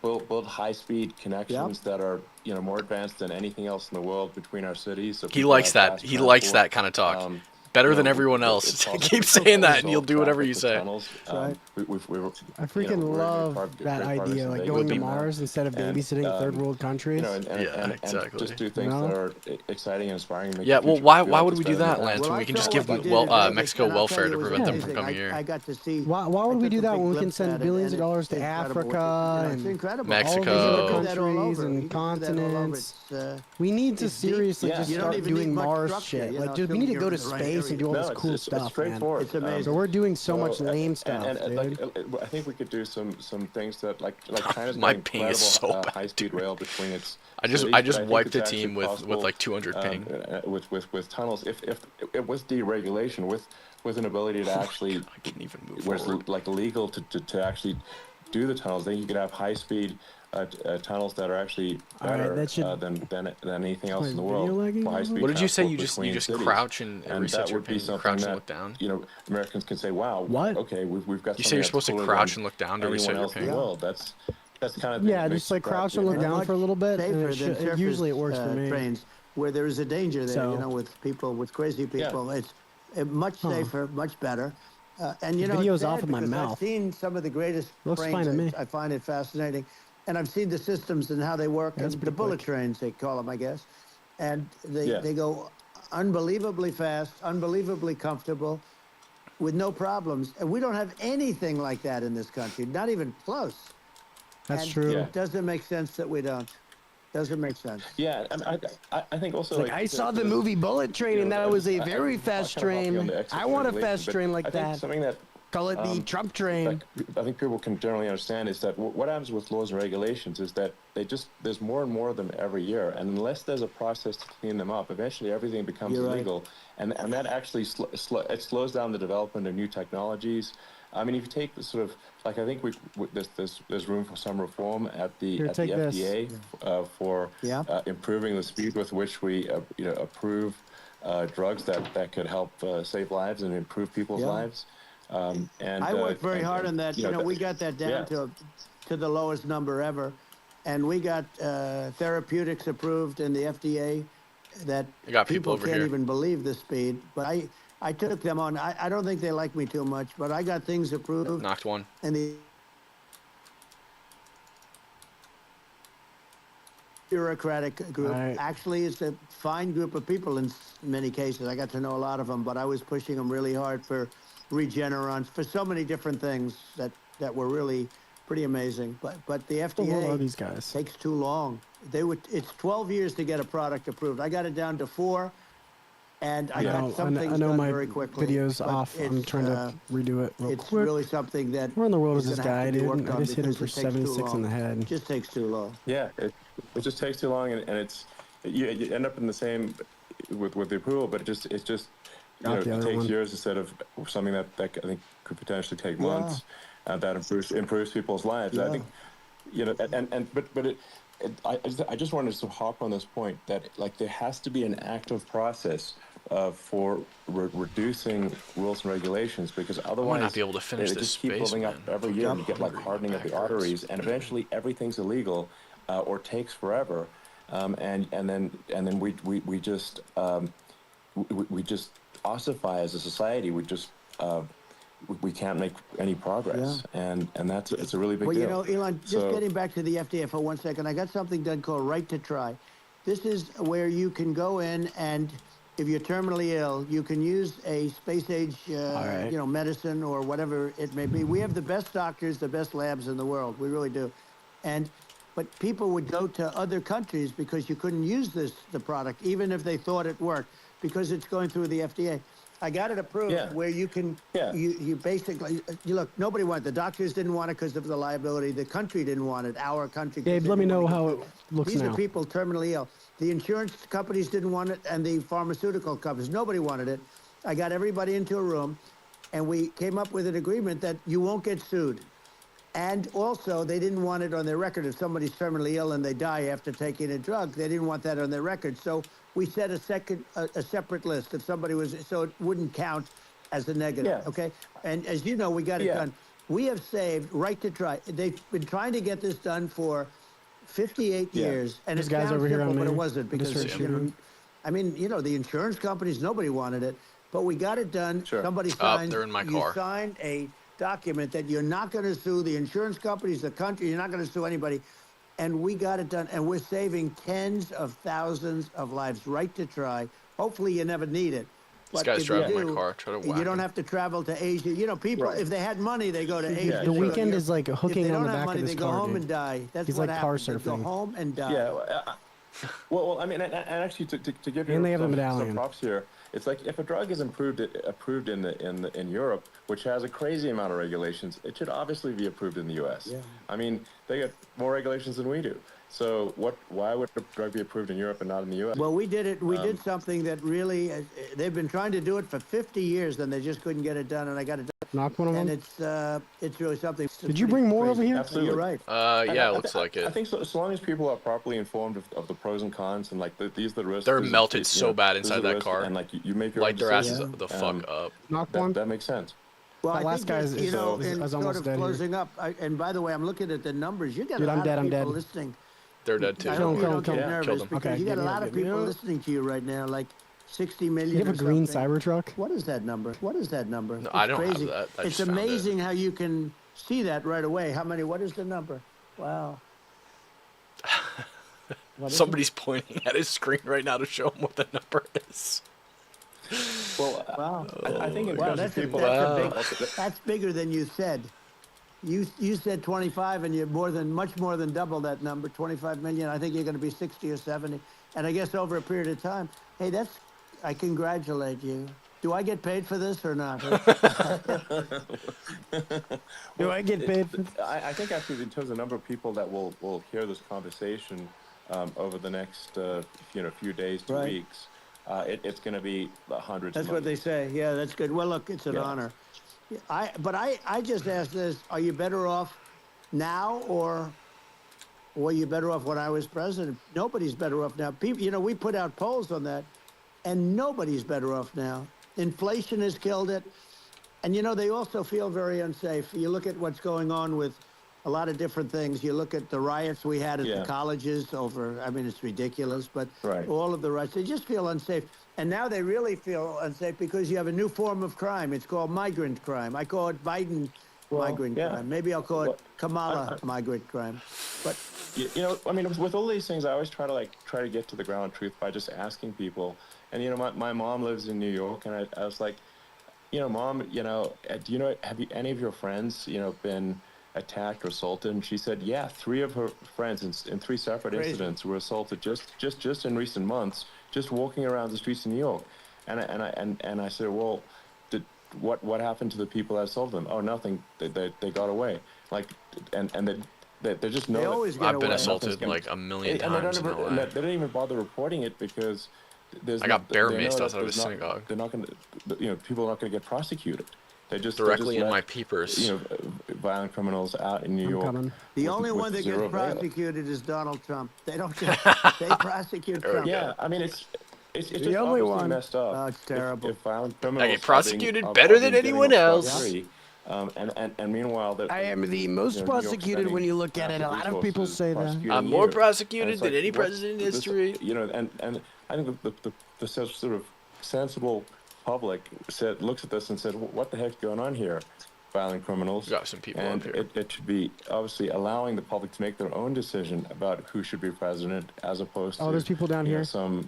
build high-speed connections that are more advanced than anything else in the world between our cities. So He people likes have that. fast He likes transport. that kind of talk. Um, Better than everyone else. Keep saying that, and you'll do whatever you say. Right. I freaking love that idea, like going to Mars instead of babysitting third world countries. And exactly. just do things that are exciting and inspiring. And make Yeah, the well, future why feel would we do better that, than Lance? past. When Well, we I can just saw give what you them did in Vegas, Mexico and I'll welfare tell to you, it was prevent them from amazing. coming here. I got to see. Why would I we took do a that big when we can glimpse send at it, billions of and dollars to it's incredible. Africa It's and incredible. Mexico. all You these can do other that all countries over. You and can do that all over. continents? It's, We need to it's deep. seriously Yeah. just You don't start even need doing much Mars structure, shit. you Like, know, dude, we need to assuming go to you're in the right space and area. do all No, this it's- cool it's stuff, man. straightforward. It's amazing. So we're doing so much So, lame stuff, and dude. I think we could do some things that like China's My got ping is so incredible bad, high-speed dude. rail between its. I just cities, but think wiped it's the actually team with possible, like 200 ping. with tunnels. If it was deregulation with an ability to actually I can't even move where it's forward. like legal to actually do the tunnels, then you could have high-speed tunnels that are actually All right, better that should- than anything else my in the video world. lagging for a little? high-speed What did you say? transport You just between cities. crouch and And reset that your would be ping. something Crouch and that look down. Americans can say, "Wow, What? okay, we've got." You say you're something supposed to that's cooler crouch than and look down to anyone reset your else in the ping. world. That's kind of Yeah, makes just like crap, crouch you and know? look down much for a little bit, and safer it than surface, usually it works for me. trains where there is a danger there, So- with people, with crazy people. It's much Huh. safer, much better. And The it's video's sad off of my because mouth. I've seen some of the greatest Looks trains. fine to me. I find it fascinating. And I've seen the systems and how they work, That's and the pretty bullet quick. trains, they call them, I guess. And Yeah. they go unbelievably fast, unbelievably comfortable, with no problems. And we don't have anything like that in this country, not even close. That's And true. Yeah. It doesn't make sense that we don't. Doesn't make sense. Yeah, and I think also Like, I saw the movie Bullet Train, and that was a very fast train. I want a fast train like I think that. something that Call it the Trump train. I think people can generally understand is that what happens with laws and regulations is that there's more and more of them every year, and unless there's a process to clean them up, eventually everything becomes illegal, and that actually it slows down the development of new technologies. I mean, if you take the sort of like I think there's room for some reform at the FDA for improving the speed with which we approve drugs that could help save lives and improve people's lives. And I worked very hard on that. We got that down to the lowest number ever, and we got therapeutics approved in the FDA that people can't even believe the speed. But I took them on. I don't think they like me too much, but I got things approved. Knocked one. And the bureaucratic group actually is a fine group of people in many cases. I got to know a lot of them, but I was pushing them really hard for Regeneron, for so many different things that were really pretty amazing. But the FDA these guys takes too long. It's 12 years to get a product approved. I got it down to 4, and I got some things done very quickly. Video's off. I'm trying to redo it real quick. It's really something that. Where in the world is this guy, dude? I just hit him for 76 in the head. It just takes too long. Yeah, it just takes too long, and you end up in the same with the approval, but it just it takes years instead of something that I think could potentially take months. That improves people's lives. I think, I just wanted to hop on this point that like there has to be an active process for reducing rules and regulations, because otherwise not be able to finish they this just keep building up every year, and you get like hardening of the arteries, and eventually everything's illegal or takes forever, and then we just ossify as a society. We can't make any progress, and it's a really big deal. Well, Elon, just getting back to the FDA for 1 second, I got something done called Right to Try. This is where you can go in, and if you're terminally ill, you can use a space-age, medicine or whatever it may be. We have the best doctors, the best labs in the world. We really do. But people would go to other countries because you couldn't use the product, even if they thought it worked, because it's going through the FDA. I got it approved where you can, you basically, look, nobody wanted it. The doctors didn't want it because of the liability. The country didn't want it, our country. Gabe, let me know how it looks now. These are people terminally ill. The insurance companies didn't want it, and the pharmaceutical companies, nobody wanted it. I got everybody into a room, and we came up with an agreement that you won't get sued. And also, they didn't want it on their record. If somebody's terminally ill and they die after taking a drug, they didn't want that on their record. So we set a separate list. If somebody was, so it wouldn't count as a negative, okay? And as you know, we got it done. We have saved Right to Try. They've been trying to get this done for 58 years. And this it guy's sounds over simple, here but it wasn't, because, I mean, the insurance companies, nobody wanted it. But we got it done. Somebody signed. They're in my car. You signed a document that you're not going to sue the insurance companies, the country. You're not going to sue anybody. And we got it done. And we're saving tens of thousands of lives. Right to Try. Hopefully you never need it. This guy's driving my car. Try to whack You don't have to travel to Asia. People, if they had money, they go to Asia. The weekend is like hooking on the back of this car. If they don't have money, they go home and die. That's He's what like car happens. They go surfing. home and die. Yeah. Well, I mean, and actually, to give And they you have a some medallion. props here, it's like if a drug is approved in Europe, which has a crazy amount of regulations, it should obviously be approved in the U.S. Yeah. I mean, they got more regulations than we do. So why would a drug be approved in Europe and not in the U.S.? Well, we did it. We did something that really, they've been trying to do it for 50 years, and they just couldn't get it done, and I got it done. Knock one of them. And it's really something. Did you bring more over here? Absolutely. You're right. Yeah, it looks like it. I think so, as long as people are properly informed of the pros and cons, and like these are the risks. They're melted so bad inside that car. And like you make your Light their asses decision, the fuck up. Knock one. That makes sense. Well, That I last think guy that, is in almost sort of dead closing here. up, and by the way, I'm looking at the numbers. You got Dude, a lot I'm of people dead. listening. They're dead too. I hope you don't get Killed nervous, them. because you got a lot of people listening to you right now, like 60 million. You have a green Cybertruck? What is that number? What is that number? No, I don't crazy. have that. I It's just found amazing how you can see that right away. How many? What is the number? Wow. Somebody's pointing at his screen right now to show him what the number is. Well, Wow. I think in Wow, terms of people, that's bigger than you said. You said 25, and you're much more than double that number, 25 million. I think you're going to be 60 or 70. And I guess over a period of time, hey, I congratulate you. Do I get paid for this or not? Do I get paid for I think actually in terms of the number of people that will hear this conversation over the next few days to Right. weeks, it's going to be hundreds. That's of what they millions. say. Yeah, that's good. Well, look, it's an honor. But I just ask this: are you better off now, or were you better off when I was president? Nobody's better off now. People, we put out polls on that, and nobody's better off now. Inflation has killed it. And, they also feel very unsafe. You look at what's going on with a lot of different things. You look at the riots we had at the colleges over, it's ridiculous, but all of the riots, they just feel unsafe. And now they really feel unsafe because you have a new form of crime. It's called migrant crime. I call it Biden migrant crime. Maybe I'll call it Kamala migrant crime. But with all these things, I always try to get to the ground truth by just asking people. And my mom lives in New York, and I was like, Mom, have any of your friends, been attacked or assaulted? And she said, yeah, 3 of her friends in 3 separate incidents were assaulted just in recent months, just walking around the streets of New York. And I said, well, what happened to the people that assaulted them? Oh, nothing. They got away. They're just no. I've been assaulted like a million times in LA. They don't even bother reporting it because I got bear maced outside of a synagogue. They're not going to, people are not going to get prosecuted. They just directly in my peepers. Violent criminals out in New York. The only one that gets prosecuted is Donald Trump. They don't get. They prosecute Trump. Yeah, it's just the only one messed up. Oh, it's terrible. If violent criminals I get prosecuted better than anyone else. And meanwile, I am the most prosecuted when you look at it. A lot of people say that. I'm more prosecuted than any president in history. And I think the sort of sensible public looks at this and said, what the heck's going on here? Violent criminals. Got some people and up here. It should be obviously allowing the public to make their own decision about who should be president, as opposed to there's people down here. Some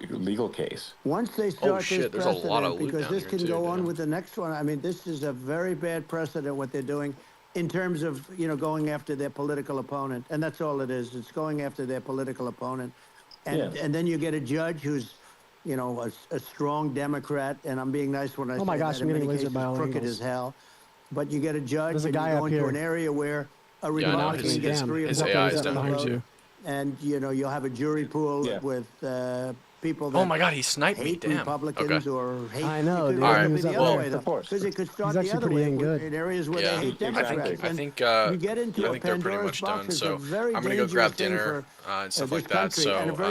legal case. Once they start this there's a lot of precedent, loot because down this here can too, go on damn. with the next one. This is a very bad precedent what they're doing in terms of going after their political opponent, and that's all it is. It's going after their political opponent, and then you get a judge who's a strong Democrat, and I'm being nice when I say my gosh, that. I'm In getting many laser cases, by all crooked angles. as hell. But you get a judge, There's a and guy you up go into here. an area where a Yeah, I know. Republican gets 3 or His 4 AI is votes down on there the too. vote, and you'll have a jury pool with people that Oh my God, he sniped me. hate Damn. Republicans Okay. or hate. I know, dude. All right, He was the up other there. way, Of course. because it could start He's the actually other pretty way dang good. in areas where Yeah, they hate Democrats. I And think you get into I a think they're pretty Pandora's much done. box. It's So a very I'm gonna go grab dangerous thing dinner for and stuff this like that. country, So and a very